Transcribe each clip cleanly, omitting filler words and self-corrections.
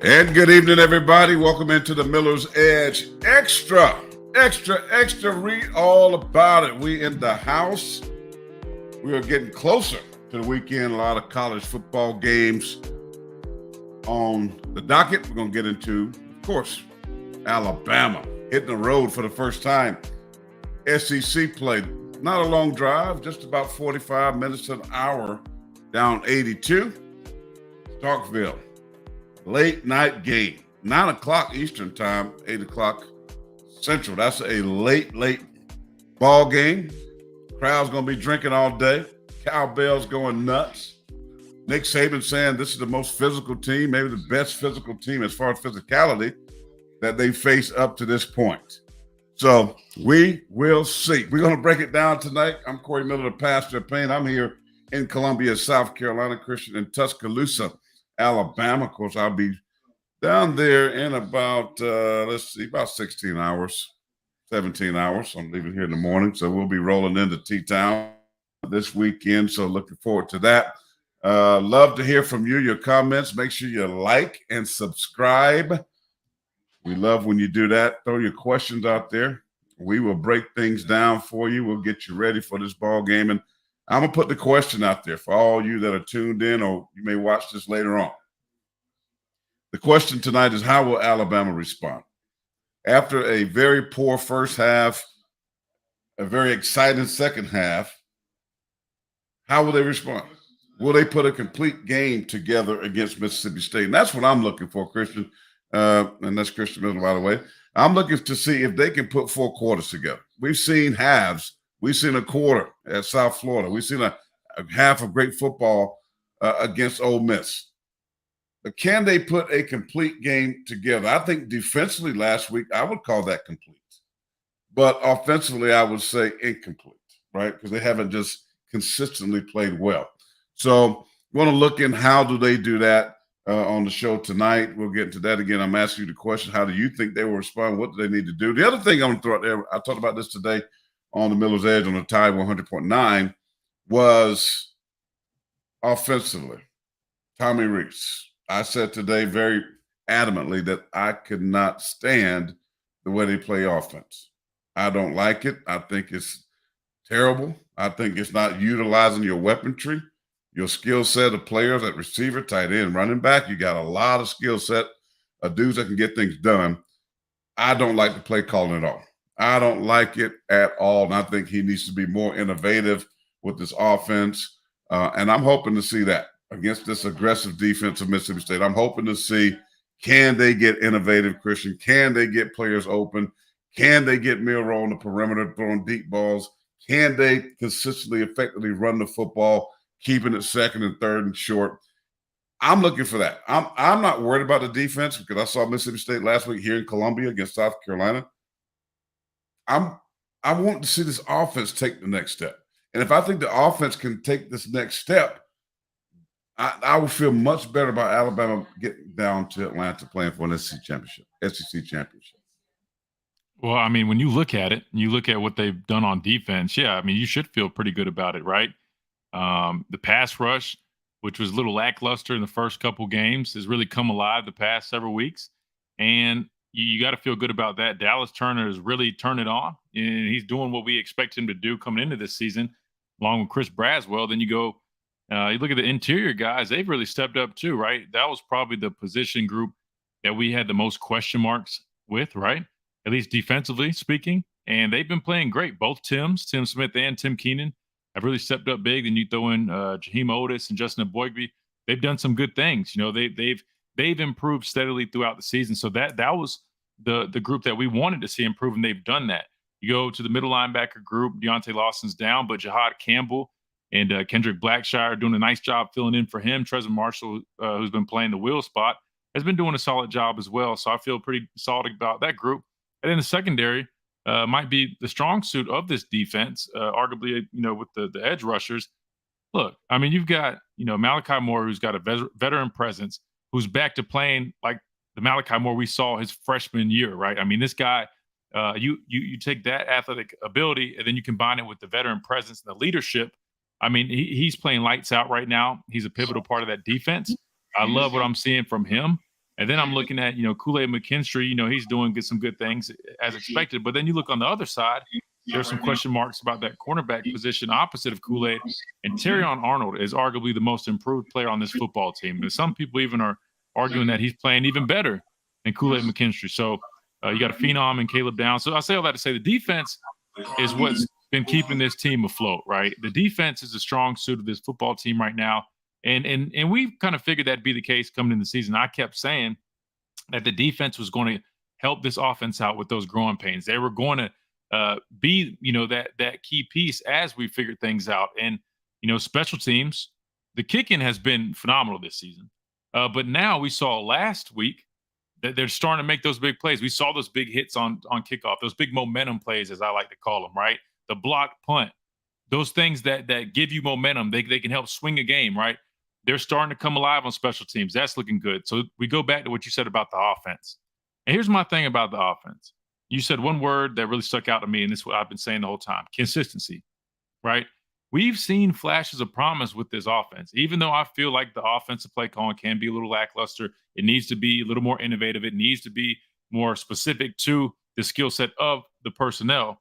And good evening, everybody. Welcome into the Miller's Edge Extra. Read all about it. We in the house. We are getting closer to the weekend. A lot of college football games on the docket. We're going to get into, of course, Alabama hitting the road for the first time. SEC play. Not a long drive, just about 45 minutes to an hour down 82. Starkville. Late night game, 9 o'clock Eastern time, 8 o'clock Central. That's a late ball game. Crowd's going to be drinking all day. Cowbells going nuts. Nick Saban saying this is the most physical team, maybe the best physical team as far as physicality that they face up to this point. So we will see. We're going to break it down tonight. I'm Corey Miller, the pastor of Payne. I'm here in Columbia, South Carolina, Christian in Tuscaloosa, Alabama. Of course, I'll be down there in about, about 16 hours, 17 hours. I'm leaving here in the morning, so we'll be rolling into T-Town this weekend, so looking forward to that. Love to hear from you, your comments. Make sure you like and subscribe. We love when you do that. Throw your questions out there. We will break things down for you. We'll get you ready for this ball game, and I'm going to put the question out there for all you that are tuned in, or you may watch this later on. The question tonight is, how will Alabama respond? After a very poor first half, a very exciting second half, how will they respond? Will they put a complete game together against Mississippi State? And that's what I'm looking for, Christian. And that's Christian Miller, by the way. I'm looking to see if they can put 4 quarters together. We've seen halves. We've seen a quarter at South Florida. We've seen a half of great football against Ole Miss. But can they put a complete game together? I think defensively last week, I would call that complete. But offensively, I would say incomplete, right? Because they haven't just consistently played well. So we want to look in how do they do that on the show tonight. We'll get into that again. I'm asking you the question, how do you think they will respond? What do they need to do? The other thing I'm going to throw out there, I talked about this today on the Miller's Edge on the Tide 100.9, was offensively, Tommy Rees. I said today very adamantly that I could not stand the way they play offense. I don't like it. I think it's terrible. I think it's not utilizing your weaponry, your skill set of players at receiver, tight end, running back. You got a lot of skill set of dudes that can get things done. I don't like the play calling at all. I don't like it at all, and I think he needs to be more innovative with this offense, and I'm hoping to see that against this aggressive defense of Mississippi State. I'm hoping to see, can they get innovative, Christian? Can they get players open? Can they get Milroe on the perimeter throwing deep balls? Can they consistently, effectively run the football, keeping it second and third and short? I'm looking for that. I'm not worried about the defense because I saw Mississippi State last week here in Columbia against South Carolina. I want to see this offense take the next step. And if I think the offense can take this next step, I would feel much better about Alabama getting down to Atlanta playing for an SEC championship. Well, I mean, when you look at it, you look at what they've done on defense, yeah, I mean, you should feel pretty good about it, right? The pass rush, which was a little lackluster in the first couple games, has really come alive the past several weeks. And you got to feel good about that. Dallas Turner has really turned it on, and he's doing what we expect him to do coming into this season, along with Chris Braswell. Then you go, you look at the interior guys, they've really stepped up too, right? That was probably the position group that we had the most question marks with, right? At least defensively speaking. And they've been playing great. Both Tim Smith and Tim Keenan have really stepped up big. Then you throw in Jaheim Otis and Justin Aboigbe. They've done some good things. You know, they've improved steadily throughout the season. So that was the group that we wanted to see improve, and they've done that. You go to the middle linebacker group, Deontay Lawson's down, but Jahad Campbell and Kendrick Blackshire are doing a nice job filling in for him. Trezor Marshall, who's been playing the wheel spot, has been doing a solid job as well. So I feel pretty solid about that group. And then the secondary might be the strong suit of this defense, arguably, with the edge rushers. Look, I mean, you've got, Malachi Moore, who's got a veteran presence, who's back to playing like the Malachi Moore we saw his freshman year, right? I mean, this guy, you take that athletic ability and then you combine it with the veteran presence and the leadership. I mean, he's playing lights out right now. He's a pivotal part of that defense. I love what I'm seeing from him. And then I'm looking at, Kool-Aid McKinstry, he's doing some good things as expected. But then you look on the other side, there's some question marks about that cornerback position opposite of Kool-Aid. And Terrion Arnold is arguably the most improved player on this football team. And some people even are arguing that he's playing even better than Kool-Aid McKinstry. So you got a phenom and Caleb Downs. So I say all that to say the defense is what's been keeping this team afloat, right? The defense is a strong suit of this football team right now. And we've kind of figured that'd be the case coming in the season. I kept saying that the defense was going to help this offense out with those growing pains. They were going to be, that key piece as we figured things out. And, special teams, the kicking has been phenomenal this season. But now we saw last week that they're starting to make those big plays. We saw those big hits on kickoff, those big momentum plays, as I like to call them, right? The block punt, those things that give you momentum, they can help swing a game, right? They're starting to come alive on special teams. That's looking good. So we go back to what you said about the offense. And here's my thing about the offense. You said one word that really stuck out to me, and this is what I've been saying the whole time: consistency, right? We've seen flashes of promise with this offense. Even though I feel like the offensive play calling can be a little lackluster, it needs to be a little more innovative. It needs to be more specific to the skill set of the personnel.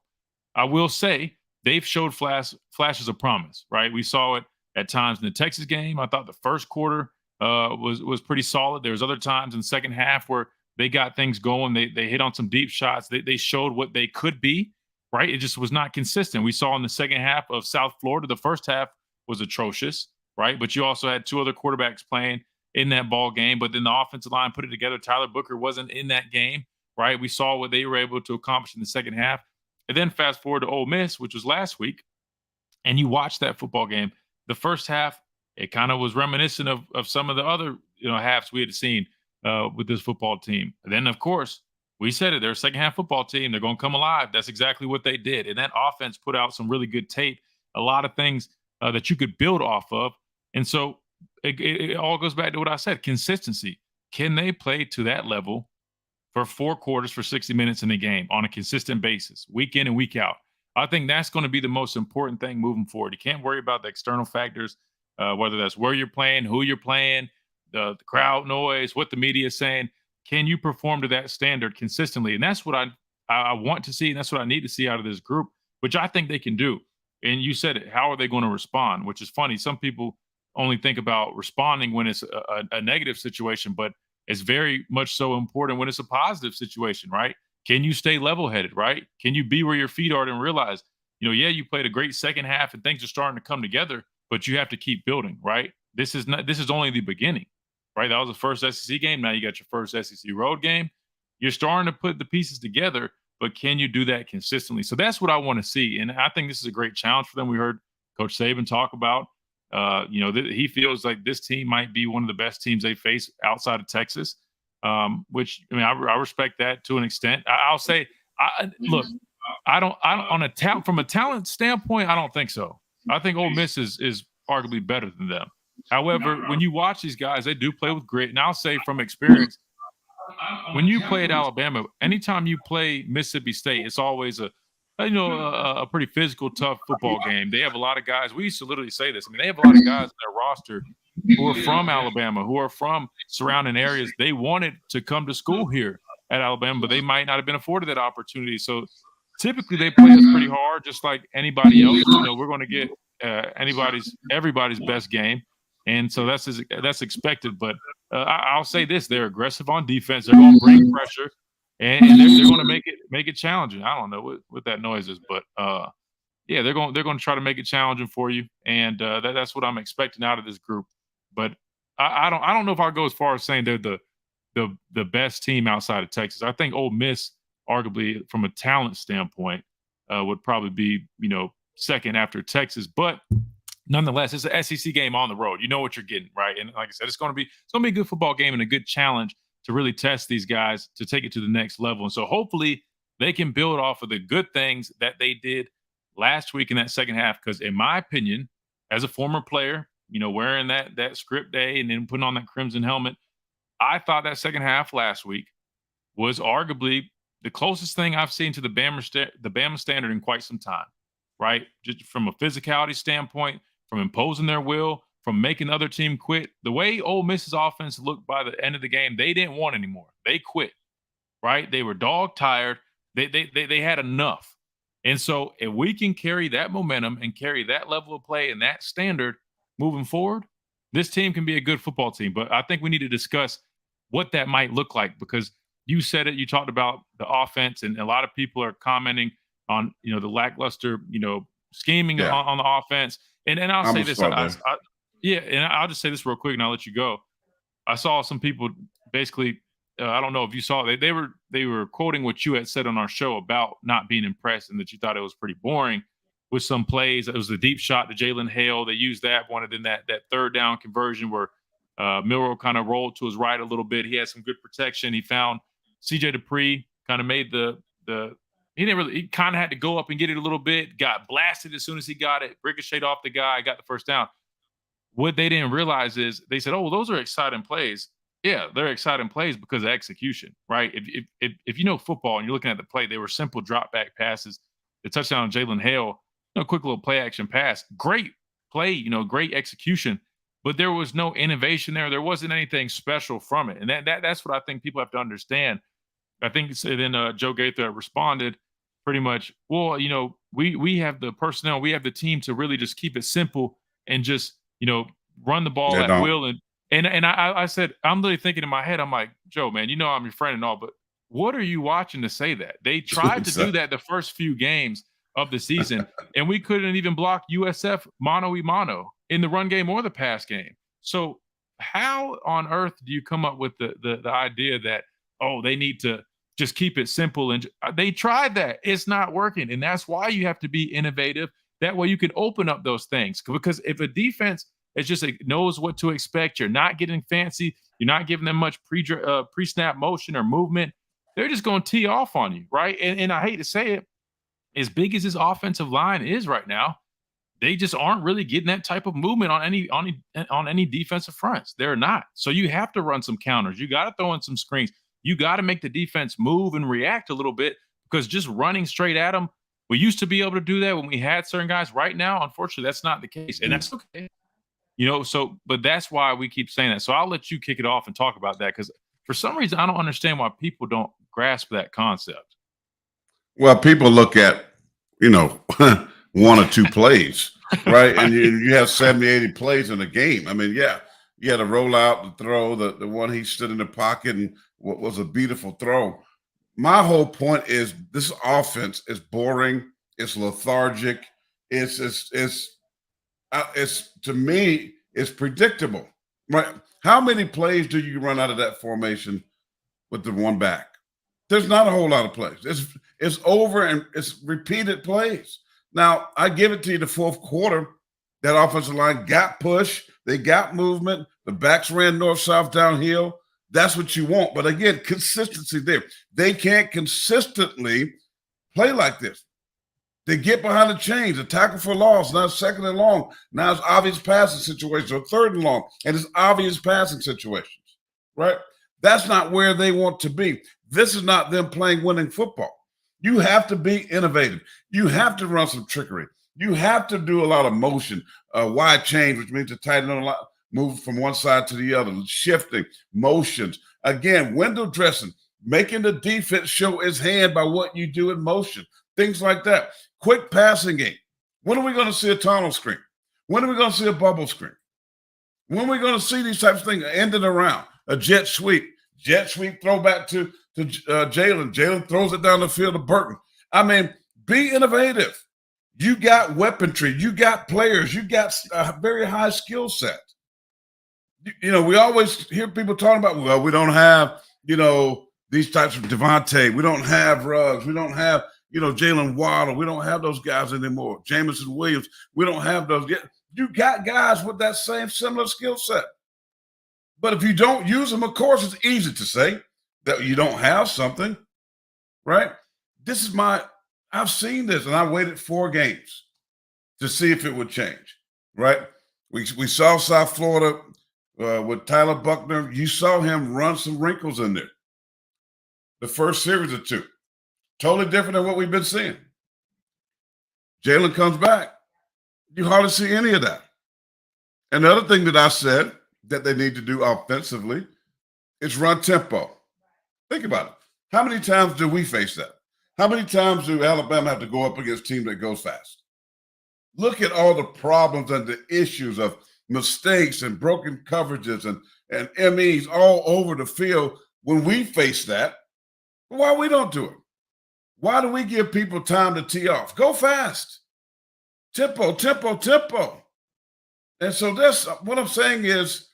I will say they've showed flashes of promise, right? We saw it at times in the Texas game. I thought the first quarter was pretty solid. There was other times in the second half where they got things going. They hit on some deep shots. They showed what they could be, right? It just was not consistent. We saw in the second half of South Florida, the first half was atrocious, right? But you also had two other quarterbacks playing in that ball game. But then the offensive line put it together. Tyler Booker wasn't in that game, right? We saw what they were able to accomplish in the second half. And then fast forward to Ole Miss, which was last week, and you watch that football game. The first half, it kind of was reminiscent of some of the other halves we had seen with this football team. And then, of course, we said it. They're a second half football team. They're going to come alive. That's exactly what they did. And that offense put out some really good tape, a lot of things that you could build off of. And so it all goes back to what I said: consistency. Can they play to that level for 4 quarters for 60 minutes in a game on a consistent basis, week in and week out? I think that's going to be the most important thing moving forward. You can't worry about the external factors, whether that's where you're playing, who you're playing, the crowd noise, what the media is saying. Can you perform to that standard consistently? And that's what I want to see, and that's what I need to see out of this group, which I think they can do. And you said it, how are they going to respond? Which is funny. Some people only think about responding when it's a negative situation, but it's very much so important when it's a positive situation, right? Can you stay level-headed, right? Can you be where your feet are and realize, you played a great second half and things are starting to come together, but you have to keep building, right? This is only the beginning, right? That was the first SEC game. Now you got your first SEC road game. You're starting to put the pieces together, but can you do that consistently? So that's what I want to see. And I think this is a great challenge for them. We heard Coach Saban talk about, he feels like this team might be one of the best teams they face outside of Texas. Which I respect that to an extent. I'll say, look, I don't from a talent standpoint, I don't think so. I think Ole Miss is arguably better than them. However, when you watch these guys, they do play with grit. And I'll say from experience, when you play at Alabama, anytime you play Mississippi State, it's always a pretty physical, tough football game. They have a lot of guys. We used to literally say this. They have a lot of guys in their roster who are from Alabama, who are from surrounding areas. They wanted to come to school here at Alabama, but they might not have been afforded that opportunity. So typically they play us pretty hard, just like anybody else. We're going to get everybody's best game. And so that's expected. But I'll say this: they're aggressive on defense. They're going to bring pressure, and they're going to make it challenging. I don't know what that noise is, but yeah, they're going to try to make it challenging for you, and that's what I'm expecting out of this group. But I don't know if I'll go as far as saying they're the best team outside of Texas. I think Ole Miss, arguably from a talent standpoint, would probably be second after Texas. But nonetheless, it's an SEC game on the road. You know what you're getting, right? And like I said, it's going to be a good football game and a good challenge to really test these guys to take it to the next level. And so hopefully they can build off of the good things that they did last week in that second half. Because in my opinion, as a former player, wearing that script day and then putting on that crimson helmet, I thought that second half last week was arguably the closest thing I've seen to the Bama standard in quite some time, right? Just from a physicality standpoint, from imposing their will, from making the other team quit. The way Ole Miss's offense looked by the end of the game, they didn't want anymore. They quit, right? They were dog tired. They had enough. And so if we can carry that momentum and carry that level of play and that standard moving forward, this team can be a good football team. But I think we need to discuss what that might look like, because you said it, you talked about the offense, and a lot of people are commenting on, the lackluster, scheming on the offense. And I'll say this, and I'll just say this real quick and I'll let you go. I saw some people basically, I don't know if you saw it, they were quoting what you had said on our show about not being impressed and that you thought it was pretty boring with some plays. It was the deep shot to Jalen Hale. They used that one, and then that third down conversion where Milroe kind of rolled to his right a little bit. He had some good protection. He found CJ Dupree, kind of made he kind of had to go up and get it a little bit, got blasted as soon as he got it, ricocheted off the guy, got the first down. What they didn't realize is they said, oh, those are exciting plays. Yeah, they're exciting plays because of execution, right? If you know football and you're looking at the play, they were simple drop back passes. The touchdown on Jalen Hale, quick little play action pass. Great play, great execution. But there was no innovation there. There wasn't anything special from it. And that's what I think people have to understand. I think then Joe Gaither responded pretty much, well, we have the personnel, we have the team to really just keep it simple and just, run the ball at will. And I said, I'm really thinking in my head, I'm like, Joe, man, I'm your friend and all, but what are you watching to say that? They tried to do that the first few games of the season, and we couldn't even block USF mano-a-mano in the run game or the pass game. So how on earth do you come up with the idea that, they need to just keep it simple? And they tried that. It's not working. And that's why you have to be innovative. That way you can open up those things. Because if a defense is just knows what to expect, you're not getting fancy, you're not giving them much pre-snap motion or movement, they're just going to tee off on you, right? And I hate to say it, as big as this offensive line is right now, they just aren't really getting that type of movement on any defensive fronts. They're not. So you have to run some counters. You got to throw in some screens. You got to make the defense move and react a little bit, because just running straight at them, we used to be able to do that when we had certain guys. Right now, unfortunately, that's not the case, and that's okay. But that's why we keep saying that. So I'll let you kick it off and talk about that, because for some reason I don't understand why people don't grasp that concept. Well, people look at, one or two plays, right? And you have 70, 80 plays in a game. I mean, yeah, you had to roll out the throw, the one he stood in the pocket and what was a beautiful throw. My whole point is this offense is boring. It's lethargic. It's to me, it's predictable, right? How many plays do you run out of that formation with the one back? There's not a whole lot of plays. It's over, and it's repeated plays. Now, I give it to you, the fourth quarter, that offensive line got push. They got movement. The backs ran north-south downhill. That's what you want. But again, consistency there. They can't consistently play like this. They get behind the chains, a tackle for loss, now second and long. Now it's obvious passing situations, or third and long, and it's obvious passing situations, right? That's not where they want to be. This is not them playing winning football. You have to be innovative. You have to run some trickery. You have to do a lot of motion, wide change, which means to tighten on a lot, move from one side to the other, shifting, motions. Again, window dressing, making the defense show its hand by what you do in motion, things like that. Quick passing game. When are we going to see a tunnel screen? When are we going to see a bubble screen? When are we going to see these types of things ending around? A jet sweep throwback to Jalen. Jalen throws it down the field to Burton. I mean, be innovative. You got weaponry. You got players. You got a very high skill set. We always hear people talking about, well, we don't have, these types of Devontae. We don't have Ruggs. We don't have, Jalen Waddle. We don't have those guys anymore. Jamison Williams. We don't have those. You got guys with that same similar skill set. But if you don't use them, of course, it's easy to say that you don't have something, right? I've seen this, and I waited 4 games to see if it would change, right? We saw South Florida with Tyler Buckner. You saw him run some wrinkles in there. The first series or 2. Totally different than what we've been seeing. Jalen comes back. You hardly see any of that. Another thing that I said that they need to do offensively is run tempo. Think about it. How many times do we face that? How many times do Alabama have to go up against a team that goes fast? Look at all the problems and the issues of mistakes and broken coverages and MEs all over the field when we face that. Why we don't do it? Why do we give people time to tee off? Go fast. Tempo, tempo, tempo. And so that's what I'm saying is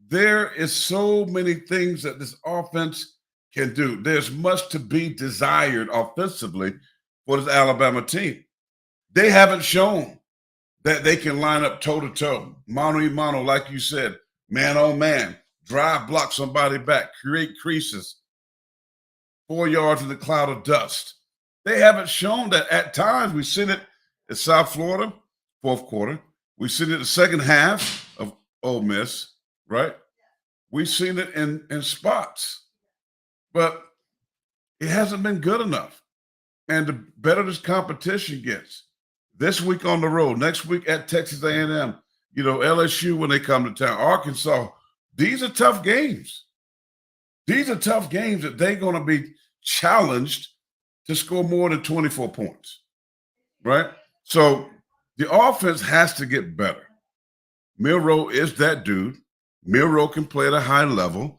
there is so many things that this offense can do. There's much to be desired offensively for this Alabama team. They haven't shown that they can line up toe to toe, mano a mano, like you said, man on man, drive block somebody back, create creases, 4 yards in the cloud of dust. They haven't shown that. At times. We've seen it at South Florida, fourth quarter. We've seen it in the second half of Ole Miss, right? We've seen it in spots, but it hasn't been good enough. And the better this competition gets, this week on the road, next week at Texas A&M, LSU when they come to town, Arkansas, these are tough games. These are tough games that they're going to be challenged to score more than 24 points, right? So the offense has to get better. Milroe is that dude. Milroe can play at a high level.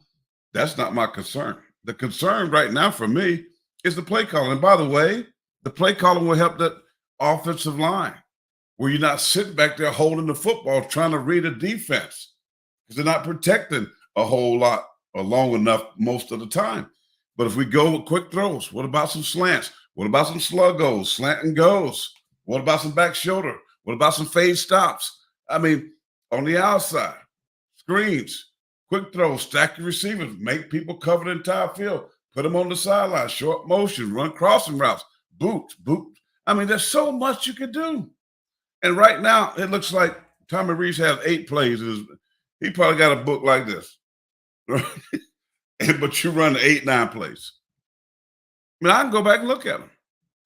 That's not my concern. The concern right now for me is the play calling. And by the way, the play calling will help that offensive line where you're not sitting back there holding the football trying to read a defense because they're not protecting a whole lot or long enough most of the time. But if we go with quick throws, what about some slants? What about some slug goes, slant and goes? What about some back shoulder? What about some fade stops? I mean, on the outside, screens, quick throws, stack your receivers, make people cover the entire field, put them on the sideline, short motion, run crossing routes, boot. I mean, there's so much you can do. And right now, it looks like Tommy Rees has 8 plays. He probably got a book like this. But you run 8, 9 plays. I mean, I can go back and look at them.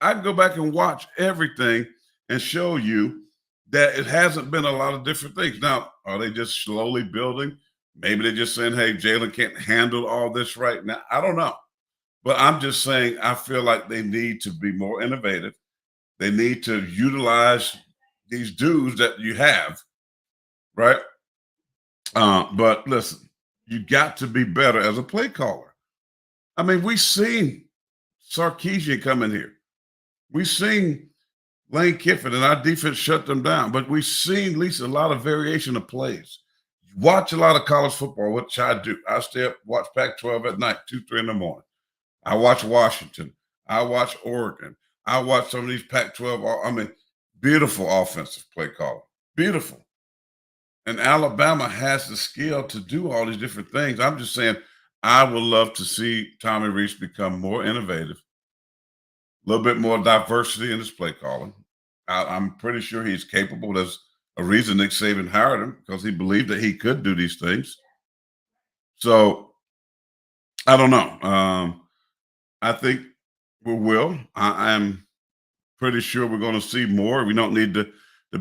I can go back and watch everything and show you that it hasn't been a lot of different things. Now, are they just slowly building? Maybe they're just saying, hey, Jalen can't handle all this right now. I don't know. But I'm just saying I feel like they need to be more innovative. They need to utilize these dudes that you have, right? But listen, you got to be better as a play caller. I mean, we've seen Sarkisian come in here. We've seen Lane Kiffin, and our defense shut them down. But we've seen at least a lot of variation of plays. Watch a lot of college football, which I do. I stay up, watch Pac-12 at night, 2, 3 in the morning. I watch Washington. I watch Oregon. I watch some of these Pac-12. I mean, beautiful offensive play caller. Beautiful. And Alabama has the skill to do all these different things. I'm just saying I would love to see Tommy Rees become more innovative, a little bit more diversity in his play calling. I'm pretty sure he's capable. There's a reason Nick Saban hired him because he believed that he could do these things. So I don't know. I think we will. I'm pretty sure we're going to see more. We don't need to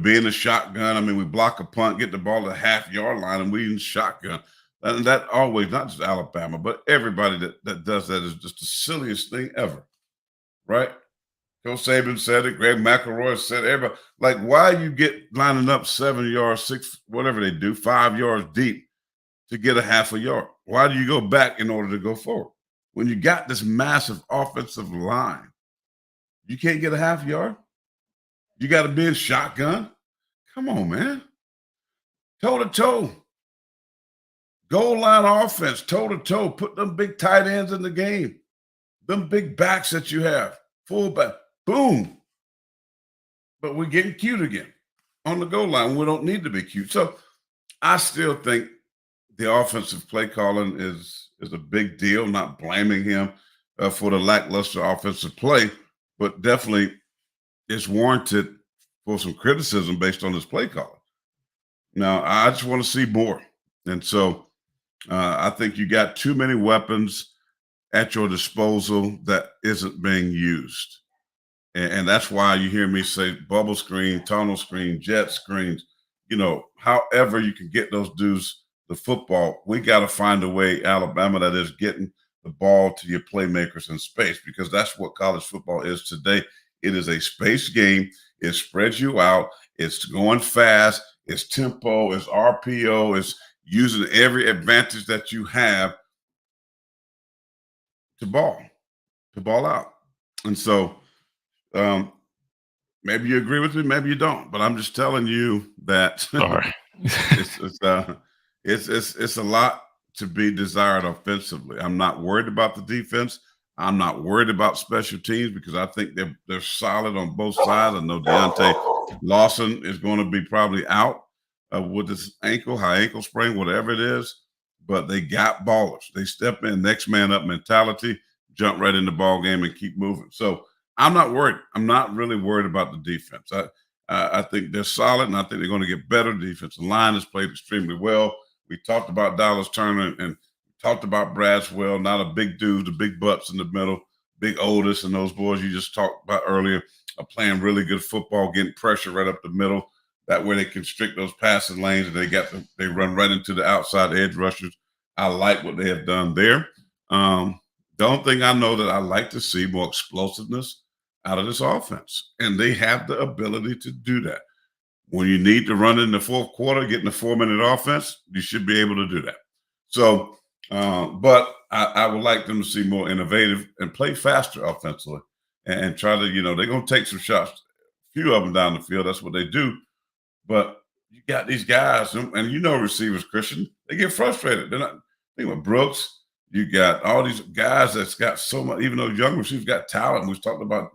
be in the shotgun. I mean, we block a punt, get the ball to the half-yard line, and we in shotgun. And that always, not just Alabama, but everybody that does that is just the silliest thing ever, right? Coach Saban said it. Greg McElroy said it. Everybody, like, why you get lining up 7 yards, 6, whatever they do, 5 yards deep to get a half a yard? Why do you go back in order to go forward? When you got this massive offensive line, you can't get a half yard? You got to be in shotgun? Come on, man. Toe-to-toe. Goal line offense, toe-to-toe. Put them big tight ends in the game. Them big backs that you have. Fullback. Boom. But we're getting cute again on the goal line. We don't need to be cute. So I still think the offensive play calling is a big deal. Not blaming him for the lackluster offensive play, but definitely it's warranted for some criticism based on his play calling. Now, I just want to see more. And so I think you got too many weapons at your disposal that isn't being used. And that's why you hear me say bubble screen, tunnel screen, jet screens, however you can get those dudes the football, we got to find a way, Alabama, that is getting the ball to your playmakers in space, because that's what college football is today. It is a space game. It spreads you out. It's going fast. It's tempo. It's RPO. It's using every advantage that you have to ball out. And so maybe you agree with me, maybe you don't, but I'm just telling you that Sorry. it's a lot to be desired offensively. I'm not worried about the defense. I'm not worried about special teams because I think they're solid on both sides. I know Deontay Lawson is going to be probably out with his high ankle sprain, whatever it is. But they got ballers. They step in, next man up mentality, jump right in the ball game and keep moving. So I'm not worried. I'm not really worried about the defense. I think they're solid, and I think they're going to get better. The defensive line has played extremely well. We talked about Dallas Turner and talked about Braswell, not a big dude, the big butts in the middle, big Otis and those boys you just talked about earlier are playing really good football, getting pressure right up the middle. That way they constrict those passing lanes, and they run right into the outside edge rushers. I like what they have done there. The only thing I know that I like to see more explosiveness out of this offense, and they have the ability to do that. When you need to run in the fourth quarter, get in a 4-minute offense, you should be able to do that. So, but I would like them to see more innovative and play faster offensively and try to, they're going to take some shots, a few of them down the field. That's what they do. But you got these guys, and receivers, Christian, they get frustrated. They're not. Think with Brooks, you got all these guys that's got so much. Even though young receivers got talent, we talked about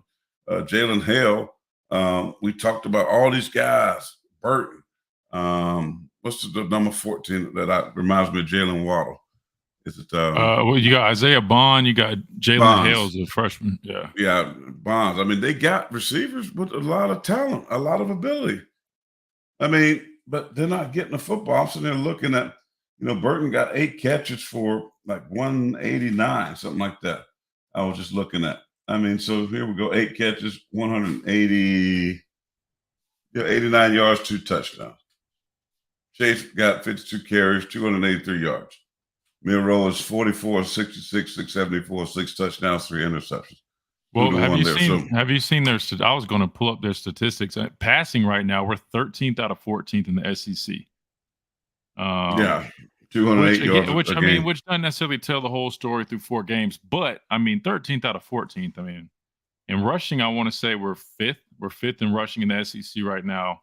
Jalen Hale. We talked about all these guys. Burton. What's the number 14 that reminds me of Jalen Waddle? Is it? Well, you got Isaiah Bond. You got Jalen Hale as a freshman. Yeah, Bonds. I mean, they got receivers with a lot of talent, a lot of ability. I mean, but they're not getting the football. I'm sitting there looking at, Burton got 8 catches for like 189, something like that. I was just looking at. I mean, so here we go, 8 catches, 89 yards, 2 touchdowns. Chase got 52 carries, 283 yards. Milroe is 44, 66, 674, 6 touchdowns, 3 interceptions. Well, have you seen their? I was going to pull up their statistics. Passing right now, we're 13th out of 14th in the SEC. 208 yards. Which doesn't necessarily tell the whole story through 4 games, but 13th out of 14th. I mean, in rushing, I want to say we're 5th. We're 5th in rushing in the SEC right now.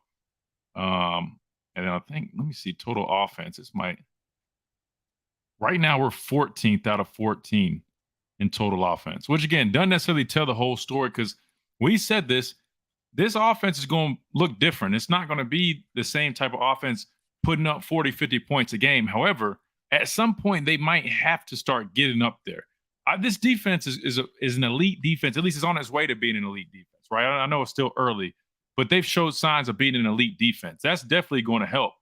And then I think, let me see, total offense. Right now we're 14th out of 14 in total offense, which again doesn't necessarily tell the whole story, because we said this offense is going to look different. It's not going to be the same type of offense putting up 40, 50 points a game. However, at some point they might have to start getting up there. This defense is an elite defense. At least it's on its way to being an elite defense, right? I know it's still early, but they've showed signs of being an elite defense. That's definitely going to help,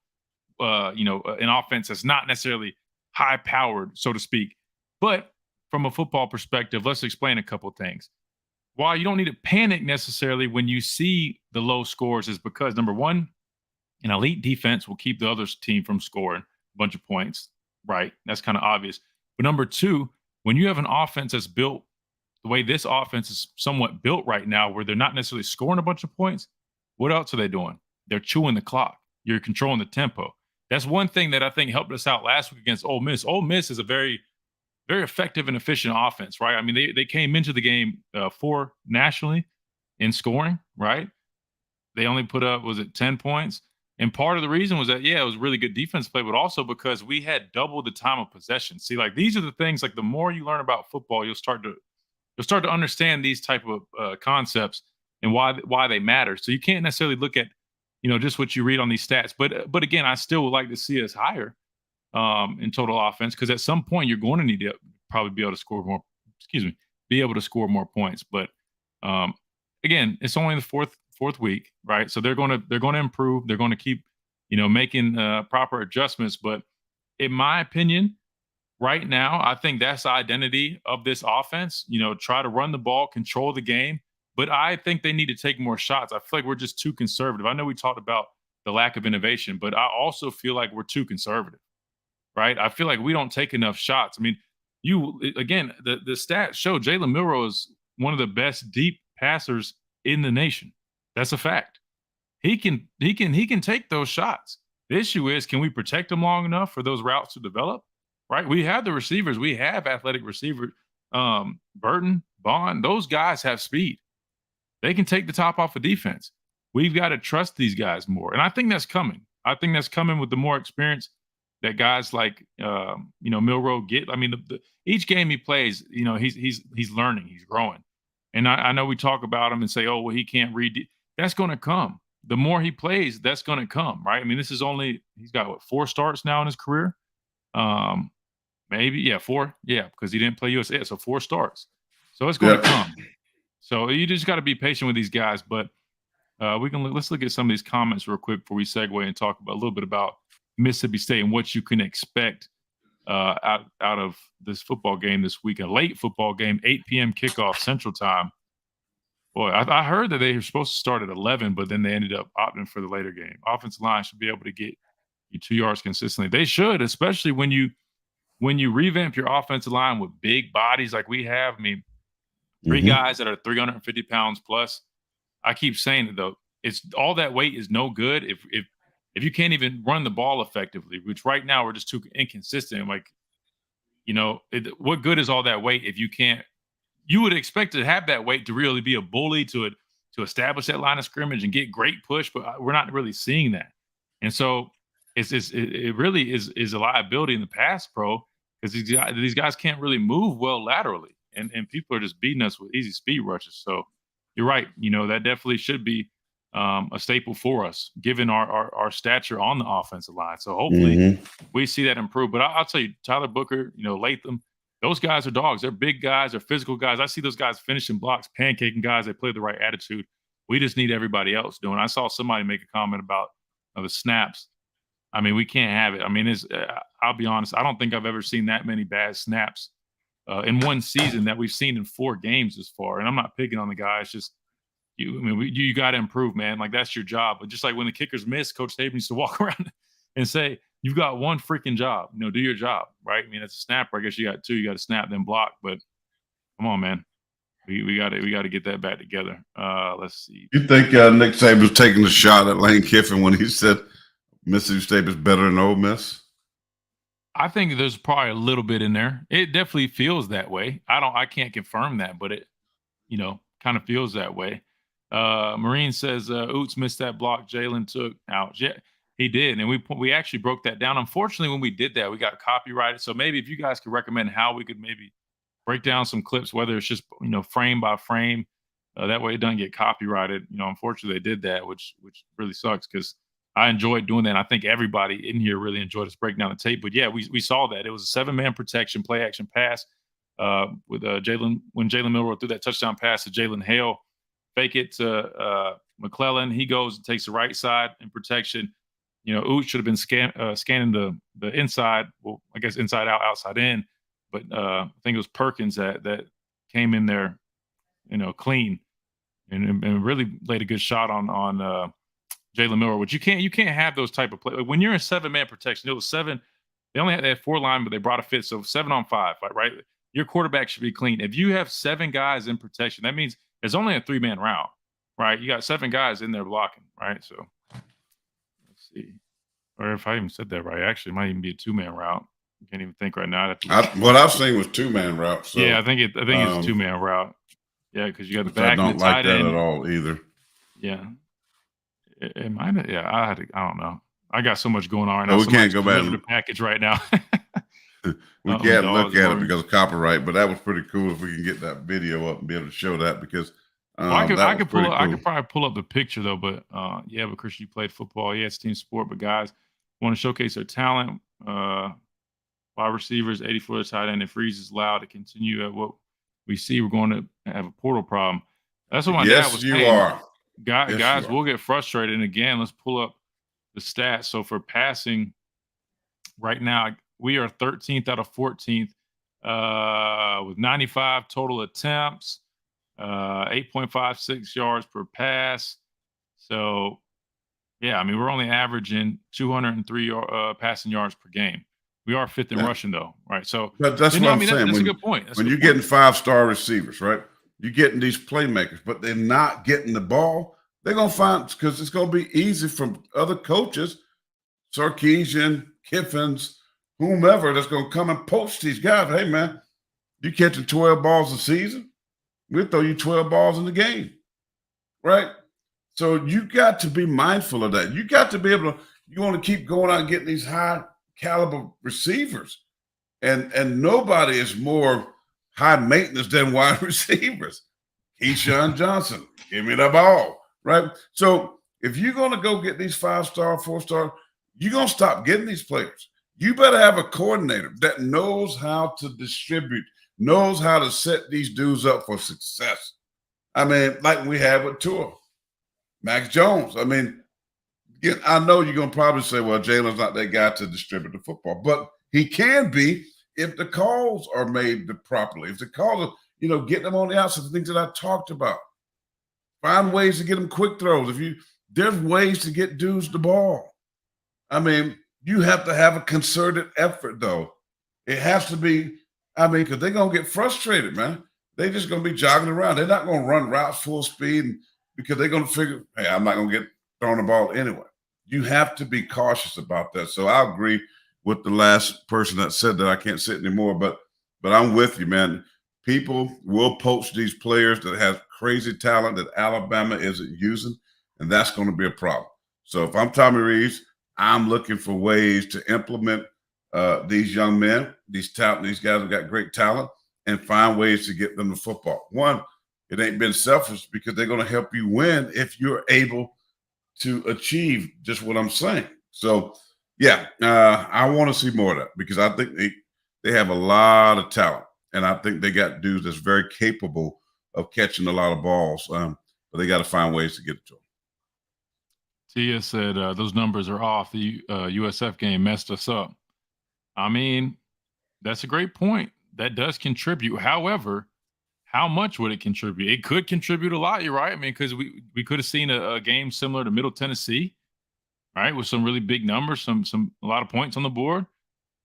an offense that's not necessarily high-powered, so to speak. But from a football perspective, let's explain a couple things. While you don't need to panic necessarily when you see the low scores, is because, number one, an elite defense will keep the other team from scoring a bunch of points, right? That's kind of obvious. But number two, when you have an offense that's built the way this offense is somewhat built right now, where they're not necessarily scoring a bunch of points, what else are they doing? They're chewing the clock. You're controlling the tempo. That's one thing that I think helped us out last week against Ole Miss. Ole Miss is a very, very effective and efficient offense, right? I mean, they came into the game 4 nationally in scoring, right? They only put up, 10 points? And part of the reason was that, it was really good defense play, but also because we had double the time of possession. See, like, these are the things, like, the more you learn about football, you'll start to understand these type of concepts and why they matter. So you can't necessarily look at, just what you read on these stats. But again, I still would like to see us higher in total offense, because at some point you're going to need to probably be able to score more. Be able to score more points. But again, it's only the fourth week, right? So they're going to improve. They're going to keep, making proper adjustments. But in my opinion, right now, I think that's the identity of this offense. Try to run the ball, control the game. But I think they need to take more shots. I feel like we're just too conservative. I know we talked about the lack of innovation, but I also feel like we're too conservative, right? I feel like we don't take enough shots. I mean, the stats show Jalen Milroe is one of the best deep passers in the nation. That's a fact. He can take those shots. The issue is, can we protect him long enough for those routes to develop? Right? We have the receivers. We have athletic receivers. Burton, Bond, those guys have speed. They can take the top off of defense. We've got to trust these guys more, and I think that's coming. I think that's coming with the more experience that guys like Milroe get. I mean, each game he plays, he's learning, he's growing. And I know we talk about him and say, oh, well, he can't read. That's going to come. The more he plays, that's going to come, right? I mean, he's got 4 starts now in his career. Maybe, 4. Yeah, because he didn't play USA, so 4 starts. So it's going to come. So you just got to be patient with these guys. But let's look at some of these comments real quick before we segue and talk about a little bit about Mississippi State and what you can expect out of this football game this week. A late football game, 8 p.m. kickoff Central Time. Boy, I heard that they were supposed to start at 11, but then they ended up opting for the later game. Offensive line should be able to get you 2 yards consistently. They should, especially when you revamp your offensive line with big bodies like we have. I mean, 3 guys that are 350 pounds plus. I keep saying it though. It's all that weight is no good if you can't even run the ball effectively, which right now we're just too inconsistent. Like, what good is all that weight if you can't? You would expect to have that weight to really be a bully to establish that line of scrimmage and get great push, but we're not really seeing that. And so it really is a liability in the pass pro because these guys can't really move well laterally, and people are just beating us with easy speed rushes. So you're right. That definitely should be a staple for us, given our stature on the offensive line. So hopefully we see that improve. But I'll tell you, Tyler Booker, Latham, those guys are dogs. They're big guys. They're physical guys. I see those guys finishing blocks, pancaking guys. They play the right attitude. We just need everybody else doing. I saw somebody make a comment about the snaps. I mean, we can't have it. I mean, I'll be honest. I don't think I've ever seen that many bad snaps in one season that we've seen in 4 games this far. And I'm not picking on the guy. It's just you got to improve, man. Like, that's your job. But just like when the kickers miss, Coach Saban needs to walk around and say, you've got one freaking job. Do your job, right? I mean, as a snapper, I guess you got 2. You got to snap, then block. But come on, man. We got to get that back together. Let's see. You think Nick Saban's taking the shot at Lane Kiffin when he said Mississippi State is better than Ole Miss? I think there's probably a little bit in there. It definitely feels that way. I can't confirm that, but it, kind of feels that way. Marine says, Oots missed that block Jalen took out. Yeah, he did. And we actually broke that down. Unfortunately, when we did that, we got copyrighted. So maybe if you guys could recommend how we could maybe break down some clips, whether it's just, frame by frame, that way it doesn't get copyrighted. Unfortunately they did that, which really sucks because I enjoyed doing that. And I think everybody in here really enjoyed us breaking down the tape. But yeah, we saw that. It was a 7-man protection, play action pass with Jalen, when Jalen Milroe threw that touchdown pass to Jalen Hale. Fake it to McClellan. He goes and takes the right side in protection. Ooch should have been scanning the inside. Well, I guess inside out, outside in. But I think it was Perkins that came in there, clean and really laid a good shot on Jalen Miller. Which you can't have those type of play. Like when you're in 7-man protection, it was 7. They only had 4 line, but they brought a fit. So 7 on 5, right? Your quarterback should be clean. If you have 7 guys in protection, that means it's only a 3-man route, right? You got 7 guys in there blocking, right? So let's see. Or if I even said that right, actually, it might even be a 2-man route. I can't even think right now. What I've seen was 2-man route. So, yeah, I think it's a 2-man route. Yeah, because you got the back. I don't and the like tight that end. at all either. Yeah, it might have. Yeah, I don't know. I got so much going on right now. We can't go back to the package right now. We can't look at it because of copyright, but that was pretty cool if we can get that video up and be able to show that because I could probably pull up the picture though. But but Christian, you played football. Yeah, it's team sport. But guys want to showcase their talent. Wide receivers, 84 tight end. If Freeze is allowed to continue at what we see, we're going to have a portal problem. That's what my dad was saying. Are. Guys, we'll get frustrated. And again, let's pull up the stats. So for passing, right now, we are 13th out of 14th with 95 total Yeah, I mean, we're only averaging 203 passing yards per game. We are fifth in Yeah. rushing, though, right? So, But that's what I I'm mean, saying. that's a good point. That's a When good you're point. getting 5-star receivers, right? You're getting these playmakers, but they're not getting the ball. They're gonna find because it's gonna be easy from other coaches, Sarkeesian, Kiffins, whomever that's gonna come and poach these guys. Hey man, you catching 12 balls a season? We'll throw you 12 balls in the game, right? So you got to be mindful of that. You got to be able to, you want to keep going out and getting these high caliber receivers. And nobody is more high maintenance than wide receivers. Keyshawn Johnson, give me the ball, right? So if you're going to go get these 5-star, 4-star, you're going to stop getting these players. You better have a coordinator that knows how to distribute, knows how to set these dudes up for success. I mean, like we have with Tua, Max Jones. I mean, I know you're going to probably say, well, Jalen's not that guy to distribute the football, but he can be if the calls are made properly. If the calls are, get them on the outside, the things that I talked about. Find ways to get them quick throws. There's ways to get dudes the ball. I mean, you have to have a concerted effort, though. It has to be, because they're going to get frustrated, man. They're just going to be jogging around. They're not going to run routes full speed because they're going to figure, hey, I'm not going to get thrown the ball anyway. You have to be cautious about that. So I agree with the last person that said that I can't sit anymore, but I'm with you, man. People will poach these players that have crazy talent that Alabama isn't using, and that's going to be a problem. So if I'm Tommy Reeves, I'm looking for ways to implement these young men, these guys have got great talent, and find ways to get them the football. One, it ain't been selfish because they're going to help you win if you're able to achieve just what I'm saying. So, yeah, I want to see more of that because I think they have a lot of talent, and I think they got dudes that's very capable of catching a lot of balls. But they got to find ways to get it to them. Tia said those numbers are off. The USF game messed us up. I mean, that's a great point. That does contribute. However, how much would it contribute? It could contribute a lot. You're right. I mean, because we could have seen a game similar to Middle Tennessee, right, with some really big numbers, a lot of points on the board,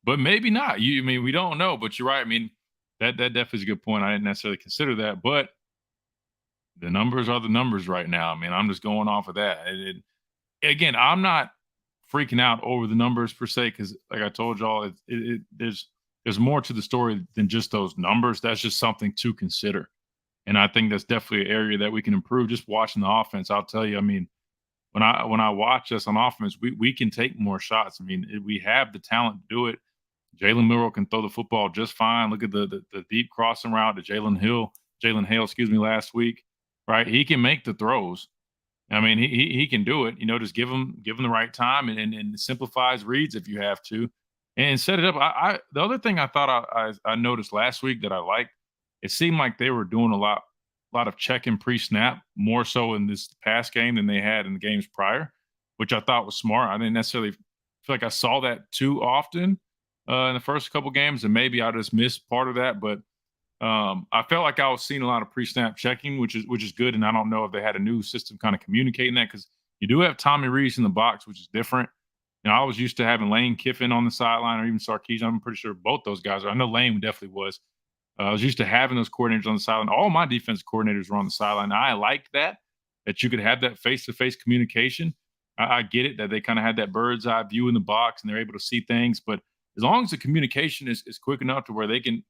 but maybe not. I mean, we don't know. But you're right. I mean, that definitely is a good point. I didn't necessarily consider that, but the numbers are the numbers right now. I mean, I'm just going off of that. Again, I'm not freaking out over the numbers per se because, like I told y'all, there's more to the story than just those numbers. That's just something to consider, and I think that's definitely an area that we can improve. Just watching the offense, I'll tell you. I mean, when I watch us on offense, we can take more shots. I mean, we have the talent to do it. Jalen Milroe can throw the football just fine. Look at the deep crossing route to Jalen Hale, excuse me, last week. Right, he can make the throws. I mean, he can do it. Just give him the right time and simplifies reads if you have to, and set it up. The other thing I thought I noticed last week that I liked, it seemed like they were doing a lot of checking pre-snap more so in this past game than they had in the games prior, which I thought was smart. I didn't necessarily feel like I saw that too often in the first couple games, and maybe I just missed part of that, but. I felt like I was seeing a lot of pre-snap checking, which is good. And I don't know if they had a new system kind of communicating that because you do have Tommy Rees in the box, which is different. I was used to having Lane Kiffin on the sideline or even Sarkeesian. I'm pretty sure both those guys are. I know Lane definitely was. I was used to having those coordinators on the sideline. All my defensive coordinators were on the sideline. I liked that you could have that face-to-face communication. I get it that they kind of had that bird's eye view in the box and they're able to see things. But as long as the communication is quick enough to where they can,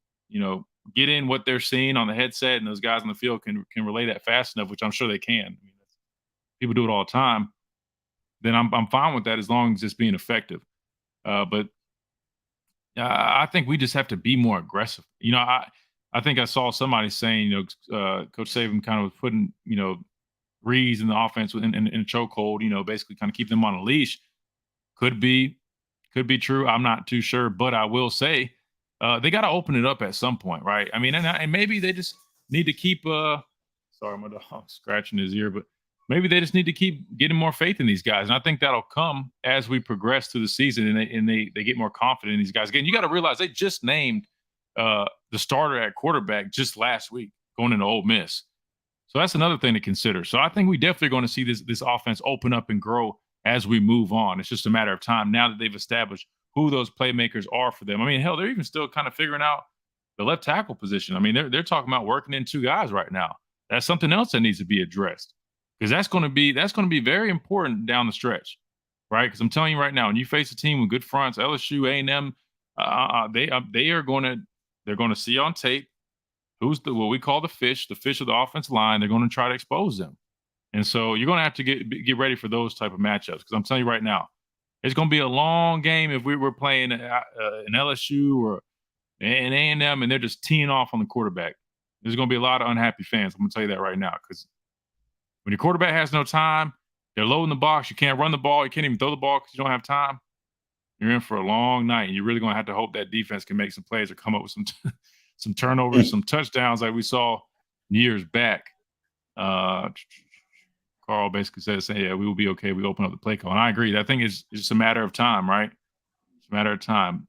get in what they're seeing on the headset, and those guys on the field can relay that fast enough, which I'm sure they can. I mean, people do it all the time. Then I'm fine with that as long as it's being effective. But I think we just have to be more aggressive. I think I saw somebody saying, Coach Saban kind of putting, Rees in the offense in a chokehold. Basically kind of keep them on a leash. Could be true. I'm not too sure, but I will say. They got to open it up at some point, right? I mean, and maybe they just need to keep. Sorry, my dog's scratching his ear, but maybe they just need to keep getting more faith in these guys, and I think that'll come as we progress through the season and they get more confident in these guys. Again, you got to realize they just named the starter at quarterback just last week, going into Ole Miss, so that's another thing to consider. So I think we definitely going to see this offense open up and grow as we move on. It's just a matter of time now that they've established who those playmakers are for them. I mean, hell, they're even still kind of figuring out the left tackle position. I mean, they're talking about working in 2 guys right now. That's something else that needs to be addressed because that's going to be very important down the stretch, right? Because I'm telling you right now, when you face a team with good fronts, LSU, A&M, they're going to see on tape who's what we call the fish of the offensive line. They're going to try to expose them, and so you're going to have to get ready for those type of matchups. Because I'm telling you right now, it's going to be a long game if we were playing an LSU or an A&M and they're just teeing off on the quarterback. There's going to be a lot of unhappy fans. I'm going to tell you that right now because when your quarterback has no time, they're low in the box. You can't run the ball. You can't even throw the ball because you don't have time. You're in for a long night, and you're really going to have to hope that defense can make some plays or come up with some turnovers, some touchdowns like we saw years back. Carl basically says, yeah, we will be okay. We open up the play call. And I agree. I think it's just a matter of time, right? It's a matter of time.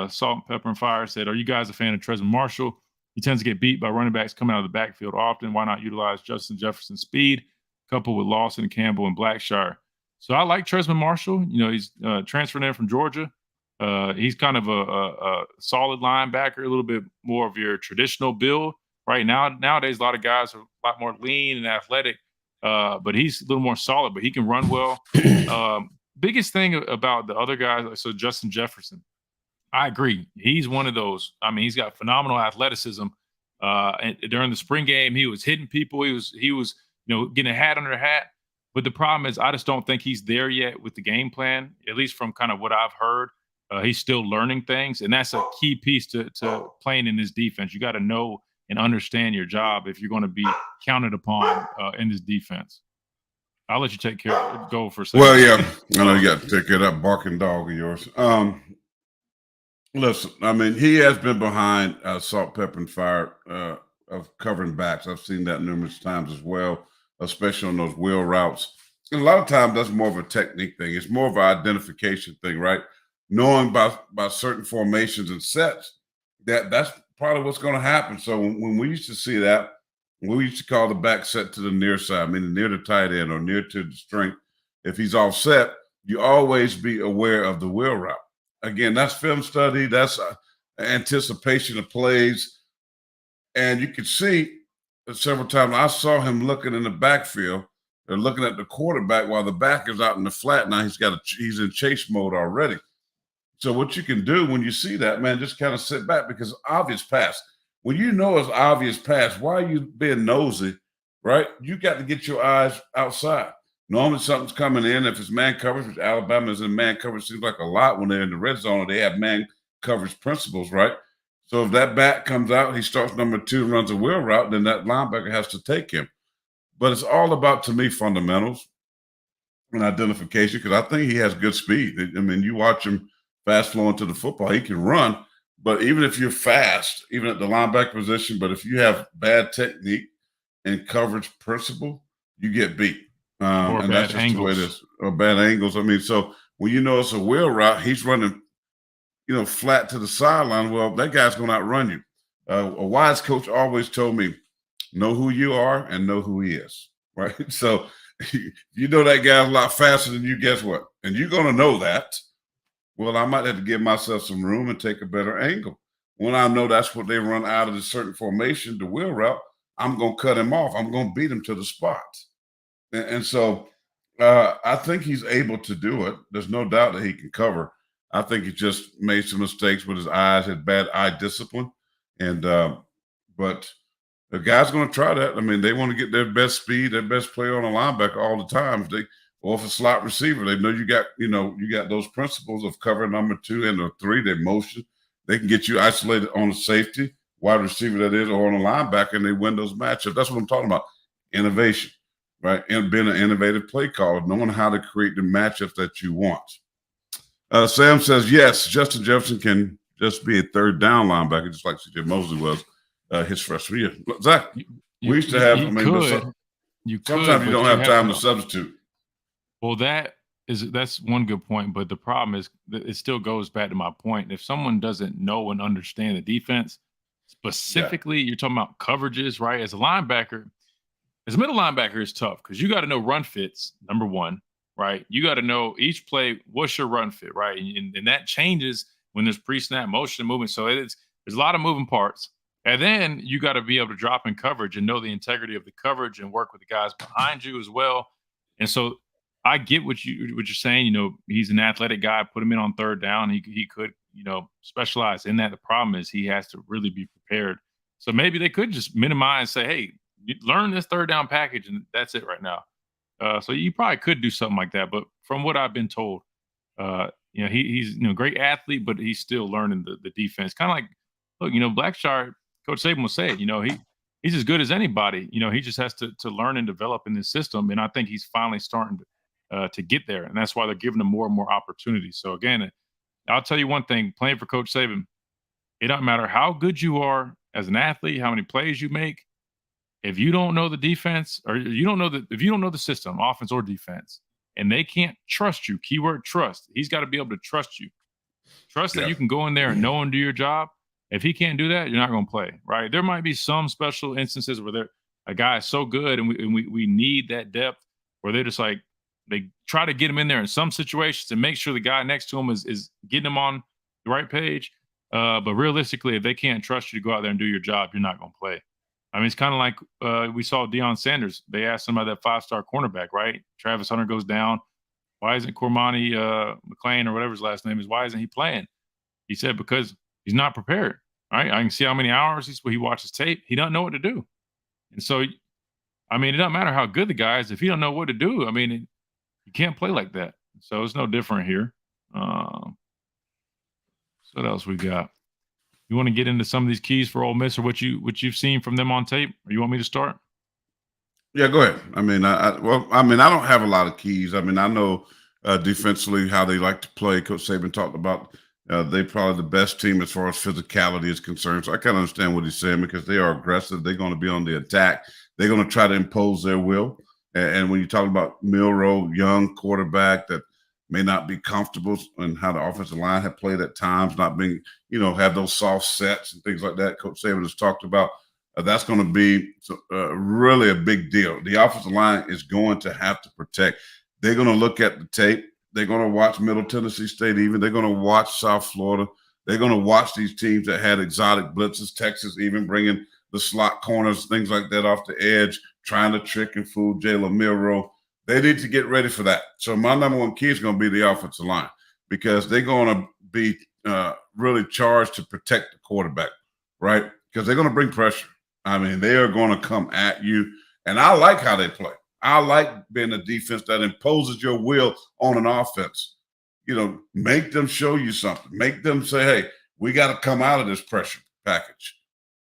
Salt, Pepper, and Fire said, are you guys a fan of Tresman Marshall? He tends to get beat by running backs coming out of the backfield often. Why not utilize Justin Jefferson's speed coupled with Lawson, Campbell, and Blackshire? So I like Tresman Marshall. You know, he's transferred in from Georgia. He's kind of a solid linebacker, a little bit more of your traditional build. Right nowadays, a lot of guys are a lot more lean and athletic, but he's a little more solid, but he can run well. Biggest thing about the other guys, so Justin Jefferson, I agree. He's one of those. I mean, he's got phenomenal athleticism. And during the spring game, he was hitting people. He was getting a hat under a hat. But the problem is, I just don't think he's there yet with the game plan, at least from kind of what I've heard. He's still learning things, and that's a key piece to playing in this defense. You got to know and understand your job if you're going to be counted upon in this defense. I'll let you go for a second. Well, yeah, I know you got to take care of that barking dog of yours. Listen, I mean, he has been behind Salt, Pepper, and Fire of covering backs. I've seen that numerous times as well, especially on those wheel routes. And a lot of times that's more of a technique thing. It's more of an identification thing, right? Knowing about certain formations and sets, that's probably what's going to happen. So when we used to see that, we used to call the back set to the near side, meaning near the tight end or near to the strength. If he's offset, you always be aware of the wheel route. Again, that's film study. That's anticipation of plays. And you can see several times I saw him looking in the backfield. They're looking at the quarterback while the back is out in the flat. Now he's in chase mode already. So what you can do when you see that, man, just kind of sit back because obvious pass. When you know it's obvious pass, why are you being nosy, right? You got to get your eyes outside. Normally something's coming in. If it's man coverage, which Alabama is in man coverage, seems like a lot when they're in the red zone. They have man coverage principles, right? So if that back comes out, he starts number 2 and runs a wheel route, then that linebacker has to take him. But it's all about, to me, fundamentals and identification because I think he has good speed. I mean, you watch him fast flowing to the football. He can run, but even if you're fast, even at the linebacker position, but if you have bad technique and coverage principle, you get beat. And that's just the way it is. Or bad angles. I mean, so when you know it's a wheel route, he's running, flat to the sideline. Well, that guy's going to outrun you. A wise coach always told me, know who you are and know who he is, right? So you know that guy's a lot faster than you, guess what? And you're going to know that. Well, I might have to give myself some room and take a better angle. When I know that's what they run out of the certain formation, the wheel route, I'm going to cut him off. I'm going to beat him to the spot. And so I think he's able to do it. There's no doubt that he can cover. I think he just made some mistakes with his eyes, had bad eye discipline. And but the guy's going to try that. I mean, they want to get their best speed, their best player on a linebacker all the time. Or if a slot receiver, they know you got those principles of cover number 2 and the 3, their motion. They can get you isolated on a safety, wide receiver that is, or on a linebacker, and they win those matchups. That's what I'm talking about. Innovation, right? And being an innovative play caller, knowing how to create the matchups that you want. Sam says, yes, Justin Jefferson can just be a third down linebacker, just like C.J. Mosley was his freshman year. Zach, we used to have, sometimes you don't have time to substitute. Well, that's one good point, but the problem is it still goes back to my point. If someone doesn't know and understand the defense, specifically, You're talking about coverages, right? As a linebacker, as a middle linebacker is tough because you got to know run fits, number 1, right? You got to know each play, what's your run fit, right? And that changes when there's pre-snap motion and movement. So there's a lot of moving parts. And then you got to be able to drop in coverage and know the integrity of the coverage and work with the guys behind you as well. And so I get what you're saying. You know, he's an athletic guy. Put him in on third down. He could, you know, specialize in that. The problem is he has to really be prepared. So maybe they could just minimize, say, hey, learn this third down package, and that's it right now. So you probably could do something like that. But from what I've been told, you know, he's great athlete, but he's still learning the defense. Kind of like, look, Blackshear, Coach Saban will say it. He's as good as anybody. He just has to learn and develop in this system, and I think he's finally starting to get there, and that's why they're giving him more and more opportunities. So again, I'll tell you one thing: playing for Coach Saban, it doesn't matter how good you are as an athlete, how many plays you make. If you don't know the defense, or if you don't know the system, offense or defense, and they can't trust you, keyword trust, he's got to be able to trust you. Trust that you can go in there and know and do your job. If he can't do that, you're not going to play, right? There might be some special instances where a guy is so good and we need that depth where they're just like, they try to get him in there in some situations to make sure the guy next to him is getting him on the right page. But realistically, if they can't trust you to go out there and do your job, you're not going to play. I mean, it's kind of like we saw Deion Sanders. They asked him about that 5-star cornerback, right? Travis Hunter goes down. Why isn't Cormani McClain or whatever his last name is? Why isn't he playing? He said because he's not prepared, right? I can see how many hours he watches tape. He doesn't know what to do. And so, I mean, it doesn't matter how good the guy is. If he don't know what to do, I mean, you can't play like that. So it's no different here. So what else we got? You want to get into some of these keys for Ole Miss or what you've seen from them on tape? Or you want me to start? Yeah, go ahead. I mean, I don't have a lot of keys. I mean, I know defensively how they like to play. Coach Saban talked about they're probably the best team as far as physicality is concerned. So I kind of understand what he's saying because they are aggressive. They're going to be on the attack. They're going to try to impose their will. And when you talk about Milroe, young quarterback that may not be comfortable in how the offensive line have played at times, not being, have those soft sets and things like that. Coach Saban has talked about. That's going to be really a big deal. The offensive line is going to have to protect. They're going to look at the tape. They're going to watch Middle Tennessee State even. They're going to watch South Florida. They're going to watch these teams that had exotic blitzes, Texas even bringing the slot corners, things like that off the edge, trying to trick and fool Jalen Milroe. They need to get ready for that. So my number one key is going to be the offensive line because they're going to be really charged to protect the quarterback, right? Because they're going to bring pressure. I mean, they are going to come at you. And I like how they play. I like being a defense that imposes your will on an offense. Make them show you something. Make them say, hey, we got to come out of this pressure package.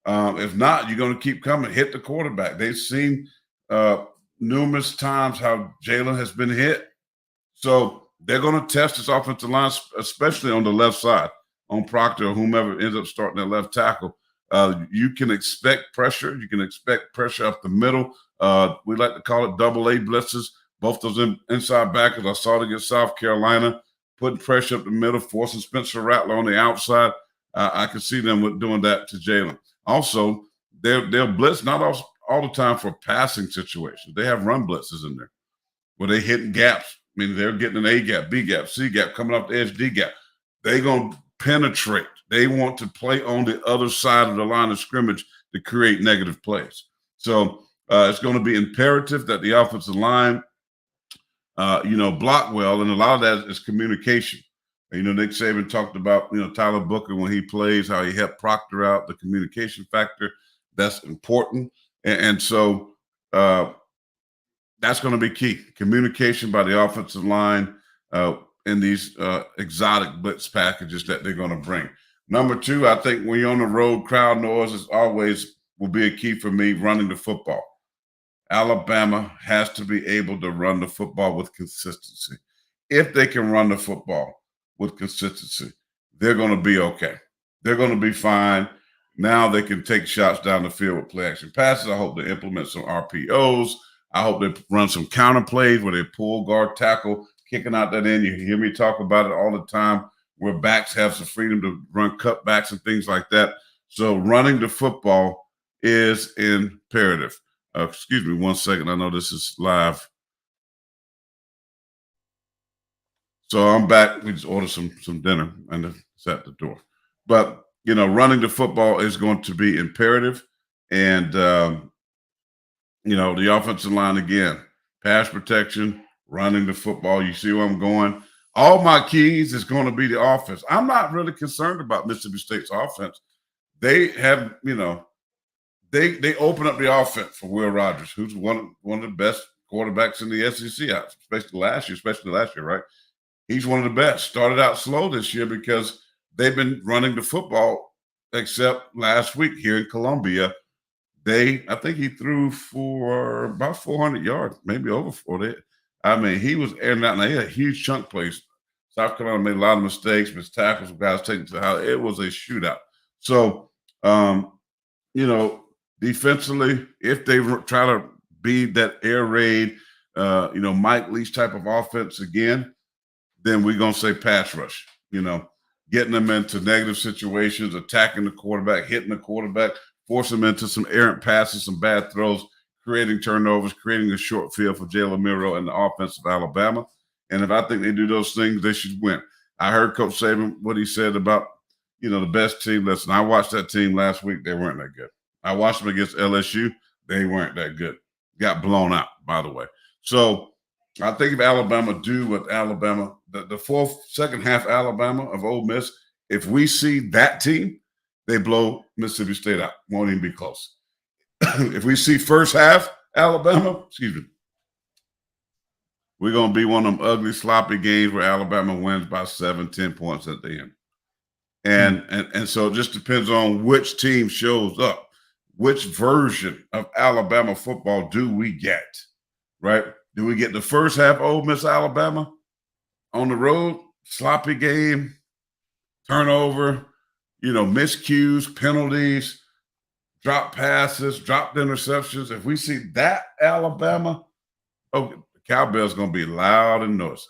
If not, you're going to keep coming, hit the quarterback. They've seen numerous times how Jalen has been hit. So they're going to test this offensive line, especially on the left side, on Proctor or whomever ends up starting at left tackle. You can expect pressure. You can expect pressure up the middle. We like to call it double-A blitzes. Both those inside backers, I saw it against South Carolina, putting pressure up the middle, forcing Spencer Rattler on the outside. I can see them doing that to Jalen. Also, they'll blitz not all the time for passing situations. They have run blitzes in there where they hitting gaps. I mean, they're getting an A gap, B gap, C gap, coming off the edge, D gap. They're going to penetrate. They want to play on the other side of the line of scrimmage to create negative plays. So it's going to be imperative that the offensive line, block well, and a lot of that is communication. Nick Saban talked about, Tyler Booker when he plays, how he helped Proctor out, the communication factor. That's important. And so that's going to be key. Communication by the offensive line in these exotic blitz packages that they're going to bring. Number two, I think when you're on the road, crowd noise is always will be a key for me running the football. Alabama has to be able to run the football with consistency. If they can run the football with consistency, they're going to be okay. They're going to be fine. Now they can take shots down the field with play action passes. I hope they implement some RPOs. I hope they run some counter plays where they pull, guard, tackle, kicking out that end. You hear me talk about it all the time, where backs have some freedom to run cutbacks and things like that. So running the football is imperative. Excuse me 1 second. I know this is live. So I'm back. We just ordered some dinner and it's at the door. But running the football is going to be imperative, and the offensive line again, pass protection, running the football. You see where I'm going. All my keys is going to be the offense. I'm not really concerned about Mississippi State's offense. They have, they open up the offense for Will Rogers, who's one of the best quarterbacks in the SEC, especially last year, right? He's one of the best. Started out slow this year because they've been running the football, except last week here in Columbia. I think he threw for about 400 yards, maybe over 40. I mean, he was airing out, and they had huge chunk plays. South Carolina made a lot of mistakes, missed tackles, guys taking to the house. It was a shootout. So, defensively, if they try to be that air raid, Mike Leach type of offense again, then we're going to say pass rush, getting them into negative situations, attacking the quarterback, hitting the quarterback, force them into some errant passes, some bad throws, creating turnovers, creating a short field for Jalen Milroe and the offense of Alabama. And if I think they do those things, they should win. I heard Coach Saban, what he said about, the best team. Listen, I watched that team last week. They weren't that good. I watched them against LSU. They weren't that good. Got blown out, by the way. So I think if Alabama do what Alabama, the second half Alabama of Ole Miss, if we see that team, they blow Mississippi State out. Won't even be close. If we see first half Alabama, we're going to be one of them ugly, sloppy games where Alabama wins by 7-10 points at the end. And so it just depends on which team shows up. Which version of Alabama football do we get, right? Do we get the first half Ole Miss Alabama on the road, sloppy game, turnover, miscues, penalties, drop passes, dropped interceptions? If we see that Alabama, the Cowbells going to be loud and noisy,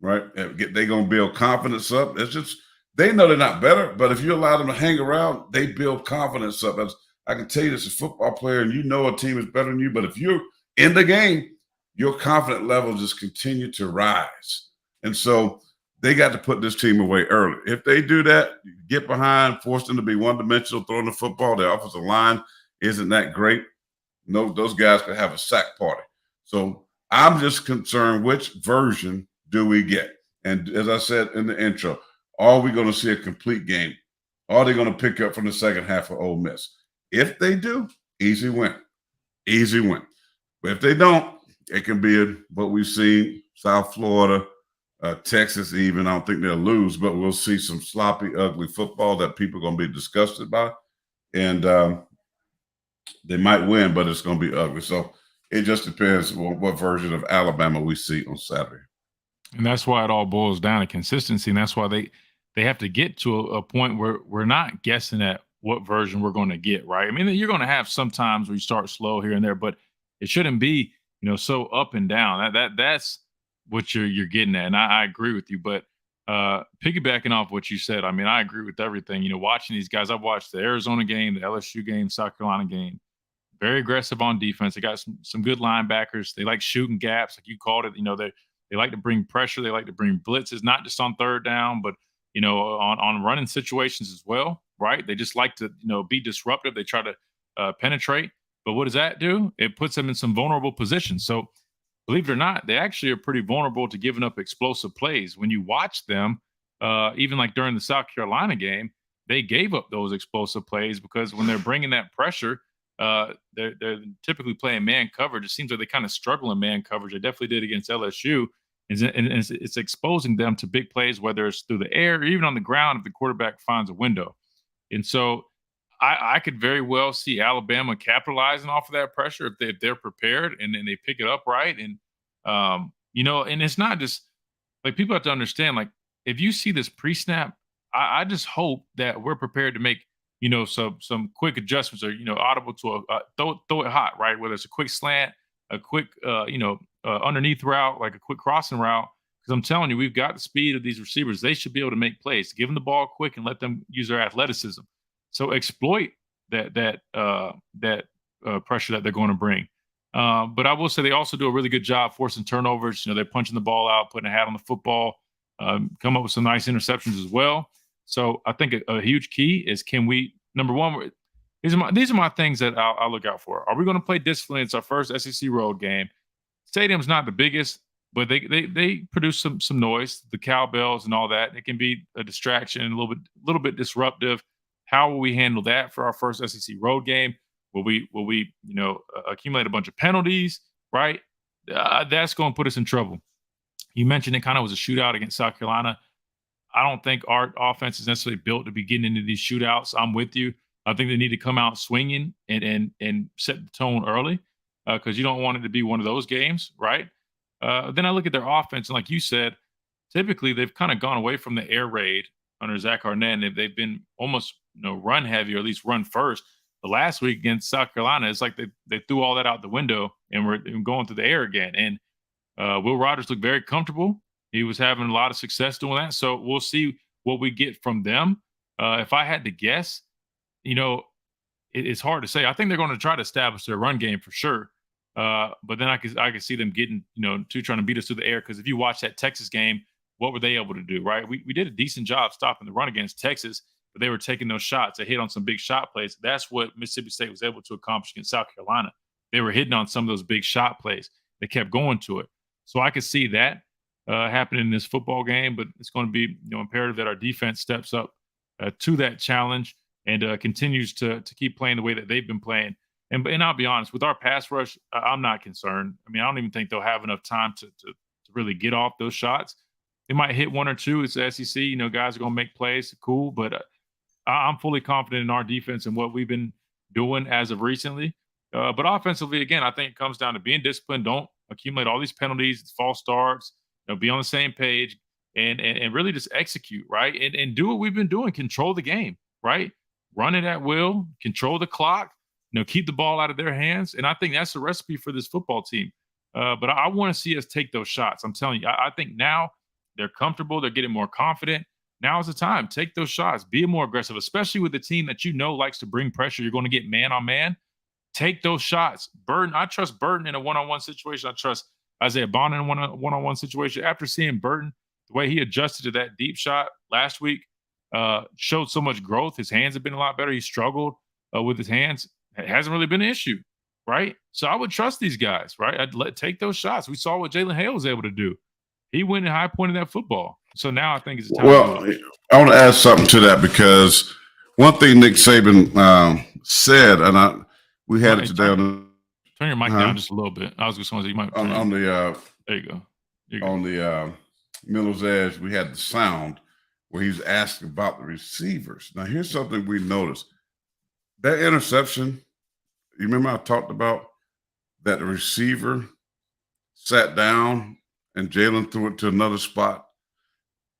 right? They're going to build confidence up. It's just they know they're not better, but if you allow them to hang around, they build confidence up. I can tell you this as a football player, and a team is better than you, but if you're in the game, your confidence levels just continue to rise. And so they got to put this team away early. If they do that, get behind, force them to be one-dimensional, throwing the football, their offensive line isn't that great. No, those guys could have a sack party. So I'm just concerned, which version do we get? And as I said in the intro, are we going to see a complete game? Are they going to pick up from the second half of Ole Miss? If they do, easy win. Easy win. But if they don't, it can be what we've seen, South Florida, Texas even. I don't think they'll lose, but we'll see some sloppy, ugly football that people are going to be disgusted by. And they might win, but it's going to be ugly. So it just depends on what version of Alabama we see on Saturday. And that's why it all boils down to consistency. And that's why they have to get to a point where we're not guessing at what version we're going to get, right? I mean, you're going to have some times where you start slow here and there, but it shouldn't be, so up and down. That's what you're getting at. And I agree with you. But piggybacking off what you said, I mean, I agree with everything. Watching these guys, I've watched the Arizona game, the LSU game, South Carolina game. Very aggressive on defense. They got some good linebackers. They like shooting gaps, like you called it. They like to bring pressure. They like to bring blitzes, not just on third down, but on running situations as well, right? They just like to be disruptive. They try to penetrate. But what does that do? It puts them in some vulnerable positions. So believe it or not, they actually are pretty vulnerable to giving up explosive plays. When you watch them, even like during the South Carolina game, they gave up those explosive plays because when they're bringing that pressure, they're typically playing man coverage. It seems like they kind of struggle in man coverage. They definitely did against LSU. And it's exposing them to big plays, whether it's through the air or even on the ground if the quarterback finds a window. And so I could very well see Alabama capitalizing off of that pressure if they're prepared and then they pick it up right. And, and it's not just like people have to understand, like if you see this pre-snap, I just hope that we're prepared to make, some quick adjustments or, audible to throw it hot, right? Whether it's a quick slant, a quick, underneath route, like a quick crossing route. Because I'm telling you, we've got the speed of these receivers. They should be able to make plays. Give them the ball quick and let them use their athleticism. So exploit that pressure that they're going to bring. But I will say they also do a really good job forcing turnovers. They're punching the ball out, putting a hat on the football. come up with some nice interceptions as well. So I think a huge key is, can we, number one, these are my things that I'll look out for. Are we going to play discipline? It's our first SEC road game. Stadium's not the biggest, but they produce some noise, the cowbells and all that. It can be a distraction, a little bit disruptive. How will we handle that for our first SEC road game? Will we accumulate a bunch of penalties? Right, that's going to put us in trouble. You mentioned it kind of was a shootout against South Carolina. I don't think our offense is necessarily built to be getting into these shootouts. I'm with you. I think they need to come out swinging and set the tone early, because you don't want it to be one of those games, right? Then I look at their offense, and like you said, typically they've kind of gone away from the air raid under Zach Arnett, and they've been almost run heavy, or at least run first. The last week against South Carolina, it's like they threw all that out the window and we're going through the air again. And Will Rogers looked very comfortable. He was having a lot of success doing that. So we'll see what we get from them. If I had to guess, it's hard to say. I think they're going to try to establish their run game for sure. But then I could see them getting, trying to beat us through the air. Because if you watch that Texas game, what were they able to do, right? We did a decent job stopping the run against Texas, but they were taking those shots. They hit on some big shot plays. That's what Mississippi State was able to accomplish against South Carolina. They were hitting on some of those big shot plays. They kept going to it. So I could see that happening in this football game, but it's going to be imperative that our defense steps up to that challenge and continues to keep playing the way that they've been playing. And I'll be honest, with our pass rush, I'm not concerned. I mean, I don't even think they'll have enough time to really get off those shots. They might hit one or two. It's the SEC. Guys are going to make plays. Cool. But I'm fully confident in our defense and what we've been doing as of recently. But offensively, again, I think it comes down to being disciplined. Don't accumulate all these penalties, false starts. Be on the same page and really just execute, right? And do what we've been doing. Control the game, right? Run it at will. Control the clock. Keep the ball out of their hands. And I think that's the recipe for this football team. But I want to see us take those shots. I'm telling you, I think now they're comfortable. They're getting more confident. Now is the time. Take those shots. Be more aggressive, especially with the team that likes to bring pressure. You're going to get man on man. Take those shots. Burton, I trust Burton in a one-on-one situation. I trust Isaiah Bond in a one-on-one situation. After seeing Burton, the way he adjusted to that deep shot last week, showed so much growth. His hands have been a lot better. He struggled with his hands. It hasn't really been an issue, right? So I would trust these guys, right? I'd take those shots. We saw what Jalen Hale was able to do. He went and high pointed that football. So now I think it's time. Well, I want to add something to that, because one thing Nick Saban said, and we had it today. Turn your mic down just a little bit. I was just going to say you might on the there you go. On the Miller's Edge, we had the sound where he was asking about the receivers. Now, here's something we noticed. That interception, you remember I talked about that the receiver sat down and Jalen threw it to another spot.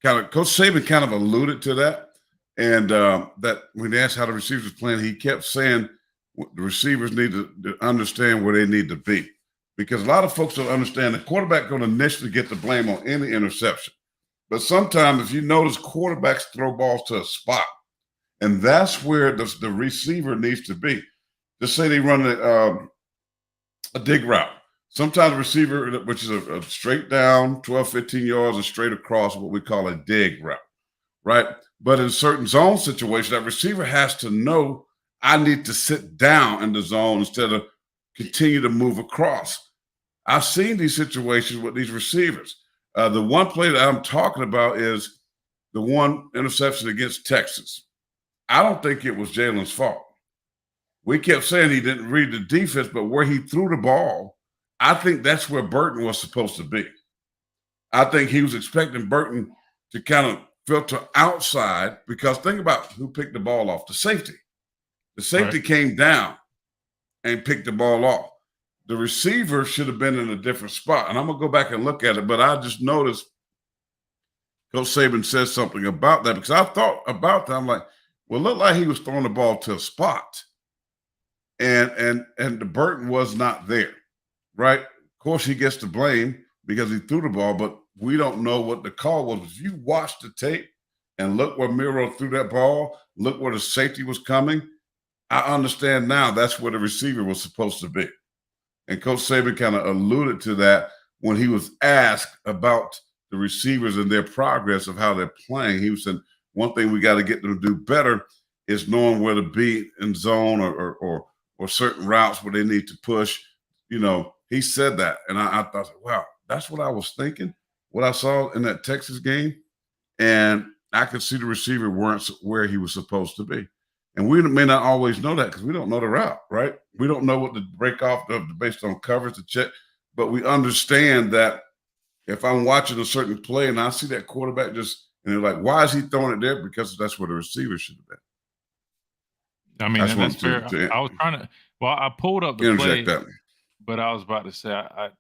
Coach Saban kind of alluded to that. And that when they asked how the receivers was playing, he kept saying the receivers need to understand where they need to be. Because a lot of folks don't understand the quarterback going to initially get the blame on any interception. But sometimes, if you notice, quarterbacks throw balls to a spot. And that's where the receiver needs to be. Just say they run a dig route. Sometimes the receiver, which is a straight down, 12, 15 yards, and straight across, what we call a dig route, right? But in certain zone situations, that receiver has to know, I need to sit down in the zone instead of continue to move across. I've seen these situations with these receivers. The one play that I'm talking about is the one interception against Texas. I don't think it was Jalen's fault. We kept saying he didn't read the defense, but where he threw the ball, I think that's where Burton was supposed to be. I think he was expecting Burton to kind of filter outside, because think about who picked the ball off. The safety. The safety came down and picked the ball off. The receiver should have been in a different spot. And I'm going to go back and look at it, but I just noticed Coach Saban said something about that, because I thought about that. I'm like, well, it looked like he was throwing the ball to a spot. And the Burton was not there, right? Of course, he gets the blame because he threw the ball, but we don't know what the call was. If you watch the tape and look where Miro threw that ball, look where the safety was coming, I understand now that's where the receiver was supposed to be. And Coach Saban kind of alluded to that when he was asked about the receivers and their progress of how they're playing. He was saying one thing we got to get them to do better is knowing where to be in zone or certain routes where they need to push. He said that, and I thought, wow, that's what I was thinking. What I saw in that Texas game, and I could see the receiver weren't where he was supposed to be. And we may not always know that because we don't know the route, right? We don't know what to break off based on coverage to check, but we understand that if I'm watching a certain play and I see that quarterback and they're like, why is he throwing it there? Because that's where the receiver should have been. I mean, that's fair. I was trying to. Well, I pulled up the play, but I was about to say, I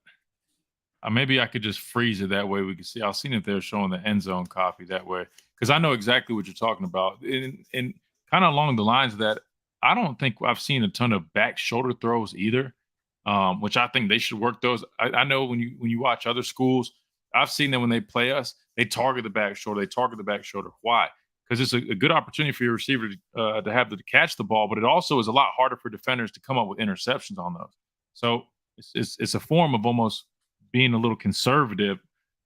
maybe I could just freeze it that way. We could see. I was seeing if they're showing the end zone copy that way because I know exactly what you're talking about. And kind of along the lines of that, I don't think I've seen a ton of back shoulder throws either, which I think they should work those. I know when you watch other schools, I've seen them when they play us, they target the back shoulder. They target the back shoulder. Why? Because it's a good opportunity for your receiver to have to catch the ball, but it also is a lot harder for defenders to come up with interceptions on those. So it's a form of almost being a little conservative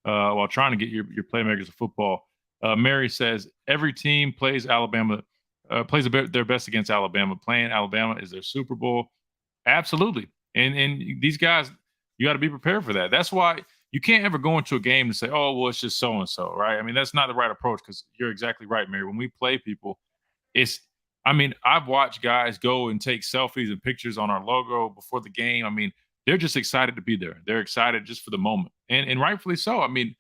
while trying to get your playmakers of football. Mary says every team plays Alabama, plays their best against Alabama. Playing Alabama is their Super Bowl. Absolutely. And these guys, you got to be prepared for that. That's why you can't ever go into a game and say, oh, well, it's just so-and-so, right? I mean, that's not the right approach because you're exactly right, Mary. When we play people, I've watched guys go and take selfies and pictures on our logo before the game. I mean, they're just excited to be there. They're excited just for the moment. And rightfully so. I mean,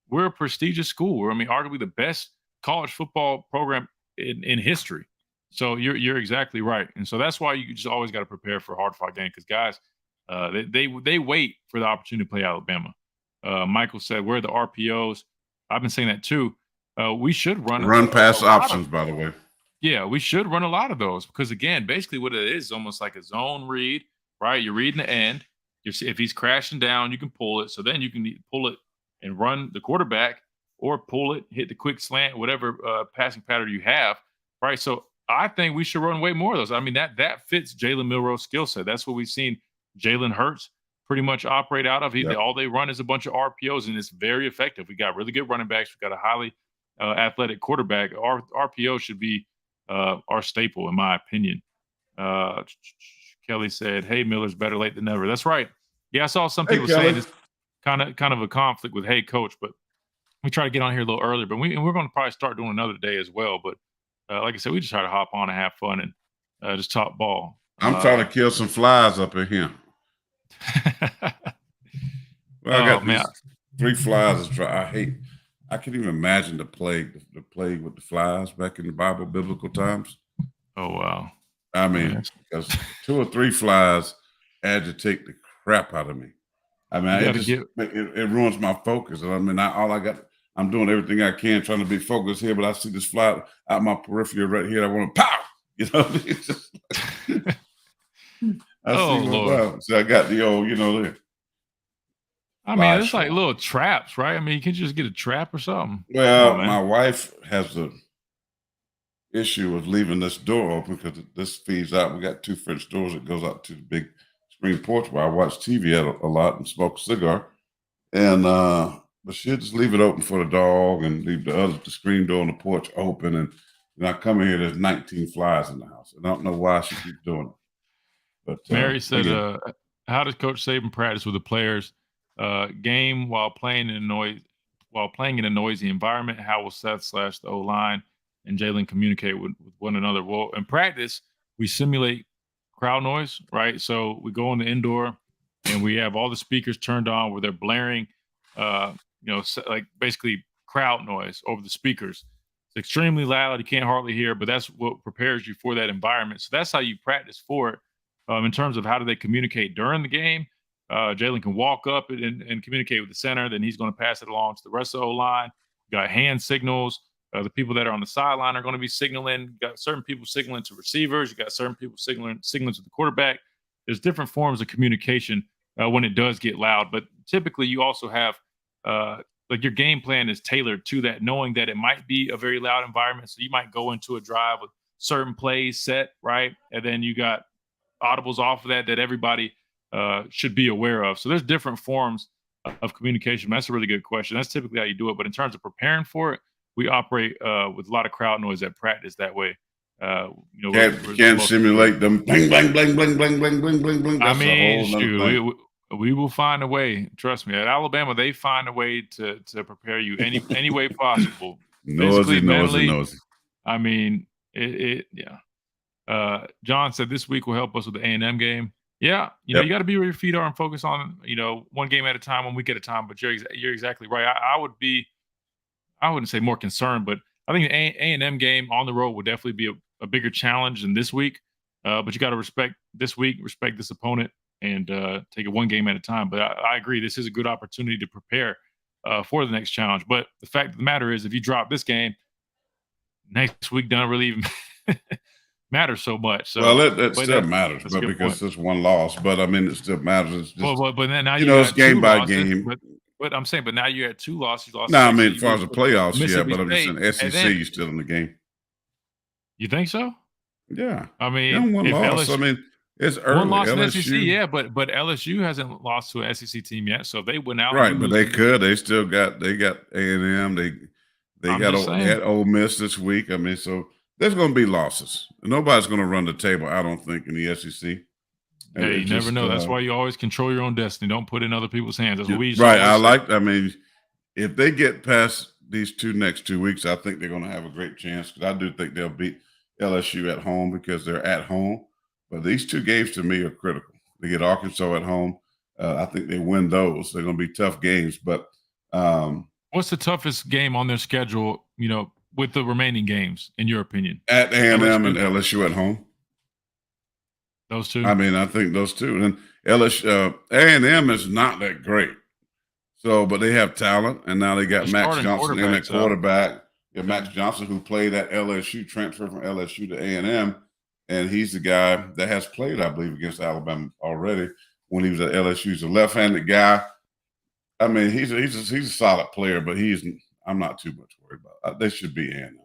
we're a prestigious school. We're, arguably the best college football program in history. So you're exactly right. And so that's why you just always got to prepare for a hard-fought game because guys, they wait for the opportunity to play Alabama. Michael said, where are the RPOs? I've been saying that too. We should run pass options, by the way. Yeah, we should run a lot of those because, again, basically what it is almost like a zone read, right? You're reading the end. If he's crashing down, you can pull it. So then you can pull it and run the quarterback or pull it, hit the quick slant, whatever passing pattern you have, right? So I think we should run way more of those. I mean, that fits Jalen Milroe's skill set. That's what we've seen Jalen Hurts pretty much operate out of. All they run is a bunch of RPOs, and it's very effective. We got really good running backs. We got a highly athletic quarterback. Our RPO should be our staple, in my opinion. Kelly said, hey, Miller's better late than never. That's right. Yeah, I saw some people saying it's kind of a conflict with hey, coach, but we try to get on here a little earlier. But we're going to probably start doing another day as well. But like I said, we just try to hop on and have fun and just talk ball. I'm trying to kill some flies up in here. Well, I got these 3 flies to try. I can't even imagine the plague with the flies back in the biblical times. Oh, wow. I mean, because 2 or 3 flies agitate the crap out of me. I mean, it ruins my focus. I mean, I'm doing everything I can trying to be focused here, but I see this fly out my periphery right here. I want to pow, It's just Lord. So I got the old, there. I mean, it's like little traps, right? I mean, you can just get a trap or something. Well, my wife has the issue of leaving this door open because this feeds out. We got 2 French doors that goes out to the big screen porch where I watch TV a lot and smoke a cigar. And but she'll just leave it open for the dog and leave the screen door on the porch open. And I come in here, there's 19 flies in the house. I don't know why she keeps doing it. But Mary said, how does Coach Saban practice with the players? Game while playing in a noisy environment? How will Seth / the O-line and Jalen communicate with one another? Well, in practice, we simulate crowd noise, right? So we go in the indoor and we have all the speakers turned on where they're blaring, like basically crowd noise over the speakers. It's extremely loud. You can't hardly hear, but that's what prepares you for that environment. So that's how you practice for it. In terms of how do they communicate during the game, Jalen can walk up and communicate with the center. Then he's going to pass it along to the rest of the O-line. You got hand signals. The people that are on the sideline are going to be signaling. You got certain people signaling to receivers. You got certain people signaling to the quarterback. There's different forms of communication when it does get loud. But typically you also have like your game plan is tailored to that, knowing that it might be a very loud environment. So you might go into a drive with certain plays set, right? And then you got audibles off of that everybody should be aware of. So there's different forms of communication? That's a really good question. That's typically how you do it. But in terms of preparing for it, we operate with a lot of crowd noise at practice that way. Can't simulate them bling, bling, bling, bling, bling, bling, bling, bling, bling. I That's a mean, whole nother shoot, thing. we will find a way. Trust me. At Alabama, they find a way to prepare you any way possible, physically, Noisy, noisy, mentally. noisy. I mean, yeah. John said this week will help us with the A&M game. Yeah, you Yep. got to be where your feet are and focus on, one game at a time, 1 week at a time. But you're exactly right. I wouldn't say more concerned, but I think the A&M game on the road will definitely be a bigger challenge than this week. But you got to respect this week, respect this opponent, and take it 1 game at a time. But I agree, this is a good opportunity to prepare for the next challenge. But the fact of the matter is, if you drop this game, next week doesn't really even matter so much. So, Well, it but still matters, that's a but good because point. it's 1 loss. But I mean, it still matters. It's just But then now it's got game 2 by losses. game. But I'm saying, but now you had 2 losses. You lost No, to I mean, as TCU, far as the playoffs, yeah. Mississippi But I'm just State, saying, and SEC then is still in the game. you think so? Yeah, I yeah, mean, 1 if loss. I LSU mean, it's 1 early. loss in SEC, LSU, yeah, but LSU hasn't lost to an SEC team yet. So if they win out and right? you But lose, they could. They still got. They got A&M. I'm just They saying. had Ole Miss this week. I mean, so there's going to be losses. Nobody's going to run the table. I don't think in the SEC. Hey, It you never just know. That's why you always control your own destiny. Don't put it in other people's hands. That's what we used to right. always say. I mean, if they get past these next 2 weeks, I think they're going to have a great chance because I do think they'll beat LSU at home because they're at home. But these 2 games to me are critical. They get Arkansas at home. I think they win those. They're going to be tough games. But What's the toughest game on their schedule, with the remaining games, in your opinion? at A&M and LSU? LSU at home. Those 2? I mean, I think those 2. And LSU, A&M is not that great. So, but they have talent, and now they got The Max starting Johnson in at quarterback's up. quarterback. You got Max Johnson, who played at LSU, transferred from LSU to A&M, and he's the guy that has played, I believe, against Alabama already when he was at LSU. He's a left-handed guy. I mean, he's a solid player, but I'm not too much worried about. They should be A&M.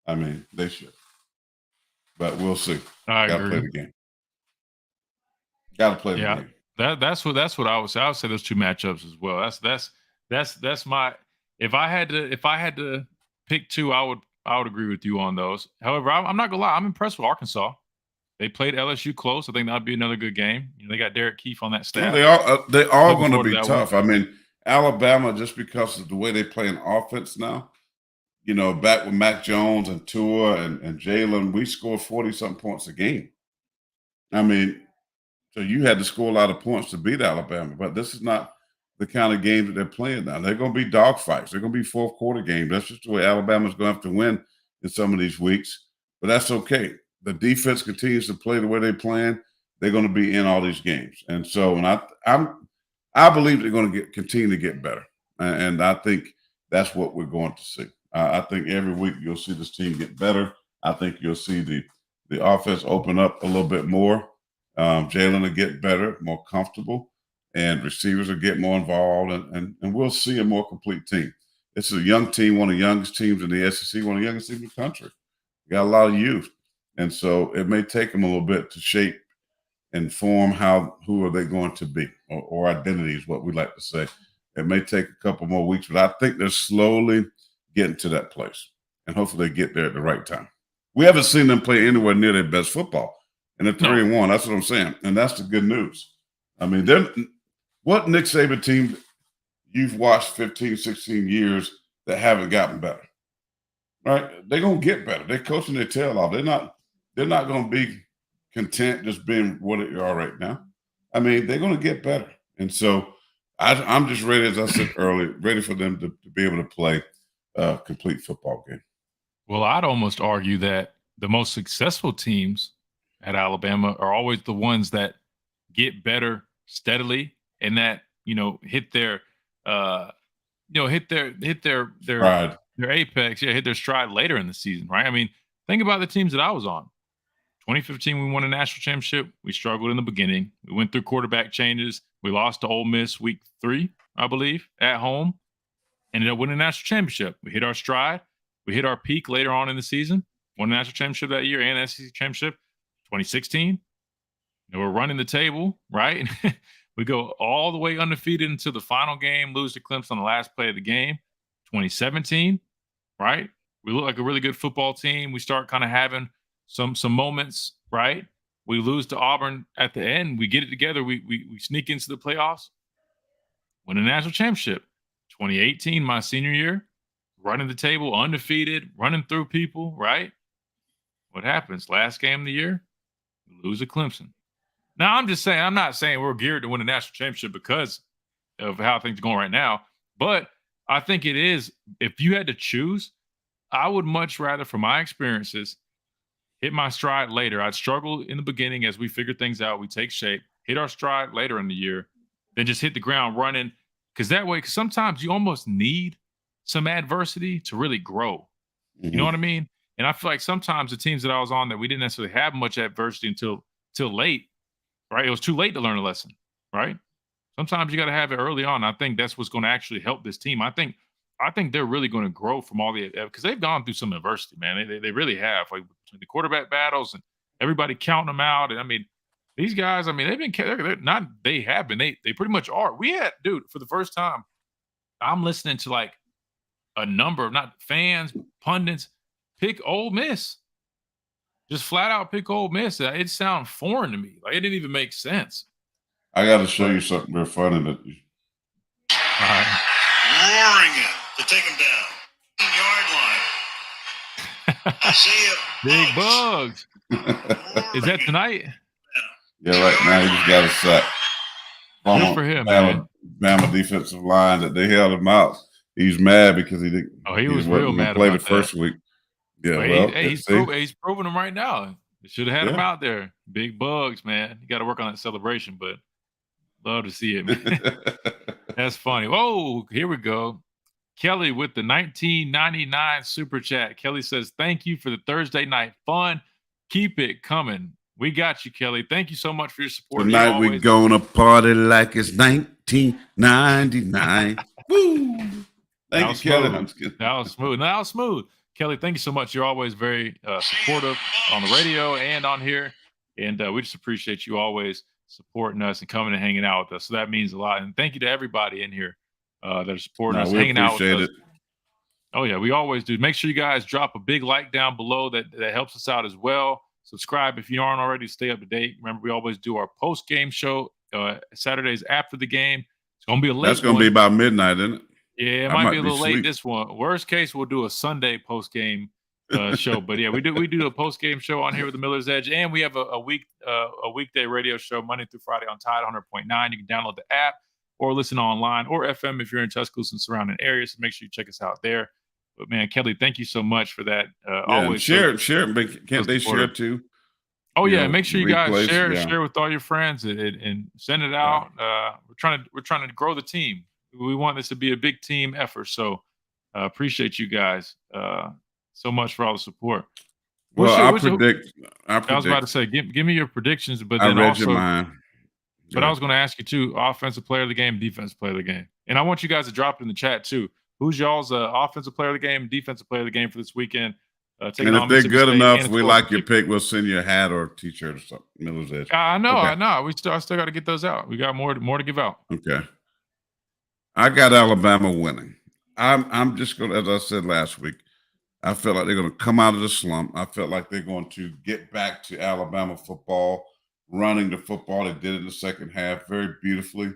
I mean, they should, but we'll see. I Got to play agree. the game. Got to play the Yeah, game. that's what I would say. I would say those 2 matchups as well. That's my if I had to pick 2, I would agree with you on those. However, I'm not gonna lie, I'm impressed with Arkansas. They played LSU close. I think that'd be another good game. They got Derek Keefe on that Well, staff. they all Looking going to forward to be that tough. I mean, Alabama, just because of the way they play in offense now, back with Mac Jones and Tua and Jalen, we scored 40-something points a game. I mean, so you had to score a lot of points to beat Alabama, but this is not the kind of game that they're playing now. They're going to be dogfights. They're going to be 4th quarter games. That's just the way Alabama's going to have to win in some of these weeks, but that's okay. The defense continues to play the way they're playing. They're going to be in all these games, and so I believe they're going to continue to get better, and I think that's what we're going to see. I think every week you'll see this team get better. I think you'll see the offense open up a little bit more. Jalen will get better, more comfortable, and receivers will get more involved, and we'll see a more complete team. It's a young team, one of the youngest teams in the SEC, one of the youngest teams in the country. Got a lot of youth, and so it may take them a little bit to shape and form who are they going to be, or identity is what we like to say. It may take a couple more weeks, but I think they're slowly getting to that place, and hopefully they get there at the right time. We haven't seen them play anywhere near their best football, and they're 3-1. That's what I'm saying, and that's the good news. I mean, what Nick Saban team you've watched 15, 16 years that haven't gotten better, right? They're going to get better. They're coaching their tail off. They're not going to be content just being what they are right now. I mean, they're going to get better. And so I'm just ready, as I said earlier, ready for them to be able to play a complete football game. Well, I'd almost argue that the most successful teams at Alabama are always the ones that get better steadily and that, hit their Right. their apex, hit their stride later in the season, right? I mean, think about the teams that I was on. 2015, we won a national championship. We struggled in the beginning. We went through quarterback changes. We lost to Ole Miss week 3, I believe, at home. Ended up winning a national championship. We hit our stride. We hit our peak later on in the season. Won a national championship that year and SEC championship. 2016, we're running the table, right? We go all the way undefeated until the final game, lose to Clemson on the last play of the game. 2017, right? We look like a really good football team. We start kind of having some moments, right? We lose to Auburn at the end. We get it together. We sneak into the playoffs, win a national championship. 2018, my senior year, running the table, undefeated, running through people, right? What happens? Last game of the year, we lose to Clemson. Now, I'm not saying we're geared to win a national championship because of how things are going right now, but I think it is. If you had to choose, I would much rather, from my experiences, hit my stride later. I'd struggle in the beginning as we figure things out, we take shape, hit our stride later in the year, then just hit the ground running. Because that way, sometimes you almost need some adversity to really grow. Mm-hmm. You know what I mean? And I feel like sometimes the teams that I was on that we didn't necessarily have much adversity until late, right? It was too late to learn a lesson, right? Sometimes you got to have it early on. I think that's what's going to actually help this team. I think they're really going to grow from all the, because they've gone through some adversity, man. They really have, like between the quarterback battles and everybody counting them out. And I mean, these guys, I mean, they're not, they have been, they pretty much are. We had, dude, for the first time, I'm listening to like a number of not fans, pundits pick Ole Miss. Just flat out pick Ole Miss. It sounded foreign to me. Like it didn't even make sense. I got to show you something real funny. That all right. Roaring it to take him down. Yard line. Isaiah Big Bugs. Is that tonight? Yeah, right now he just got a sack. Good for him, man. Bama defensive line that they held him out. He's mad because he didn't. Oh, he was real mad play about the first week. Yeah, well, he's proving them right now. They should have had him out there. Big Bugs, man. You got to work on that celebration, but love to see it, man. That's funny. Oh, here we go. Kelly with the 1999 super chat. Kelly says, "Thank you for the Thursday night fun. Keep it coming." We got you, Kelly. Thank you so much for your support. Tonight we're gonna party like it's 1999. Woo! Thank you, Kelly. That was smooth. Kelly, thank you so much. You're always very supportive on the radio and on here. And we just appreciate you always supporting us and coming and hanging out with us. So that means a lot. And thank you to everybody in here that are supporting us, hanging out with us. Oh, yeah, we always do. Make sure you guys drop a big like down below. That helps us out as well. Subscribe if you aren't already. Stay up to date. Remember, we always do our post-game show Saturdays after the game. It's going to be a late That's going to be about midnight, isn't it? Yeah, it might be a little late this one. Worst case, we'll do a Sunday post-game show. But yeah, we do a post-game show on here with the Miller's Edge, and we have a weekday radio show Monday through Friday on Tide 100.9. You can download the app or listen online or FM if you're in Tuscaloosa and surrounding areas. So make sure you check us out there. But man, Kelly, thank you so much for that. Always share it. Can't they share it too? Oh yeah, make sure you guys share with all your friends and send it out. We're trying to grow the team. We want this to be a big team effort. So appreciate you guys so much for all the support. Well, I predict. I was about to say, give me your predictions, but then I read your mind. But I was going to ask you too: offensive player of the game, defensive player of the game, and I want you guys to drop it in the chat too. Who's y'all's offensive player of the game, defensive player of the game for this weekend? And if they're good enough, we like your pick. We'll send you a hat or a T-shirt or something. Miller's Edge. I know. I still got to get those out. We got more to give out. Okay. I got Alabama winning. I'm just going to, as I said last week, I feel like they're going to come out of the slump. I felt like they're going to get back to Alabama football, running the football. They did it in the second half very beautifully.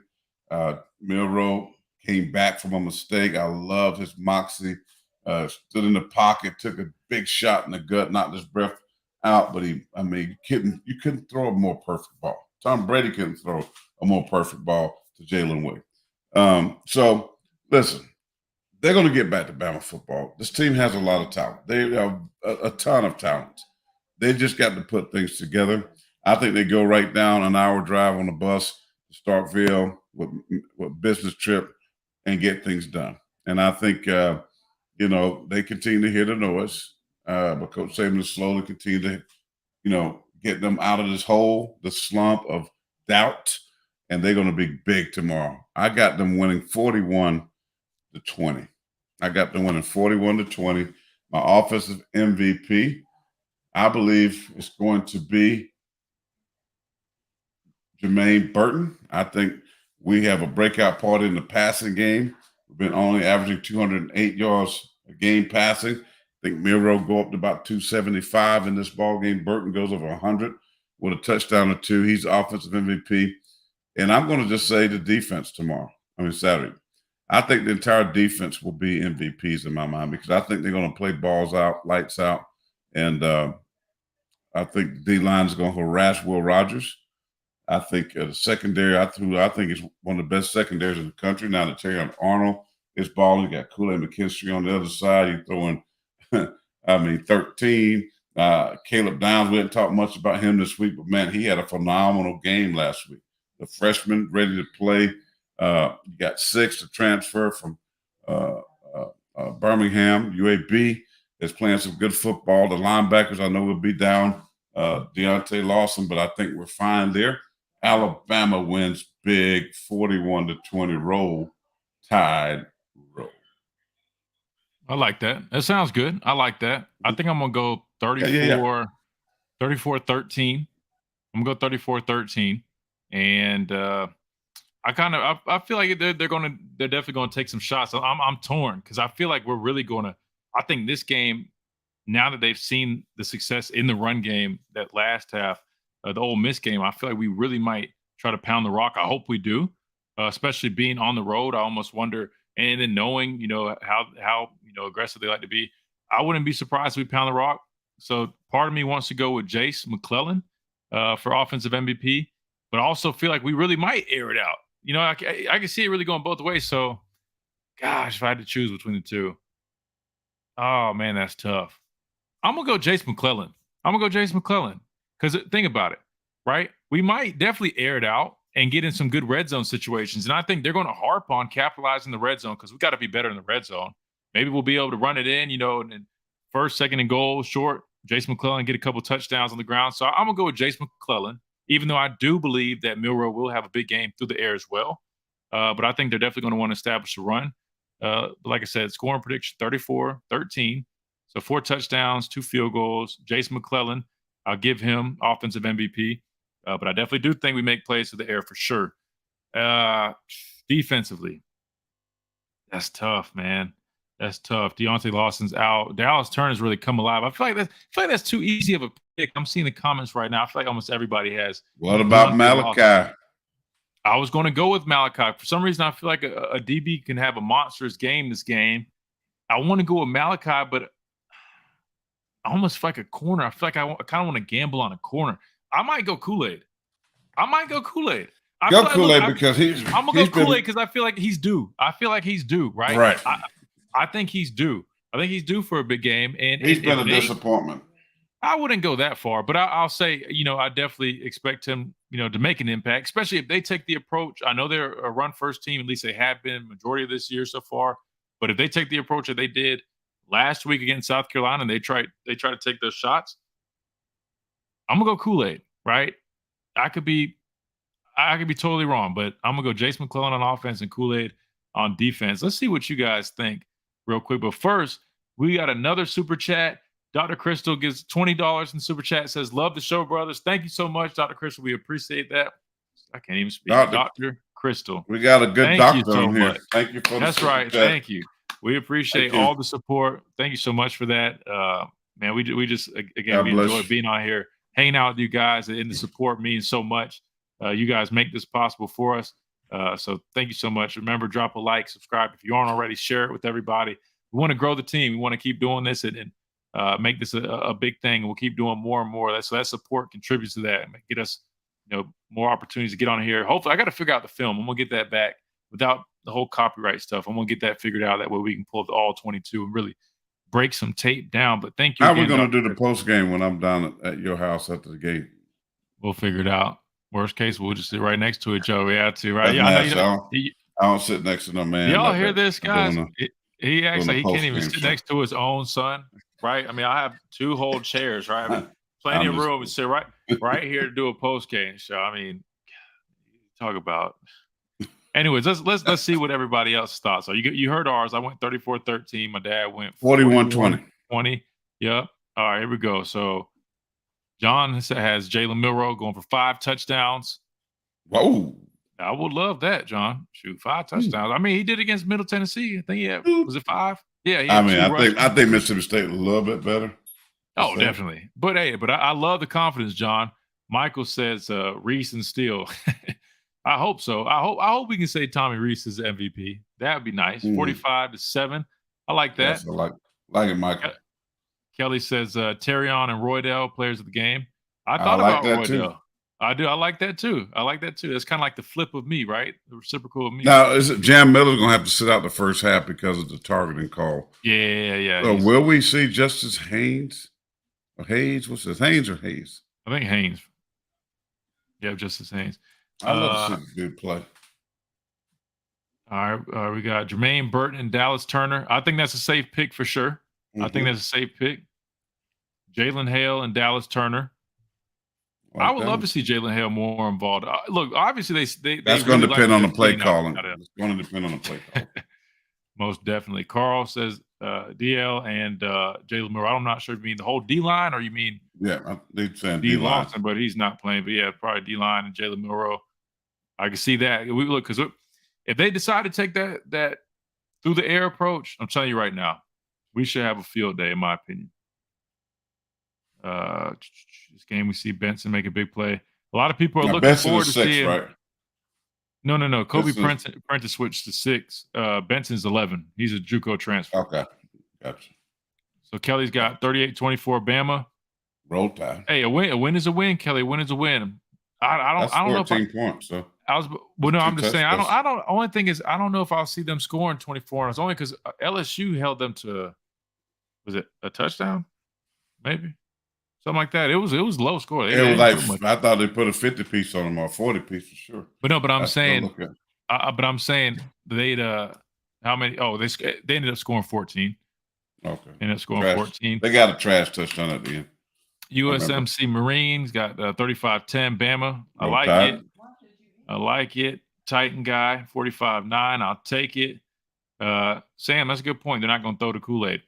Milroe came back from a mistake. I loved his moxie. Stood in the pocket, took a big shot in the gut, knocked his breath out. But you couldn't throw a more perfect ball. Tom Brady couldn't throw a more perfect ball to Jalen Williams. So listen, they're going to get back to Bama football. This team has a lot of talent. They have a ton of talent. They just got to put things together. I think they go right down an hour drive on the bus to Starkville with business trip and get things done. And I think, they continue to hear the noise, but Coach Saban is slowly continue to, get them out of this hole, the slump of doubt, and they're going to be big tomorrow. I got them winning 41-20. I got them winning 41-20. My offensive MVP, I believe, is going to be Jermaine Burton. I think We have a breakout party in the passing game. We've been only averaging 208 yards a game passing. I think Miro go up to about 275 in this ball game. Burton goes over 100 with a touchdown or two. He's offensive MVP. And I'm going to just say the defense Saturday. I think the entire defense will be MVPs in my mind because I think they're going to play balls out, lights out. And I think D-line is going to harass Will Rogers. I think the secondary, I think it's one of the best secondaries in the country. Now that Terry Arnold is balling, you got Kool-Aid McKinstry on the other side. You're throwing, 13. Caleb Downs, we didn't talk much about him this week, but, man, he had a phenomenal game last week. The freshman ready to play. You got 6 to transfer from Birmingham. UAB is playing some good football. The linebackers, I know, will be down Deontay Lawson, but I think we're fine there. Alabama wins big, 41-20 roll, Tide roll. I like that. That sounds good. I like that. I think I'm going to go 34-13. I'm going to go 34-13. And I feel like they're definitely going to take some shots. I'm torn because I feel like we're really going to. I think this game, now that they've seen the success in the run game that last half, the Ole Miss game, I feel like we really might try to pound the rock. I hope we do, especially being on the road. I almost wonder, and then knowing how aggressive they like to be, I wouldn't be surprised if we pound the rock. So part of me wants to go with Jace McClellan for offensive MVP, but I also feel like we really might air it out. I can see it really going both ways. So, gosh, if I had to choose between the two, oh man, that's tough. I'm gonna go Jace McClellan. Because think about it, right? We might definitely air it out and get in some good red zone situations. And I think they're going to harp on capitalizing the red zone because we got to be better in the red zone. Maybe we'll be able to run it in, and then first, second, and goal short. Jace McClellan get a couple touchdowns on the ground. So I'm going to go with Jace McClellan, even though I do believe that Milroe will have a big game through the air as well. But I think they're definitely going to want to establish a run. But like I said, scoring prediction 34-13. So 4 touchdowns, 2 field goals. Jace McClellan, I'll give him offensive MVP. But I definitely do think we make plays to the air for sure. Defensively, that's tough, man. That's tough. Deontay Lawson's out. Dallas Turner's really come alive. I feel like that's too easy of a pick. I'm seeing the comments right now. I feel like almost everybody has. What about Malachi? I was going to go with Malachi. For some reason, I feel like a DB can have a monstrous game this game. I want to go with Malachi, but I almost feel like a corner. I feel like I kind of want to gamble on a corner. I might go Kool-Aid. Go Kool-Aid because I'm going to go Kool-Aid because I feel like he's due. Right? Right. I think he's due. I think he's due for a big game. And he's been a disappointment. I wouldn't go that far, but I'll say, I definitely expect him, to make an impact, especially if they take the approach. I know they're a run-first team. At least they have been majority of this year so far. But if they take the approach that they did last week against South Carolina and they try to take those shots, I'm going to go Kool-Aid, right? I could be totally wrong, but I'm going to go Jace McClellan on offense and Kool-Aid on defense. Let's see what you guys think real quick. But first, we got another super chat. Dr. Crystal gives $20 in super chat, says, love the show, brothers. Thank you so much, Dr. Crystal. We appreciate that. I can't even speak. Dr. Crystal. We got a good doctor on here. Thank you for that. That's right. Chat. Thank you. We appreciate all the support. Thank you so much for that. Man, we just, again, we enjoy being on here, hanging out with you guys, and the support means so much. You guys make this possible for us. So thank you so much. Remember, drop a like, subscribe. If you aren't already, share it with everybody. We want to grow the team. We want to keep doing this and make this a big thing. And we'll keep doing more and more. So that support contributes to that and get us, more opportunities to get on here. Hopefully, I got to figure out the film. I'm going to get that back without the whole copyright stuff. I'm going to get that figured out. That way we can pull up the all 22 and really break some tape down. But thank you. How are we going to do the post game when I'm down at your house at the gate? We'll figure it out. Worst case, we'll just sit right next to each other. We have to, right? I don't sit next to no man. Y'all hear this, guys? He can't even sit next to his own son, right? I mean, I have 2 whole chairs, right? I mean, plenty of room to sit right here to do a post game show. I mean, talk about. Anyways, let's see what everybody else thought. So you heard ours. I went 34-13. My dad went 41-20. Yep. All right, here we go. So John has Jalen Milroe going for 5 touchdowns. Whoa. I would love that, John. Shoot, 5 touchdowns. I mean, he did against Middle Tennessee. I think he had, was it 5? Yeah, he I had mean, 2 rushing. I think Mississippi State a little bit better. Oh, definitely. But hey, I love the confidence, John. Michael says Reese and Steele. I hope so. I hope we can say Tommy Reese is the MVP. That would be nice. 45-7. I like that. Yes, I like it, Michael. Kelly says Terrion and Roydell, players of the game. I thought about Roydell. Too. I do. I like that too. It's kind of like the flip of me, right? The reciprocal of me. Now, is it Jam Miller's going to have to sit out the first half because of the targeting call? Yeah. So will we see Justice Haynes? Or Hayes? What's this? Haynes or Hayes? I think Haynes. Yeah, Justice Haynes. I love to see the good play. All right. We got Jermaine Burton and Dallas Turner. I think that's a safe pick for sure. I think that's a safe pick. Jalen Hale and Dallas Turner. I would love to see Jalen Hale more involved. Look, obviously that's going to depend on the play calling. It's going to depend on the play calling. Most definitely. Carl says DL and Jalen Miller. I'm not sure if you mean the whole D line or you mean they're saying D Lawson, but he's not playing. But yeah, probably D line and Jalen Miller. I can see that. We look because if they decide to take that through the air approach, I'm telling you right now, we should have a field day, in my opinion. This game we see Benson make a big play. A lot of people are looking forward to seeing. Right? No. Kobe Prentice switched to 6. Benson's 11. He's a JUCO transfer. Okay, gotcha. So Kelly's got 38-24 Bama. Roll Tide. Hey, a win is a win, Kelly. A win is a win. I don't know if 14 points. So I'm just saying I don't. Only thing is I don't know if I'll see them scoring 24. And it's only because LSU held them to was it a touchdown? Maybe. Something like that. It was low score. It was like I thought they put a 50 piece on them or 40 piece for sure. But I'm saying they'd how many? Oh, they ended up scoring 14. Okay. Ended up scoring 14. They got a trash touchdown at the end. USMC Marines got 35-10 Bama. I like it. Titan guy 45-9. I'll take it. Sam, that's a good point. They're not going to throw the Kool-Aid.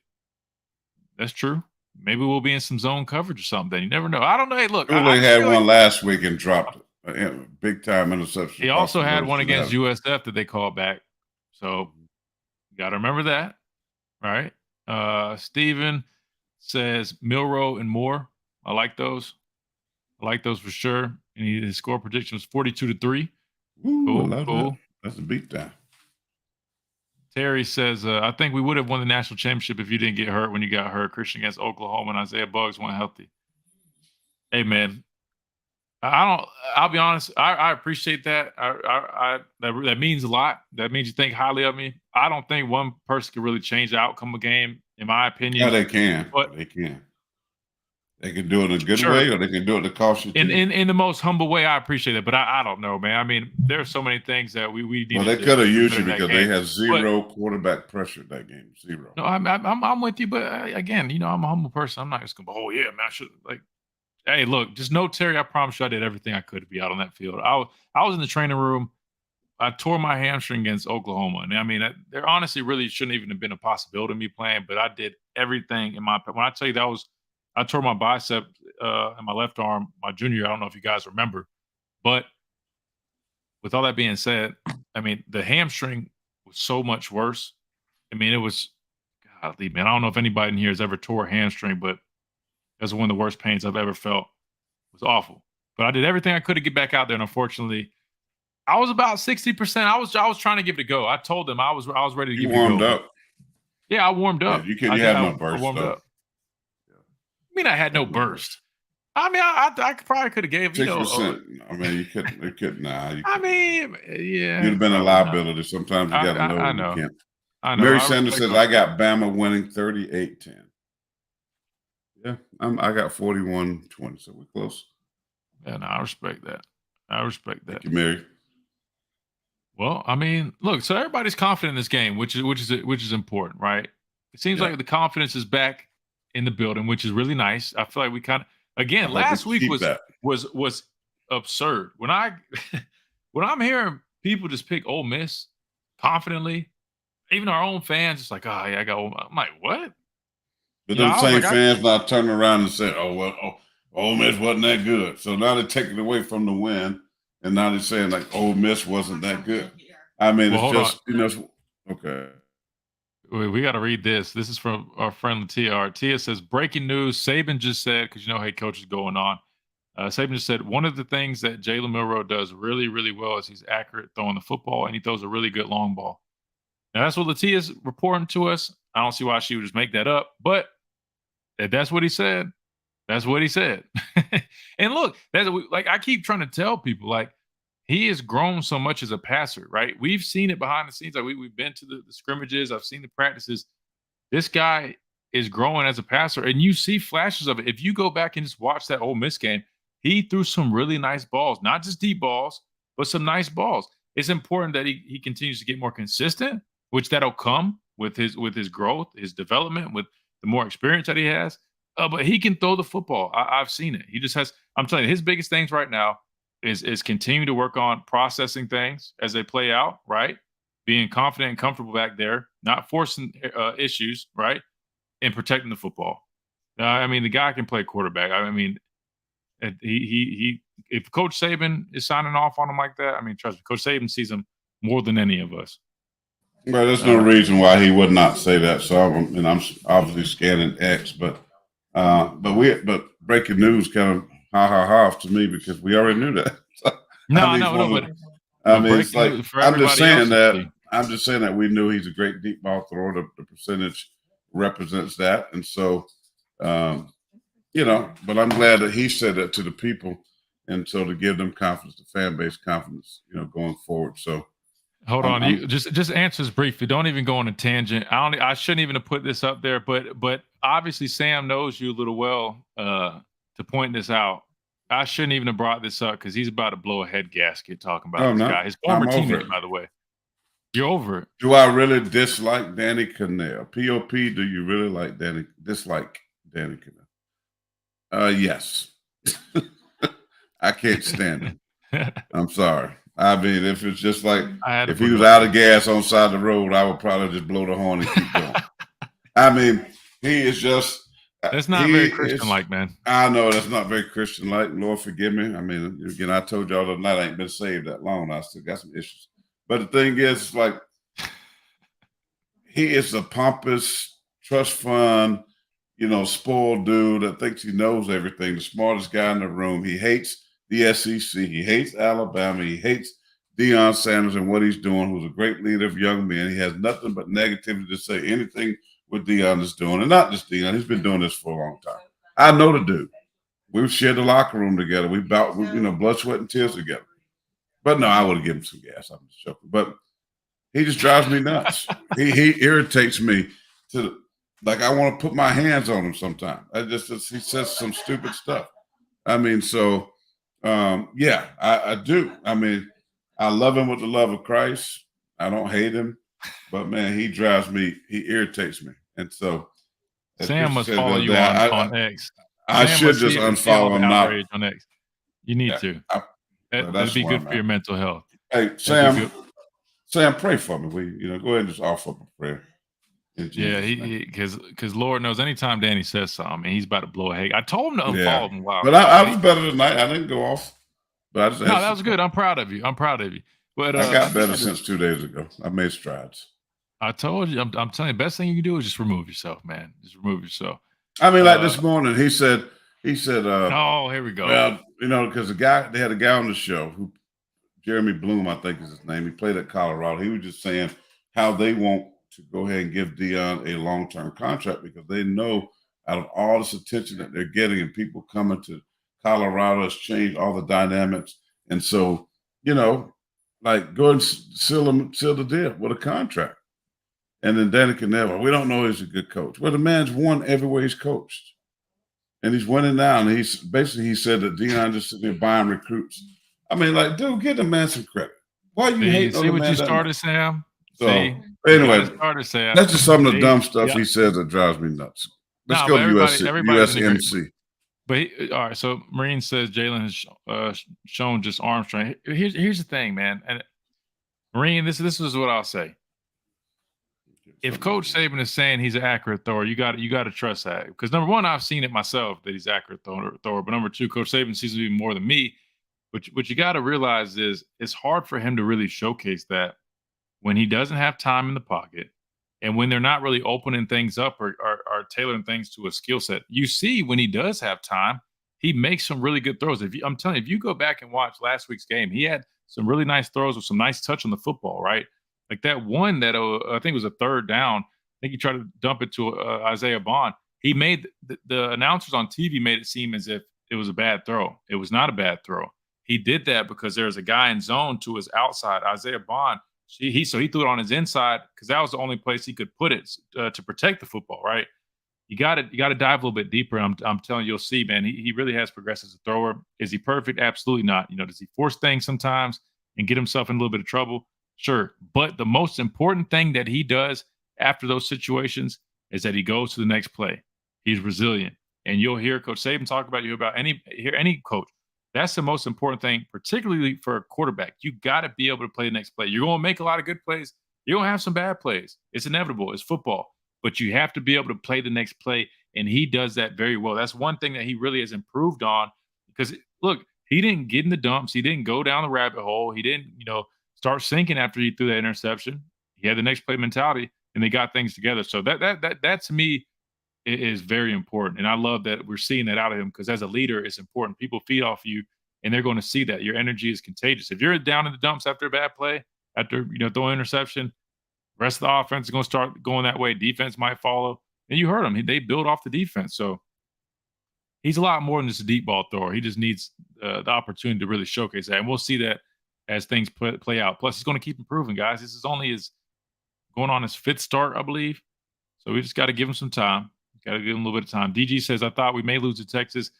That's true. Maybe we'll be in some zone coverage or something. You never know. I don't know. Hey, look. Kool-Aid had one last week and dropped it. Big time interception. He also had one against USF that they called back. So you got to remember that. Right? Steven says Milroe and Moore. I like those. For sure. And his score prediction was 42-3. Cool. That. That's a beat down. Terry says, I think we would have won the national championship if you didn't get hurt when you got hurt. Christian against Oklahoma and Isaiah Buggs weren't healthy. Hey, man. I'll be honest. I appreciate that. That means a lot. That means you think highly of me. I don't think one person can really change the outcome of a game, in my opinion. Yeah, they can. But they can. They can do it in a good way, or they can do it to cost you. In the most humble way, I appreciate it. But I don't know, man. I mean, there are so many things that we need. Well, they could have used you because they had zero quarterback pressure that game. Zero. No, I'm with you, but again, I'm a humble person. I'm not just gonna. Oh yeah, man. I should like. Hey, look, just know, Terry. I promise you, I did everything I could to be out on that field. I was in the training room. I tore my hamstring against Oklahoma, and I mean, there honestly really shouldn't even have been a possibility of me playing. But I did everything in my. When I tell you I tore my bicep and my left arm my junior year. I don't know if you guys remember. But with all that being said, I mean, the hamstring was so much worse. I mean, it was, golly, man, I don't know if anybody in here has ever tore a hamstring, but that's one of the worst pains I've ever felt. It was awful. But I did everything I could to get back out there, and unfortunately, I was about 60%. I was trying to give it a go. I told them I was ready to give it a go. You warmed up. Yeah, I warmed up. Yeah, you had no burst. Up. I mean, I had no burst. I mean, I probably could have gave 6%. I mean, you couldn't. Nah. I mean, yeah. You'd have been a liability. Sometimes you got to know. I know. You can't. I know. Mary Sanders says, I got Bama winning 38-10. Yeah, I got 41-20, so we're close. Yeah, no, I respect that. Thank you, Mary. Well, I mean, look, so everybody's confident in this game, which is important, right? It seems like the confidence is back in the building, which is really nice. I feel like we kind of again last week was absurd. When I'm hearing people just pick Ole Miss confidently, even our own fans, it's like, oh yeah, I got Ole Miss. I'm like, what? But those same fans now turning around and say, Ole Miss wasn't that good. So now they're taking it away from the win and now they're saying like Ole Miss wasn't that good. I mean, Well, it's hold on. just, you know, okay. We got to read this. This is from our friend Latia. Tia says, breaking news. Saban just said, because you know, hey, coach is going on. Saban just said, one of the things that Jalen Milroe does really, really well is he's accurate throwing the football, and he throws a really good long ball. Now, that's what Latia's reporting to us. I don't see why she would just make that up, but if that's what he said, that's what he said. And look, that's like I keep trying to tell people, like, he has grown so much as a passer, right? We've seen it behind the scenes. Like we've been to the scrimmages. I've seen the practices. This guy is growing as a passer, and you see flashes of it. If you go back and just watch that Ole Miss game, he threw some really nice balls, not just deep balls, but some nice balls. It's important that he continues to get more consistent, which that'll come with his growth, his development, with the more experience that he has. But he can throw the football. I've seen it. He just has. I'm telling you, his biggest things right now is continuing to work on processing things as they play out, right? Being confident and comfortable back there, not forcing issues, right? And protecting the football. I mean, the guy can play quarterback. I mean, he if Coach Saban is signing off on him like that, I mean, trust me, Coach Saban sees him more than any of us. Well, there's no reason why he would not say that. So I'm obviously scanning X, but breaking news kind of ha to me because we already knew that. But I mean, it's like I'm just saying that we knew he's a great deep ball thrower. The percentage represents that, and so you know. But I'm glad that he said that to the people, and so to give them confidence, the fan base confidence, you know, going forward. So. Hold on, you just answers briefly. Don't even go on a tangent. I shouldn't even have put this up there, but obviously Sam knows you a little well to point this out. I shouldn't even have brought this up because he's about to blow a head gasket talking about this guy. His former teammate, by the way. You're over it. Do I really dislike Danny Cannell? POP, do you really dislike Danny Cannell? Yes. I can't stand him. I'm sorry. I mean, if it's just like if he was out of gas on the side of the road, I would probably just blow the horn and keep going. I mean, he is just that's not very Christian-like, man. I know that's not very Christian-like. Lord forgive me. I mean, again, I told y'all the night I ain't been saved that long. I still got some issues. But the thing is, it's like he is a pompous, trust fund, you know, spoiled dude that thinks he knows everything, the smartest guy in the room. He hates the SEC. He hates Alabama. He hates Deion Sanders and what he's doing, who's a great leader of young men. He has nothing but negativity to say anything what Deion is doing. And not just Deion. He's been doing this for a long time. I know the dude. We've shared the locker room together. We blood, sweat, and tears together. But no, I would have given him some gas. I'm just joking. But he just drives me nuts. He irritates me like I want to put my hands on him sometimes. He says some stupid stuff. I mean, so yeah, I do. I mean, I love him with the love of Christ. I don't hate him, but man, he irritates me. And so Sam must follow you on X. I should just unfollow him now. On X. You need to. That'd be good for your mental health. Hey, Sam, pray for me. Go ahead and just offer up a prayer. Yeah, because Lord knows anytime Danny says something, he's about to blow a head. I told him to unfollow him. Wow. But I was better tonight. I didn't go off. But that was good. I'm proud of you. But I got better since 2 days ago. I made strides. I told you. I'm telling you, the best thing you can do is just remove yourself, man. Just remove yourself. I mean, like this morning, he said. Oh, here we go. Well, because they had a guy on the show who, Jeremy Bloom, I think is his name. He played at Colorado. He was just saying how they want to go ahead and give Deion a long-term contract because they know out of all this attention that they're getting and people coming to Colorado has changed all the dynamics. And so, like go and seal the deal with a contract. And then Danny Cannell, we don't know he's a good coach. Well, the man's won everywhere he's coached. And he's winning now. And he said that Deion just sitting there buying recruits. I mean, like, dude, give the man some credit. Why you hate on the man? See what you started, Sam? So, anyway, that's just some of the dumb stuff he says that drives me nuts. Let's go to USMC. But all right, so Marine says Jalen has shown just arm strength. Here's the thing, man. And Marine, this is what I'll say. If Coach Saban is saying he's an accurate thrower, you got to trust that. Because number one, I've seen it myself that he's an accurate thrower. But number two, Coach Saban seems to be more than me. what you got to realize is it's hard for him to really showcase that when he doesn't have time in the pocket and when they're not really opening things up or tailoring things to a skill set. You see when he does have time, he makes some really good throws. I'm telling you, if you go back and watch last week's game, he had some really nice throws with some nice touch on the football, right? Like that one that I think was a third down. I think he tried to dump it to Isaiah Bond. He made the announcers on TV made it seem as if it was a bad throw. It was not a bad throw. He did that because there was a guy in zone to his outside, Isaiah Bond. So he threw it on his inside because that was the only place he could put it to protect the football, right? You got to dive a little bit deeper. I'm telling you, you'll see, man. He really has progressed as a thrower. Is he perfect? Absolutely not. Does he force things sometimes and get himself in a little bit of trouble? Sure. But the most important thing that he does after those situations is that he goes to the next play. He's resilient. And you'll hear Coach Saban talk about any coach. That's the most important thing, particularly for a quarterback. You got to be able to play the next play. You're going to make a lot of good plays. You're going to have some bad plays. It's inevitable. It's football. But you have to be able to play the next play, and he does that very well. That's one thing that he really has improved on because, look, he didn't get in the dumps. He didn't go down the rabbit hole. He didn't, start sinking after he threw that interception. He had the next play mentality, and they got things together. So that to me is very important. And I love that we're seeing that out of him because as a leader, it's important. People feed off you, and they're going to see that. Your energy is contagious. If you're down in the dumps after a bad play, after throwing interception, the rest of the offense is going to start going that way. Defense might follow. And you heard him. They build off the defense. So he's a lot more than just a deep ball thrower. He just needs the opportunity to really showcase that. And we'll see that as things play out. Plus, he's going to keep improving, guys. This is only going on his 5th start, I believe. So we just got to give him some time. Got to give him a little bit of time. DG says, I thought we may lose to Texas,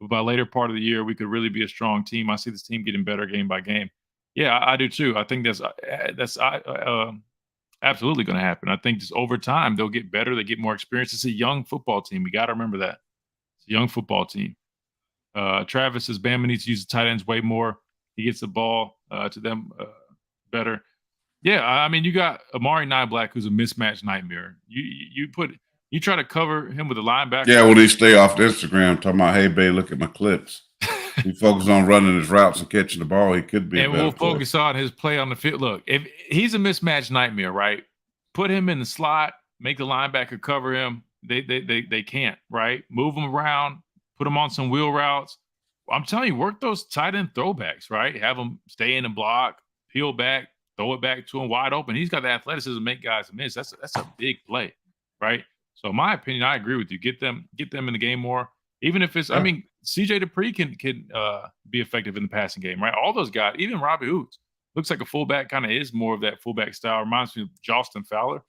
but by later part of the year, we could really be a strong team. I see this team getting better game by game. Yeah, I do too. I think that's absolutely going to happen. I think just over time, they'll get better. They get more experience. It's a young football team. We got to remember that. It's a young football team. Travis says, Bama needs to use the tight ends way more. He gets the ball to them better. Yeah, I mean, you got Amari Niblack, who's a mismatch nightmare. You try to cover him with a linebacker. Yeah, well, he stay off the Instagram talking about, hey, babe, look at my clips. He focuses on running his routes and catching the ball. He could be. And we'll focus on his play on the field. Look, if he's a mismatch nightmare, right? Put him in the slot, make the linebacker cover him. They can't, right? Move him around, put him on some wheel routes. I'm telling you, work those tight end throwbacks, right? Have him stay in and block, peel back, throw it back to him wide open. He's got the athleticism to make guys miss. That's a big play, right? So in my opinion, I agree with you. Get them in the game more. Even if it's, I mean, CJ Dupree can be effective in the passing game, right? All those guys, even Robbie Hoots, looks like a fullback, kind of is more of that fullback style. Reminds me of Joston Fowler,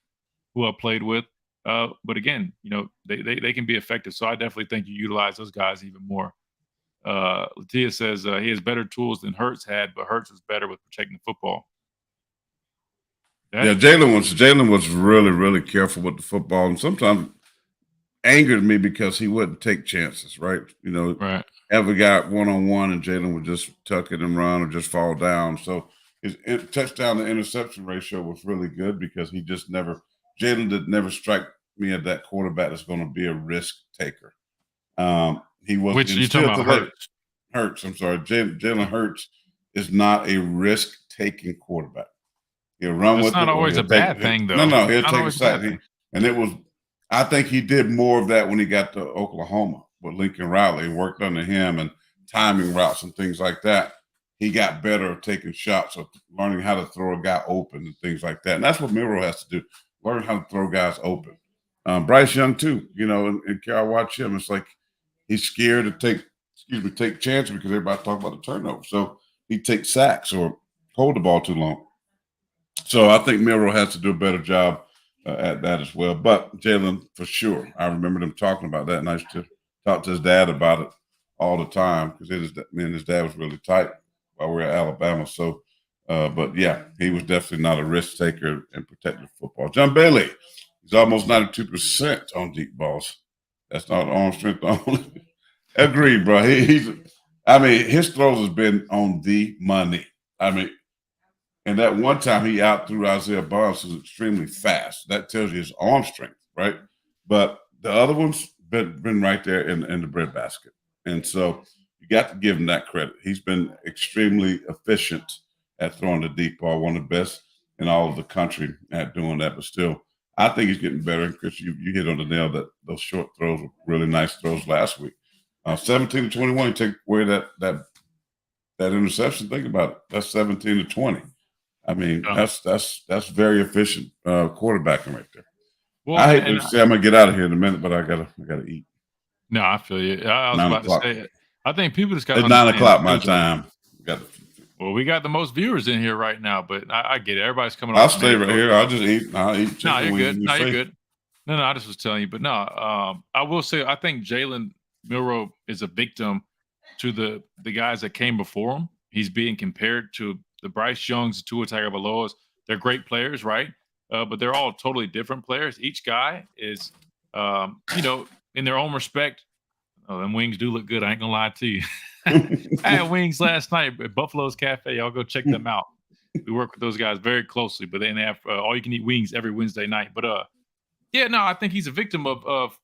who I played with. But again, they can be effective. So I definitely think you utilize those guys even more. Latia says he has better tools than Hurts had, but Hurts was better with protecting the football. Yeah, Jalen was really, really careful with the football, and sometimes angered me because he wouldn't take chances, right? Right. Have a guy one-on-one, and Jalen would just tuck it and run or just fall down. So his touchdown to interception ratio was really good because Jalen did never strike me as that quarterback that's going to be a risk taker. He was. Which you talking about Hurts? Hurts. I'm sorry, Jalen Hurts is not a risk-taking quarterback. He'll run with it. It's not always a bad thing, though. No, he'll take a sack. I think he did more of that when he got to Oklahoma with Lincoln Riley. He worked under him and timing routes and things like that. He got better at taking shots or learning how to throw a guy open and things like that. And that's what Miro has to do, learn how to throw guys open. Bryce Young, too, and I watch him. It's like he's scared to take chances because everybody talk about the turnover. So he takes sacks or hold the ball too long. So I think Miro has to do a better job at that as well. But Jalen, for sure, I remember them talking about that, and I used to talk to his dad about it all the time because me and his dad was really tight while we were at Alabama. So, but yeah, he was definitely not a risk taker in protecting football. John Bailey, he's almost 92% on deep balls. That's not arm strength only. Agreed, bro. His throws has been on the money. And that one time he out-threw Isaiah Bonds was extremely fast. That tells you his arm strength, right? But the other ones been right there in the breadbasket. And so you got to give him that credit. He's been extremely efficient at throwing the deep ball, one of the best in all of the country at doing that. But still, I think he's getting better. And Chris, you hit on the nail that those short throws were really nice throws last week. 17 to 21, you take away that interception. Think about it. That's 17 to 20. I mean, that's very efficient quarterbacking right there. Well, I hate to say I'm gonna get out of here in a minute, but I gotta eat. No, I feel you. I was about to say, I think people just got. It's 9 o'clock my time. Well, we got the most viewers in here right now, but I get it. Everybody's coming. I'll stay right here. I'll just eat. I'll eat. No, you're good. No, you're good. No, I just was telling you. But no, I will say I think Jalen Milroe is a victim to the guys that came before him. He's being compared to the Bryce Youngs, the Tua Tagovailoas. They're great players, right? But they're all totally different players. Each guy is, in their own respect. Oh, them wings do look good. I ain't gonna lie to you. I had wings last night at Buffalo's Cafe. Y'all go check them out. We work with those guys very closely, but they have all you can eat wings every Wednesday night. But I think he's a victim of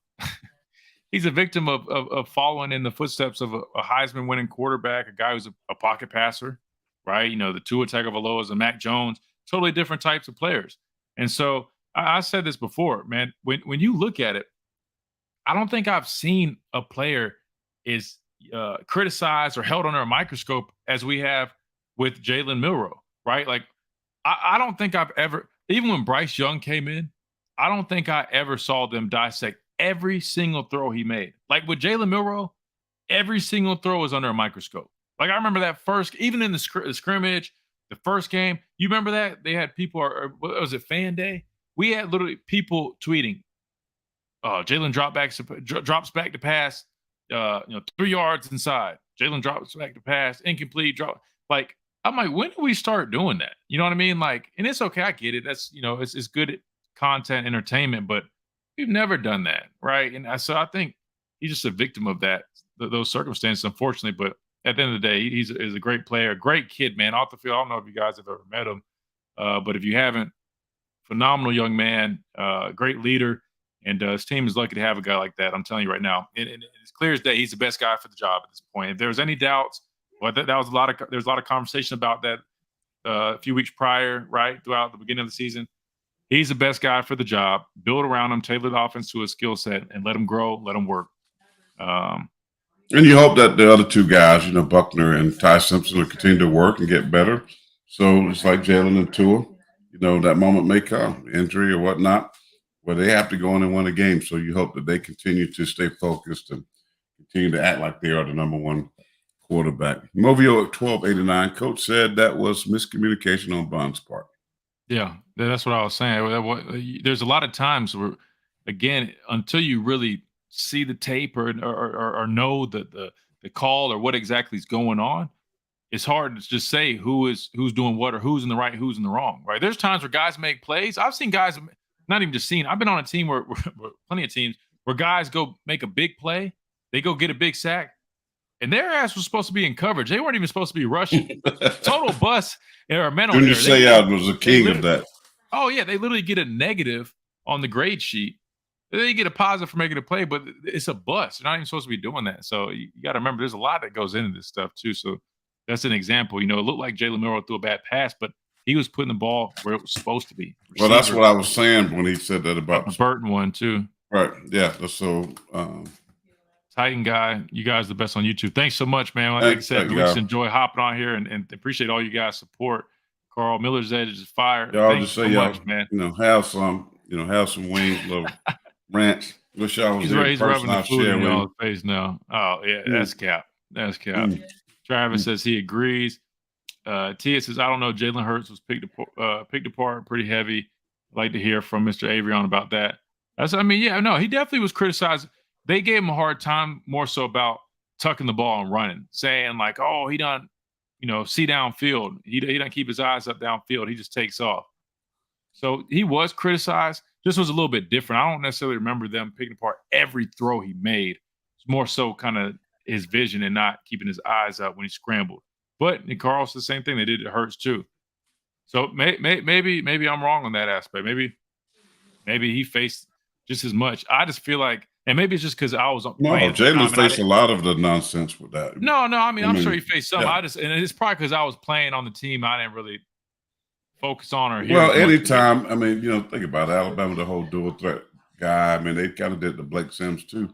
he's a victim of following in the footsteps of a Heisman winning quarterback, a guy who's a pocket passer, right? The Tua Tagovailoas and Mac Jones, totally different types of players. And so I said this before, man. When you look at it, I don't think I've seen a player is criticized or held under a microscope as we have with Jalen Milroe, right? Like, I don't think I've ever, even when Bryce Young came in, I don't think I ever saw them dissect every single throw he made. Like with Jalen Milroe, every single throw was under a microscope. Like I remember that first, even in the scrimmage, the first game, you remember that? They had people, or what was it, Fan Day? We had literally people tweeting, Jalen drops back to pass, 3 yards inside. Jalen drops back to pass, incomplete drop. Like, I'm like, when do we start doing that? You know what I mean? Like, and it's okay. I get it. That's, it's good content, entertainment, but we've never done that. Right. And so I think he's just a victim of those circumstances, unfortunately. But at the end of the day, he's a great player, a great kid, man. Off the field, I don't know if you guys have ever met him, but if you haven't, phenomenal young man, great leader. And his team is lucky to have a guy like that. I'm telling you right now. And it's clear as day, he's the best guy for the job at this point. If there was any doubts, well, there's a lot of conversation about that a few weeks prior, right, throughout the beginning of the season. He's the best guy for the job. Build around him, tailor the offense to his skill set, and let him grow, let him work. And you hope that the other two guys, Buckner and Ty Simpson, will continue to work and get better. So it's like Jalen and Tua, that moment may come, injury or whatnot, where they have to go in and win a game. So you hope that they continue to stay focused and continue to act like they are the number one quarterback. Movio at 1289, coach said that was miscommunication on Bond's part. Yeah, that's what I was saying. There's a lot of times where, again, until you really see the tape or know the call or what exactly is going on, it's hard to just say who's doing what or who's in the right, who's in the wrong, right? There's times where guys make plays. I've seen guys, not even just seen, I've been on a team where plenty of teams where guys go make a big play, they go get a big sack, and their ass was supposed to be in coverage. They weren't even supposed to be rushing. Total bust or mental. Junior Seau was a king of that. Oh, yeah. They literally get a negative on the grade sheet. They get a positive for making a play, but it's a bust. They're not even supposed to be doing that. So you got to remember there's a lot that goes into this stuff, too. So that's an example. It looked like Jalen Milroe threw a bad pass, but he was putting the ball where it was supposed to be. Well, that's what I was saying when he said that about the Burton one, too. Right. Yeah. So, Titan guy, you guys are the best on YouTube. Thanks so much, man. Like I said, we just enjoy hopping on here and appreciate all you guys' support. Carl, Miller's Edge is fire. Y'all just say y'all, man. Have some wings, little ranch. Wish y'all was he's rubbing the food in y'all's face now. Oh yeah, that's cap. That's cap. Travis says he agrees. Tia says, I don't know. Jalen Hurts was picked apart pretty heavy. I'd like to hear from Mr. Averion about that. He definitely was criticized. They gave him a hard time more so about tucking the ball and running, saying like, oh, he done, see downfield. He doesn't keep his eyes up downfield. He just takes off. So he was criticized. This was a little bit different. I don't necessarily remember them picking apart every throw he made. It's more so kind of his vision and not keeping his eyes up when he scrambled. But Carl's the same thing. They did it Hurts too. So maybe I'm wrong on that aspect. Maybe he faced just as much. I just feel like And maybe it's just because I was No, playing at the time. Jalen's And I faced a lot of the nonsense with that. no, I mean, I'm sure he faced some. yeah. And it's probably because I was playing on the team I didn't really focus on or hear Well, as much. anytime, I mean, think about it, Alabama, the whole dual threat guy. I mean, they kind of did the Blake Sims too.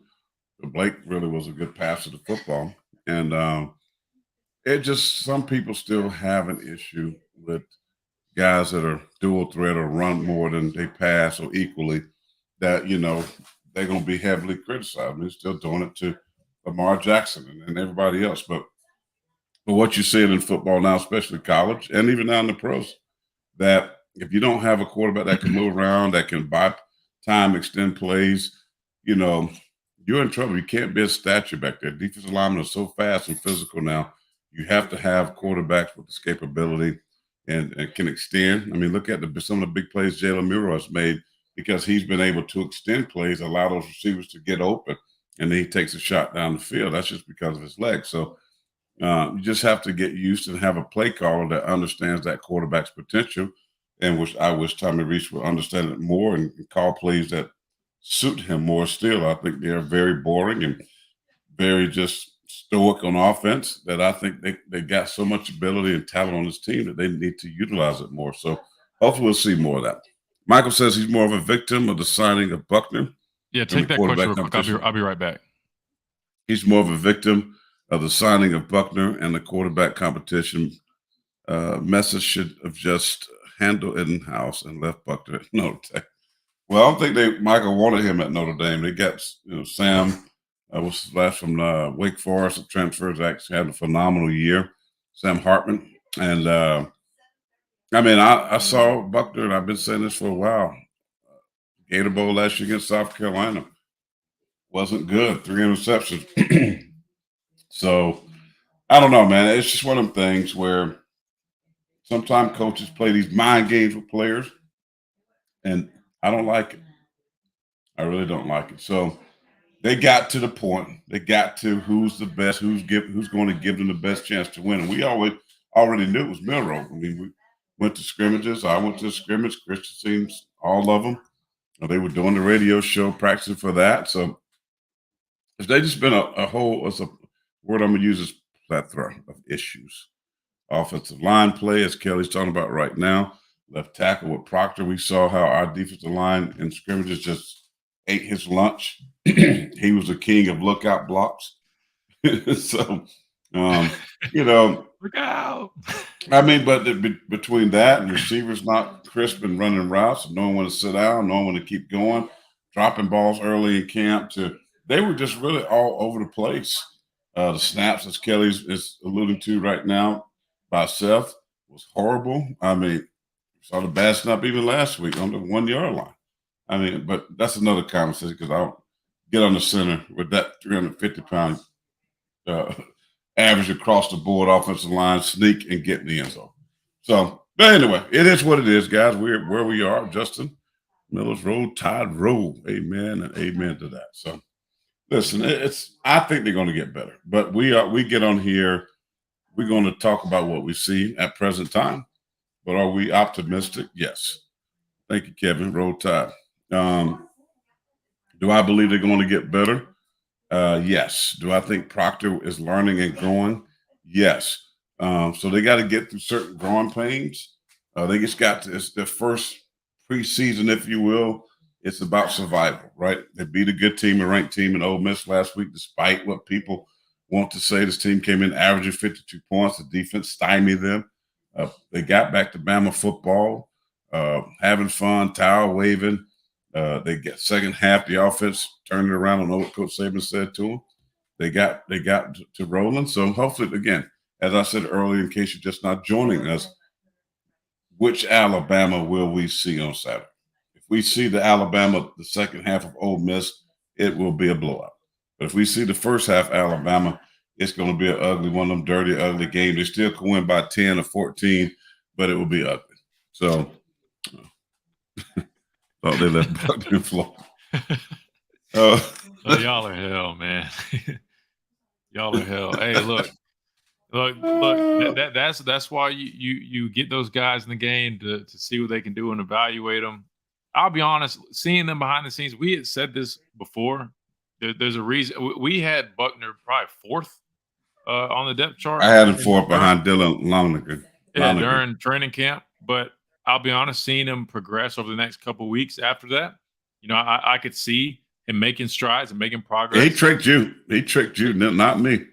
But Blake really was a good passer to football. And it just, some people still have an issue with guys that are dual threat or run more than they pass or equally that, they're going to be heavily criticized. They're still doing it to Lamar Jackson and everybody else. But what you see in football now, especially college and even now in the pros, that if you don't have a quarterback that can move around, that can buy time, extend plays, you're in trouble. You can't be a statue back there. Defensive linemen are so fast and physical now. You have to have quarterbacks with escapability and can extend. I mean, look at some of the big plays Jalen Muro has made because he's been able to extend plays, allow those receivers to get open, and then he takes a shot down the field. That's just because of his legs. So you just have to get used and have a play caller that understands that quarterback's potential, and I wish Tommy Rees would understand it more and call plays that suit him more still. I think they're very boring and very just stoic on offense that I think they got so much ability and talent on this team that they need to utilize it more. So hopefully we'll see more of that. Michael says he's more of a victim of the signing of Buckner. Yeah, take that question real quick. I'll be right back. He's more of a victim of the signing of Buckner and the quarterback competition. Message should have just handled it in-house and left Buckner at Notre Dame. Well, I don't think Michael wanted him at Notre Dame. They got Sam was last from Wake Forest. The transfers actually had a phenomenal year. Sam Hartman. And I saw Buckner, and I've been saying this for a while. Gator Bowl last year against South Carolina wasn't good. 3 interceptions. So I don't know, man. It's just one of them things where sometimes coaches play these mind games with players, and I don't like it. I really don't like it. So they got to the point. They got to who's the best, who's going to give them the best chance to win. And we already knew it was Milroe. I mean, we went to scrimmages. I went to a scrimmage. Christian teams, all of them. They were doing the radio show, practicing for that. So they just been a whole, it's a word I'm going to use is plethora of issues. Offensive line play, as Kelly's talking about right now. Left tackle with Proctor. We saw how our defensive line in scrimmages just ate his lunch. He was the king of lookout blocks. So, Look out. I mean, but between that and receivers not crisp and running routes, knowing when to sit down, knowing when to keep going, dropping balls early in camp, they were just really all over the place. The snaps, as Kelly's is alluding to right now, by Seth was horrible. I mean, saw the bad snap even last week on the 1 yard line. I mean, but that's another conversation because I don't get on the center with that 350-pound average across the board offensive line, sneak and get in the end zone. So, but anyway, it is what it is, guys. We're where we are. Justin Miller's Roll Tide Roll. Amen and amen to that. So, listen, I think they're going to get better, but we get on here. We're going to talk about what we see at present time, but are we optimistic? Yes. Thank you, Kevin. Roll Tide. Do I believe they're going to get better? Yes. Do I think Proctor is learning and growing? Yes. So they got to get through certain growing pains. They just it's their first preseason, if you will. It's about survival, right? They beat a good team, a ranked team in Ole Miss last week, despite what people want to say. This team came in averaging 52 points. The defense stymied them. They got back to Bama football, having fun, towel waving. They get second half, the offense turned it around. I don't know what Coach Saban said to them. They got to rolling. So hopefully, again, as I said earlier, in case you're just not joining us, which Alabama will we see on Saturday? If we see the Alabama, the second half of Ole Miss, it will be a blowout. But if we see the first half Alabama, it's going to be an ugly one of them dirty, ugly games. They still can win by 10 or 14, but it will be ugly. So thought they left Buckner in Florida. Y'all are hell, man. Y'all are hell. Hey, look. That's why you get those guys in the game to see what they can do and evaluate them. I'll be honest, seeing them behind the scenes, we had said this before. there's a reason we had Buckner probably fourth on the depth chart. I had him fourth behind Dylan Lonergan. Yeah, during training camp. But I'll be honest, seeing him progress over the next couple of weeks after that, I could see him making strides and making progress. He tricked you. Not me.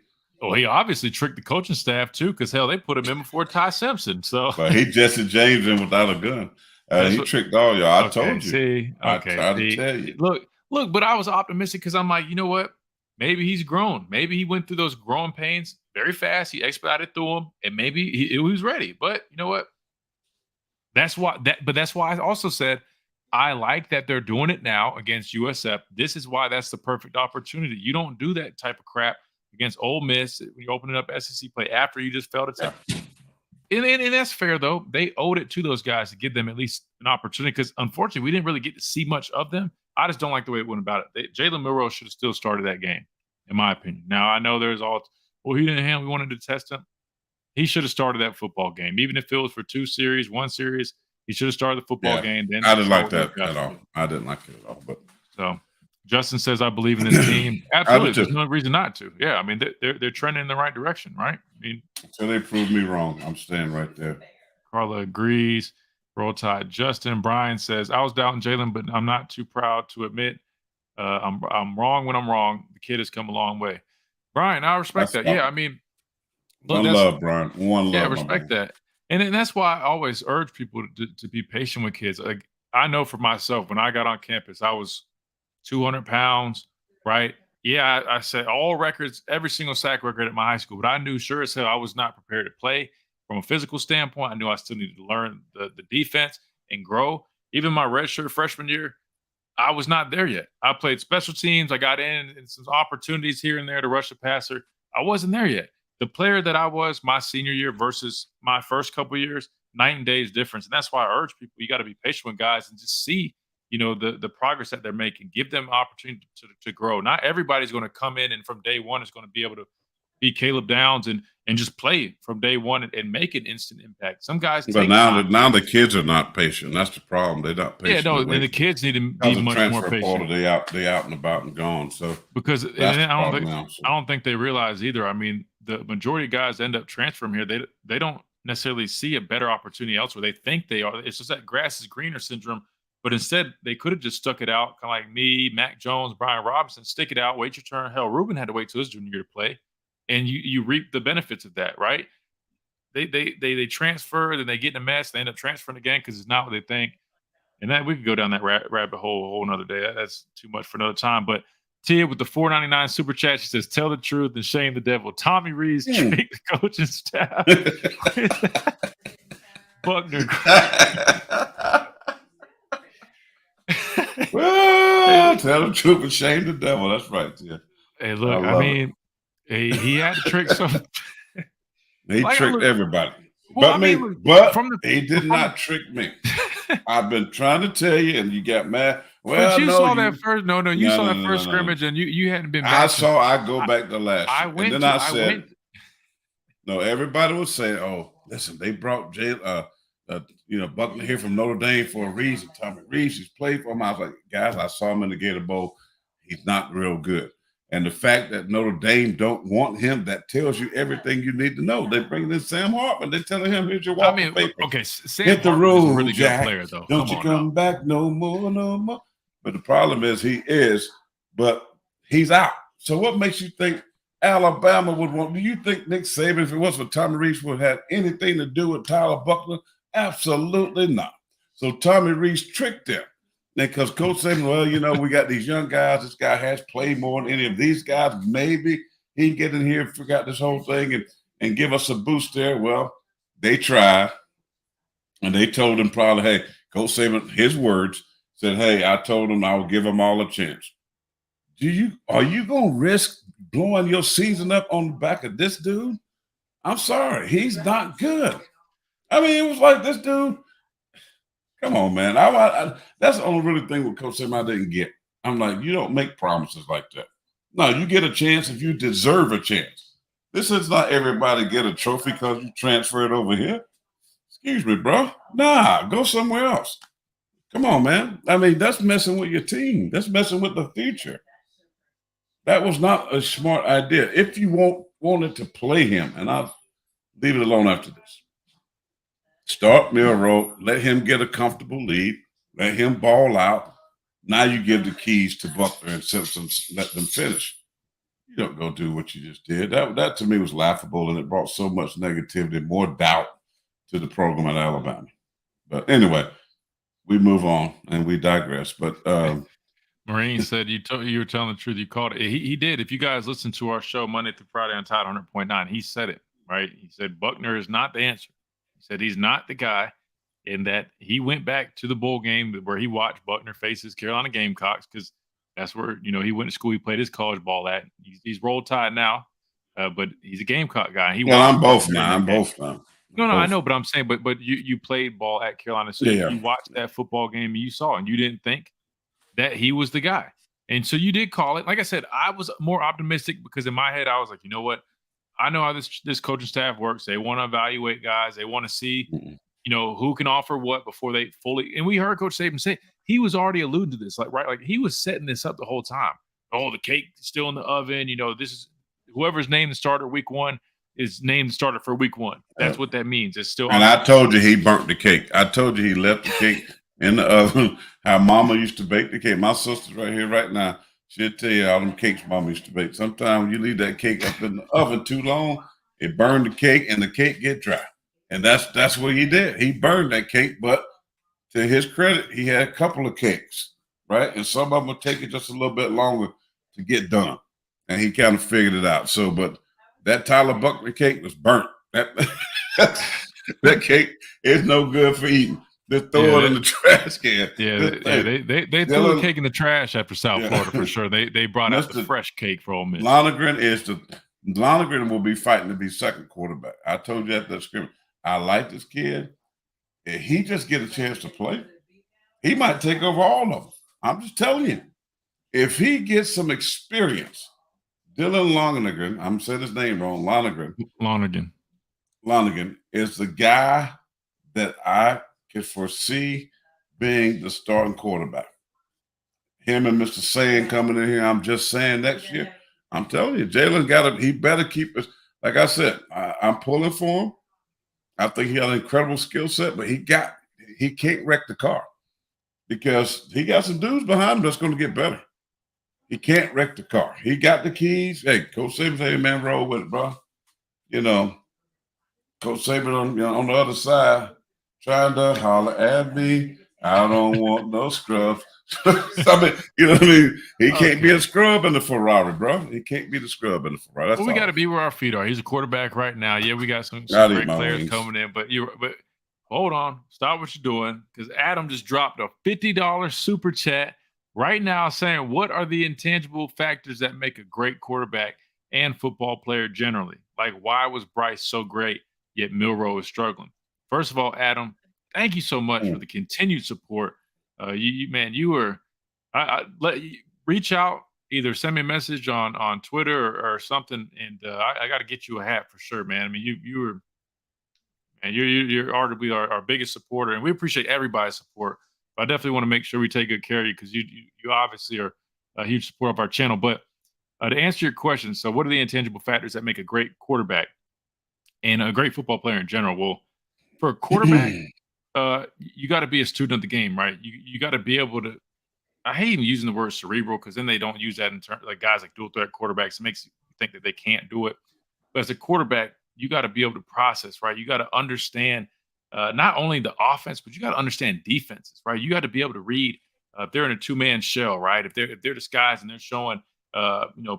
Well, he obviously tricked the coaching staff too, because hell, they put him in before Ty Simpson. So, but he Jesse James in without a gun. He tricked all y'all. I told you. I tried to tell you. Look, but I was optimistic because I'm like, you know what? Maybe he's grown. Maybe he went through those growing pains very fast. He expedited through them, and maybe he was ready. But you know what? That's why I also said I like that they're doing it now against USF. This is why that's the perfect opportunity. You don't do that type of crap against Ole Miss when you're opening up SEC play after you just failed a test. And that's fair, though. They owed it to those guys to give them at least an opportunity because, unfortunately, we didn't really get to see much of them. I just don't like the way it went about it. Jalen Milroe should have still started that game, in my opinion. Now, I know there's he didn't handle. We wanted to test him. He should have started that football game. Even if it was for one series, he should have started the football game. Then I didn't like that at all. I didn't like it at all. But so Justin says, I believe in this team. Absolutely. There's no reason not to. Yeah, I mean, they're trending in the right direction, right? I mean, until they prove me wrong, I'm staying right there. Carla agrees. Roll Tide. Justin Brian says, I was doubting Jalen, but I'm not too proud to admit I'm wrong when I'm wrong. The kid has come a long way. Brian, I respect that. Yeah, I mean, one love, Brian. One love. Yeah, I respect that. And that's why I always urge people to be patient with kids. Like, I know for myself, when I got on campus, I was 200 pounds, right? Yeah, I set all records, every single sack record at my high school, but I knew sure as hell I was not prepared to play from a physical standpoint. I knew I still needed to learn the defense and grow. Even my redshirt freshman year, I was not there yet. I played special teams. I got in some opportunities here and there to rush the passer. I wasn't there yet. The player that I was my senior year versus my first couple of years, night and day is difference. And that's why I urge people, you got to be patient with guys and just see, the progress that they're making. Give them opportunity to grow. Not everybody's going to come in and from day one is going to be able to be Caleb Downs and just play from day one and make an instant impact. Some guys but now the kids are not patient. That's the problem. They're not patient. Yeah, no, and the kids need to be much more patient. They out and about and gone. So because I don't think they realize either. I mean, the majority of guys end up transferring here. They don't necessarily see a better opportunity elsewhere. They think they are. It's just that grass is greener syndrome. But instead, they could have just stuck it out, kind of like me, Mac Jones, Brian Robinson. Stick it out, wait your turn. Hell, Ruben had to wait till his junior year to play, and you reap the benefits of that, right? They transfer, then they get in a mess. They end up transferring again because it's not what they think. And that we could go down that rabbit hole a whole another day. That's too much for another time. But Tia with the $4.99 super chat, she says, "Tell the truth and shame the devil." Tommy Rees tricked the coaching staff. Buckner. Well, tell the truth and shame the devil. That's right, yeah. Hey, look, I mean, he had to trick some. He tricked everybody. Well, He did not trick me. I've been trying to tell you, and you got mad. Well, but you saw that first. You saw that first scrimmage, and you hadn't been. I go back to last. No, everybody was saying, "Oh, listen, they brought Buckner here from Notre Dame for a reason. Tommy Rees, he's played for him." I was like, guys, I saw him in the Gator Bowl. He's not real good. And the fact that Notre Dame don't want him, that tells you everything you need to know. They're bringing in Sam Hartman. They're telling him, here's your walking paper. Okay, Sam hit the road, is a really Jack. Good player, though. Don't you come back no more. But the problem is but he's out. So what makes you think Alabama would want? Do you think Nick Saban, if it was for Tommy Rees, would have anything to do with Tyler Buckner? Absolutely not. So Tommy Rees tricked them. Because Coach Saban, we got these young guys. This guy has played more than any of these guys. Maybe he can get in here and figure out this whole thing and give us a boost there. Well, they tried. And they told him probably, hey, Coach Saban, his words, said, hey, I told him I would give them all a chance. Are you going to risk blowing your season up on the back of this dude? I'm sorry. He's not good. I mean, it was like this dude. Come on, man. That's the only really thing with Coach Saban I didn't get. I'm like, you don't make promises like that. No, you get a chance if you deserve a chance. This is not everybody get a trophy because you transfer it over here. Excuse me, bro. Nah, go somewhere else. Come on, man. I mean, that's messing with your team. That's messing with the future. That was not a smart idea. If you wanted to play him, and I'll leave it alone after this. Start Milroe, let him get a comfortable lead, let him ball out. Now you give the keys to Buckner and Simpson, let them finish. You don't go do what you just did. That to me was laughable, and it brought so much negativity, more doubt to the program at Alabama. But anyway, we move on and we digress. But Marine said you were telling the truth. You called it. He did. If you guys listen to our show Monday through Friday on Tide 100.9, he said it, right? He said Buckner is not the answer. He said he's not the guy, and that he went back to the bowl game where he watched Buckner face his Carolina Gamecocks, because that's where, he went to school. He played his college ball at. He's Roll Tide now, but he's a Gamecock guy. I'm both now. No, I know, but I'm saying, but you played ball at Carolina, so you watched that football game and you saw, and you didn't think that he was the guy. And so you did call it. Like I said, I was more optimistic because in my head, I was like, you know what? I know how this coaching staff works. They want to evaluate guys. They want to see, who can offer what before they fully. And we heard Coach Saban say he was already alluding to this, like he was setting this up the whole time. Oh, the cake is still in the oven. This is whoever's named the starter week 1 is named the starter for week 1. That's what that means. It's still. And I told you he burnt the cake. I told you he left the cake in the oven. How Mama used to bake the cake. My sister's right here right now. She'll tell you all them cakes Mama used to bake. Sometimes when you leave that cake up in the oven too long, it burned the cake and the cake get dry. And that's what he did. He burned that cake, but to his credit, he had a couple of cakes, right? And some of them would take it just a little bit longer to get done. And he kind of figured it out. So, but that Tyler Buckner cake was burnt. That cake is no good for eating. Just throw it in the trash can. They threw the cake in the trash after South Florida for sure. They brought out the fresh cake for Ole Miss. Lonergan will be fighting to be second quarterback. I told you at the scrimmage. I like this kid. If he just get a chance to play, he might take over all of them. I'm just telling you. If he gets some experience, Dylan Lonergan, I'm saying his name wrong, Lonergan is the guy that I could foresee being the starting quarterback. Him and Mr. Saying coming in here, I'm just saying next year. I'm telling you, Jalen he better keep it. Like I said, I'm pulling for him. I think he got an incredible skill set, but he can't wreck the car because he got some dudes behind him that's going to get better. He can't wreck the car. He got the keys. Hey, Coach Saban, hey man, roll with it, bro. Coach Saban on the other side trying to holler at me. I don't want no scrubs. I mean, you know what I mean? He can't be a scrub in the Ferrari, bro. He can't be the scrub in the Ferrari. We got to be where our feet are. He's a quarterback right now. Yeah, we got some great players coming in, but hold on, stop what you're doing, because Adam just dropped a $50 super chat right now saying, what are the intangible factors that make a great quarterback and football player generally? Like, why was Bryce so great, yet Milroe is struggling? First of all, Adam, thank you so much for the continued support. Reach out, either send me a message on Twitter or something, and I got to get you a hat for sure, man. I mean, you're arguably our biggest supporter, and we appreciate everybody's support. But I definitely want to make sure we take good care of you because you obviously are a huge supporter of our channel. But to answer your question, so what are the intangible factors that make a great quarterback and a great football player in general? Well, for a quarterback, you got to be a student of the game, right? You got to be able to. I hate even using the word cerebral because then they don't use that in terms like guys like dual threat quarterbacks. It makes you think that they can't do it. But as a quarterback, you got to be able to process, right? You got to understand not only the offense, but you got to understand defenses, right? You got to be able to read if they're in a two-man shell, right? If they're disguised and they're showing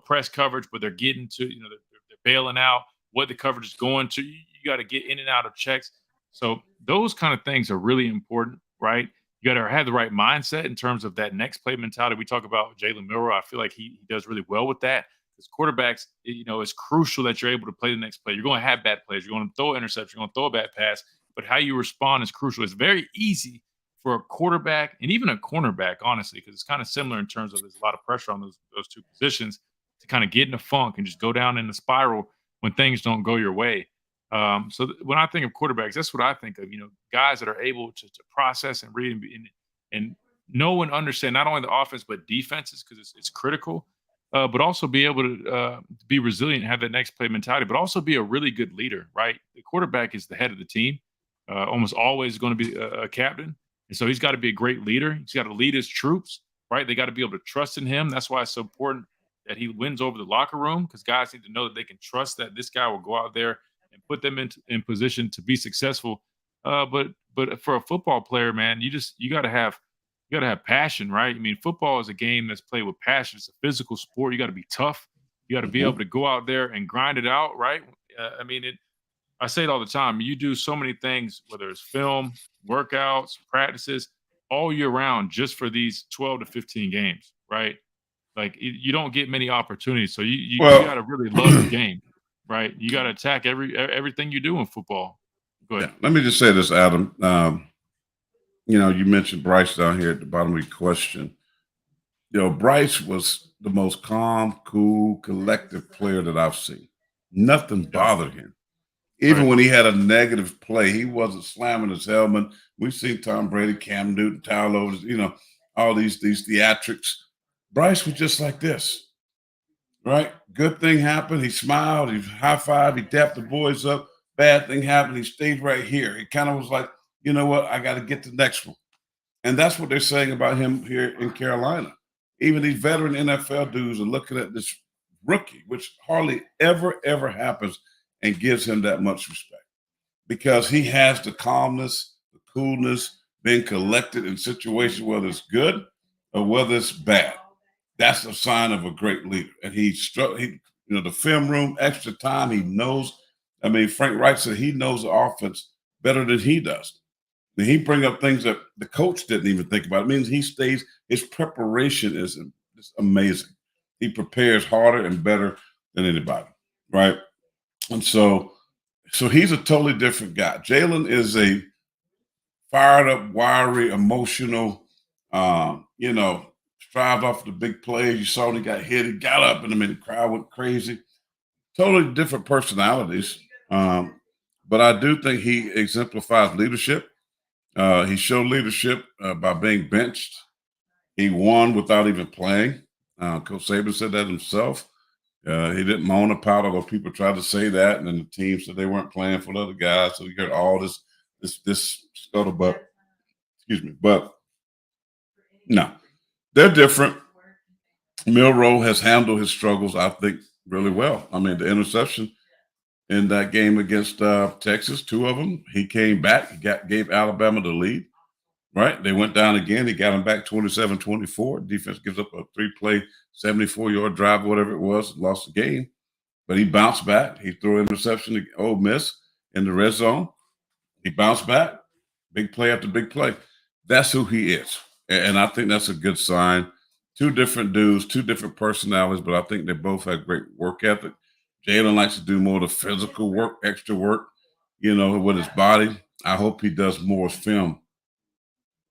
press coverage, but they're getting to they're bailing out what the coverage is going to. You got to get in and out of checks. So those kind of things are really important, right? You got to have the right mindset in terms of that next play mentality. We talk about Jalen Milroe. I feel like he does really well with that. Because quarterbacks, it's crucial that you're able to play the next play. You're going to have bad plays. You're going to throw an interception. You're going to throw a bad pass. But how you respond is crucial. It's very easy for a quarterback and even a cornerback, honestly, because it's kind of similar in terms of there's a lot of pressure on those two positions to kind of get in a funk and just go down in the spiral when things don't go your way. So when I think of quarterbacks, that's what I think of, guys that are able to process and read and know and understand not only the offense, but defenses, because it's critical. but also be able to be resilient, have that next play mentality, but also be a really good leader, right? The quarterback is the head of the team, almost always going to be a captain. And so he's got to be a great leader. He's got to lead his troops, right? They got to be able to trust in him. That's why it's so important that he wins over the locker room, because guys need to know that they can trust that this guy will go out there and put them in position to be successful. But for a football player, man, you got to have passion, right? I mean, football is a game that's played with passion. It's a physical sport. You got to be tough. You got to be able to go out there and grind it out, right? I mean, I say it all the time. You do so many things, whether it's film, workouts, practices, all year round, just for these 12 to 15 games, right? Like you don't get many opportunities, so you got Well, to really love the game, right? You got to attack everything you do in football. Go ahead. yeah, let me just say this, Adam. You mentioned Bryce down here at the bottom of your question. Bryce was the most calm, cool, collective player that I've seen. Nothing bothered him. Even Right. when he had a negative play, he wasn't slamming his helmet. We've seen Tom Brady, Cam Newton, Tyler, all these theatrics. Bryce was just like this, right? Good thing happened. He smiled. He high-fived. He dapped the boys up. Bad thing happened. He stayed right here. He kind of was like, you know what? I got to get the next one. And that's what they're saying about him here in Carolina. Even these veteran NFL dudes are looking at this rookie, which hardly ever happens, and gives him that much respect because he has the calmness, the coolness, being collected in situations, whether it's good or whether it's bad. That's a sign of a great leader. And the film room, extra time, he knows. I mean, Frank Wright said he knows the offense better than he does. And he bring up things that the coach didn't even think about. It means his preparation is amazing. He prepares harder and better than anybody, right? And so he's a totally different guy. Jalen is a fired up, wiry, emotional, strived off the big plays. You saw when he got hit, he got up, and the crowd went crazy. Totally different personalities. But I do think he exemplifies leadership. He showed leadership by being benched. He won without even playing. Coach Saban said that himself. He didn't moan or pout, although people tried to say that, and then the team said they weren't playing for the other guys. So you heard all this scuttlebutt. Excuse me, but no, they're different. Milroe has handled his struggles, I think, really well. I mean, the interception in that game against Texas, two of them, he came back, gave Alabama the lead. Right? They went down again. He got them back 27-24. Defense gives up a 3-play, 74-yard drive, whatever it was, lost the game. But he bounced back. He threw an interception to Ole Miss in the red zone. He bounced back. Big play after big play. That's who he is. And I think that's a good sign. Two different dudes, two different personalities, but I think they both have great work ethic. Jalen likes to do more of the physical work, extra work, with his body. I hope he does more film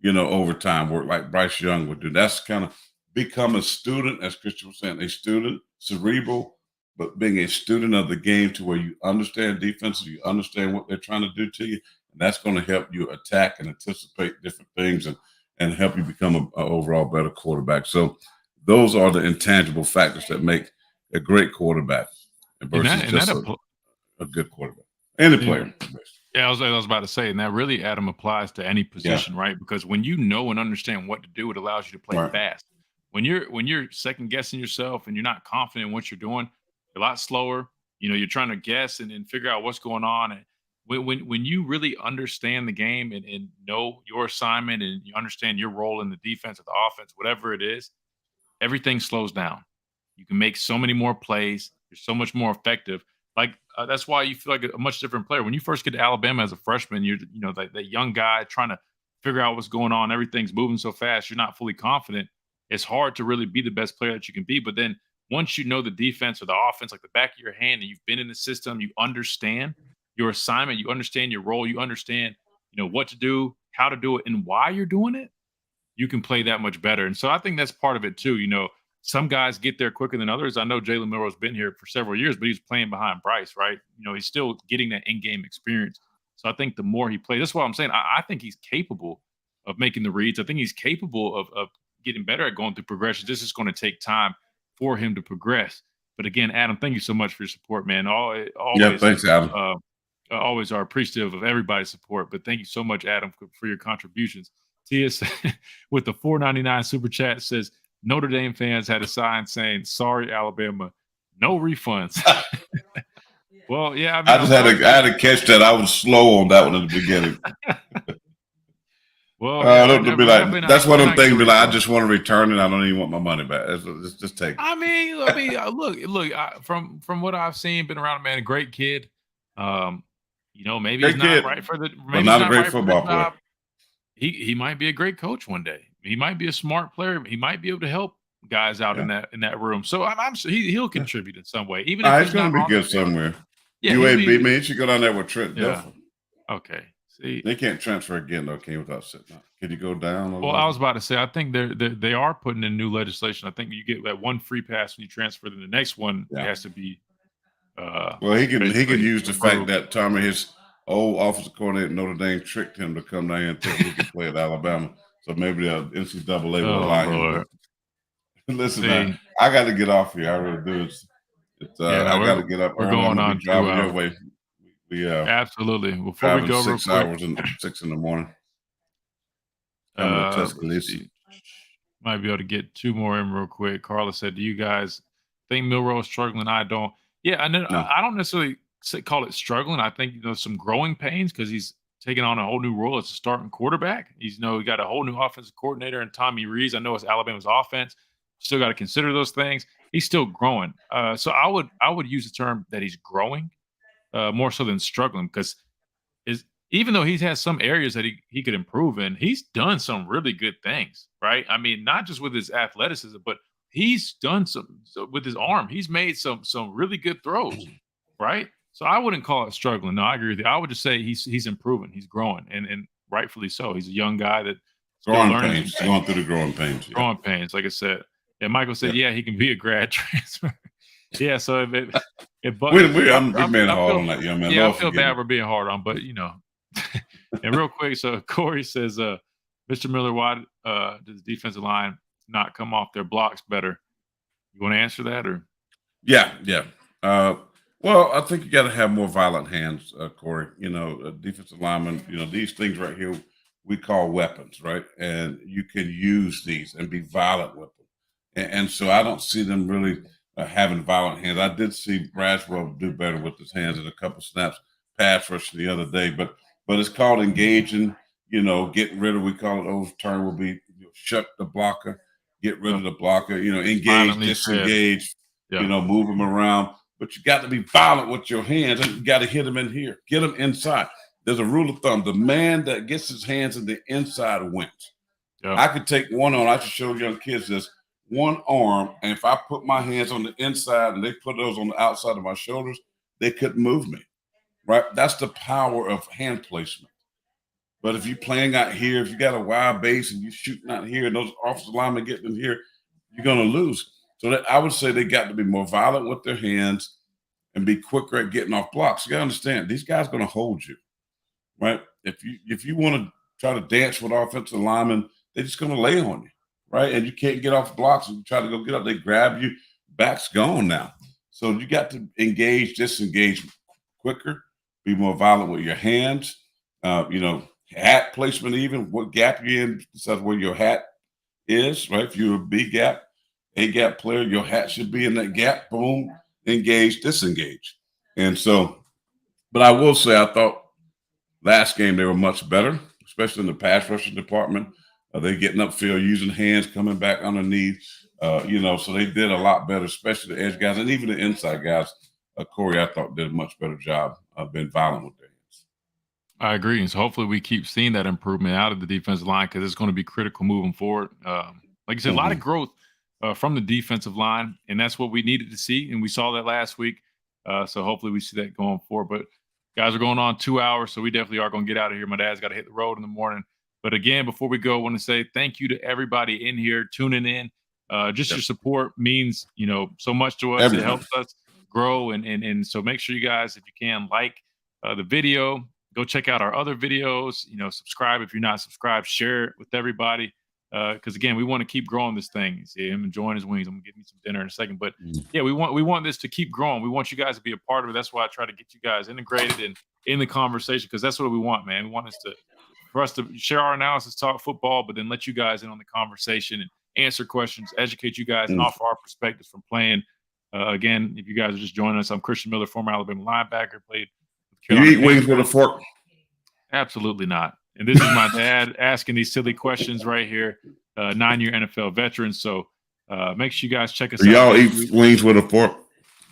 overtime work like Bryce Young would do. That's kind of become a student, as Christian was saying, a student, cerebral, but being a student of the game to where you understand defenses, you understand what they're trying to do to you, and that's going to help you attack and anticipate different things and help you become an overall better quarterback. So those are the intangible factors that make a great quarterback versus just a good quarterback. Any player. Yeah, I was about to say, and that really, Adam, applies to any position, right? Because when you know and understand what to do, it allows you to play fast. When you're second guessing yourself and you're not confident in what you're doing, you're a lot slower. You're trying to guess and figure out what's going on. And when you really understand the game and know your assignment and you understand your role in the defense or the offense, whatever it is, everything slows down. You can make so many more plays. You're so much more effective. Like that's why you feel like a much different player. When you first get to Alabama as a freshman, you're that young guy trying to figure out what's going on. Everything's moving so fast. You're not fully confident. It's hard to really be the best player that you can be. But then once you know the defense or the offense like the back of your hand, and you've been in the system, you understand your assignment, you understand your role, you understand what to do, how to do it, and why you're doing it. You can play that much better. And so I think that's part of it too. Some guys get there quicker than others. I know Jalen Milroe's been here for several years, but he's playing behind Bryce, right? He's still getting that in-game experience. So I think the more he plays, that's what I'm saying. I think he's capable of making the reads. I think he's capable of getting better at going through progressions. This is going to take time for him to progress. But again, Adam, thank you so much for your support, man. Yeah, Always, thanks, Adam. always are appreciative of everybody's support. But thank you so much, Adam, for your contributions. Tia with the $4.99 super chat says Notre Dame fans had a sign saying "Sorry, Alabama, no refunds." Well, yeah, I mean, I had to catch that. I was slow on that one in the beginning. Well, yeah, that's one of them things. Be like, I refund. just want to return it. I don't even want my money back. Just take it. I mean, look. From what I've seen, been around, man, a great kid. Maybe Great he's kid, not right for the. but Maybe not he's a great right football for the job. player. He might be a great coach one day. He might be a smart player. He might be able to help guys out in that room. So I'm sure he'll contribute in some way, even if He's going to be good somewhere. Yeah, UAB, man, he should go down there with Trent Dilfer. Okay. See, they can't transfer again though. Without sitting out. Can you go down? Well, I was about to say, I think they are putting in new legislation. I think you get that one free pass when you transfer, then the next one has to be. Well, he can use the fact that Tommy, his old offensive coordinator at Notre Dame, tricked him to come down here and think he could play at Alabama. So maybe the NCAA will allow him. Listen, man, I got to get off here. I really do. I got to get up. We're going on driving your way. Absolutely. Before we go, 6 hours and 6 in the morning. Might be able to get two more in real quick. Carla said, "Do you guys think Milroe is struggling?" I don't. Yeah, no. I don't necessarily call it struggling. I think some growing pains because he's taking on a whole new role as a starting quarterback. He got a whole new offensive coordinator and Tommy Rees. I know it's Alabama's offense. Still got to consider those things. He's still growing. So I would use the term that he's growing more so than struggling because even though he's had some areas that he could improve in, he's done some really good things, right? I mean, not just with his athleticism, but he's done some with his arm. He's made some really good throws, right? So I wouldn't call it struggling. No, I agree with you. I would just say he's improving. He's growing, and rightfully so. He's a young guy that going through the growing pains. Yeah. Growing pains, like I said. Yeah, Michael said, he can be a grad transfer. Yeah, so if we're being hard on that young man. Yeah, I feel bad for being hard on, but And real quick, so Corey says, Mr. Miller, why does the defensive line not come off their blocks better? You want to answer that, or? Yeah. Well, I think you got to have more violent hands, Corey. Defensive linemen. These things right here we call weapons, right? And you can use these and be violent with them. And so I don't see them really having violent hands. I did see Braswell do better with his hands in a couple snaps, pass rush the other day, but it's called engaging. Getting rid of. We call it those term will be shut the blocker, get rid of the blocker. Engage, disengage. Move them around. But you got to be violent with your hands, and you got to hit them in here. Get them inside. There's a rule of thumb: the man that gets his hands in the inside wins. Yep. I could take one on. I should show young kids this. One arm, and if I put my hands on the inside and they put those on the outside of my shoulders, they couldn't move me, right? That's the power of hand placement. But if you're playing out here, if you got a wide base and you're shooting out here and those offensive linemen getting in here, you're going to lose. So I would say they got to be more violent with their hands and be quicker at getting off blocks. You got to understand, these guys are going to hold you, right? If you want to try to dance with offensive linemen, they're just going to lay on you. Right, and you can't get off blocks and you try to go get up. They grab you, back's gone now. So you got to disengage quicker, be more violent with your hands. Hat placement, even what gap you're in, besides where your hat is. Right, if you're a B gap, A gap player, your hat should be in that gap. Boom, engage, disengage. And so, but I will say, I thought last game they were much better, especially in the pass rushing department. They're getting upfield, using hands, coming back underneath, so they did a lot better, especially the edge guys and even the inside guys. Corey, I thought, did a much better job of being violent with their hands. I agree. And so hopefully we keep seeing that improvement out of the defensive line because it's going to be critical moving forward. Like you said, a lot of growth from the defensive line, and that's what we needed to see. And we saw that last week. So hopefully we see that going forward. But guys are going on 2 hours, so we definitely are going to get out of here. My dad's got to hit the road in the morning. But again, before we go, I want to say thank you to everybody in here tuning in. Your support means, so much to us. Everything. It helps us grow. And so make sure you guys, if you can, like the video, go check out our other videos, subscribe if you're not subscribed, share it with everybody. because again, we want to keep growing this thing. See him enjoying his wings. I'm gonna get me some dinner in a second, but yeah, we want this to keep growing. We want you guys to be a part of it. That's why I try to get you guys integrated and in the conversation, because that's what we want, man. We want for us to share our analysis, talk football, but then let you guys in on the conversation and answer questions, educate you guys, and offer our perspectives from playing. Again, if you guys are just joining us, I'm Christian Miller, former Alabama linebacker, played with Carolina. You eat wings with a fork? Absolutely not. And this is my dad asking these silly questions right here, 9-year NFL veteran. So make sure you guys check us out. Y'all eat wings with a fork?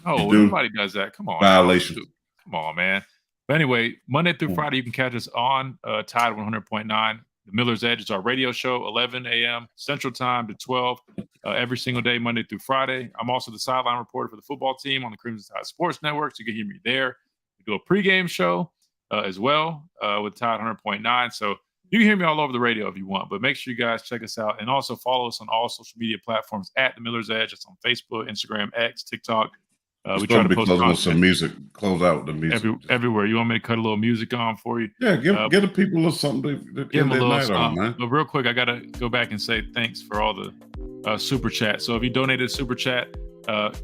Oh, nobody does that. Come on. Violation. Come on, man. But anyway, Monday through Friday, you can catch us on Tide 100.9. The Miller's Edge is our radio show, 11 a.m. Central Time to 12 every single day, Monday through Friday. I'm also the sideline reporter for the football team on the Crimson Tide Sports Network, so you can hear me there. We do a pregame show as well with Tide 100.9. So you can hear me all over the radio if you want, but make sure you guys check us out and also follow us on all social media platforms at The Miller's Edge. It's on Facebook, Instagram, X, TikTok. We try to post with some music. Close out with the music everywhere. You want me to cut a little music on for you? Yeah, give the people a little something to give them a little something, man. But real quick, I gotta go back and say thanks for all the super chat. So if you donated a super chat,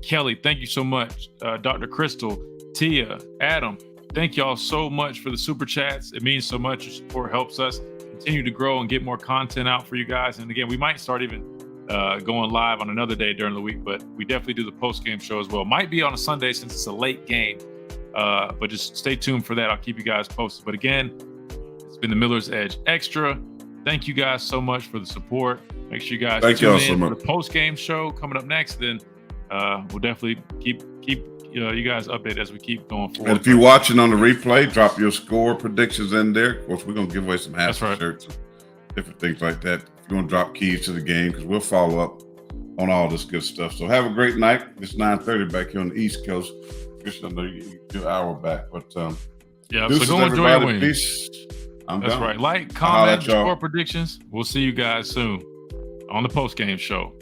Kelly, thank you so much. Dr. Crystal, Tia, Adam, thank y'all so much for the super chats. It means so much. Your support helps us continue to grow and get more content out for you guys. And again, we might start even going live on another day during the week, but we definitely do the post-game show as well. Might be on a Sunday since it's a late game, but just stay tuned for that. I'll keep you guys posted. But again, it's been the Miller's Edge Extra. Thank you guys so much for the support. Make sure you guys tune in for the post-game show coming up next. Then we'll definitely keep you guys updated as we keep going forward. And if you're watching on the replay, drop your score predictions in there. Of course, we're going to give away some half shirts and different things like that. If you want to drop keys to the game, because we'll follow up on all this good stuff. So have a great night. It's 9:30 back here on the East Coast. Christian, I know you do an hour back, but yeah. So go enjoy your win. Peace. That's right. Like, comment, score predictions. We'll see you guys soon on the post game show.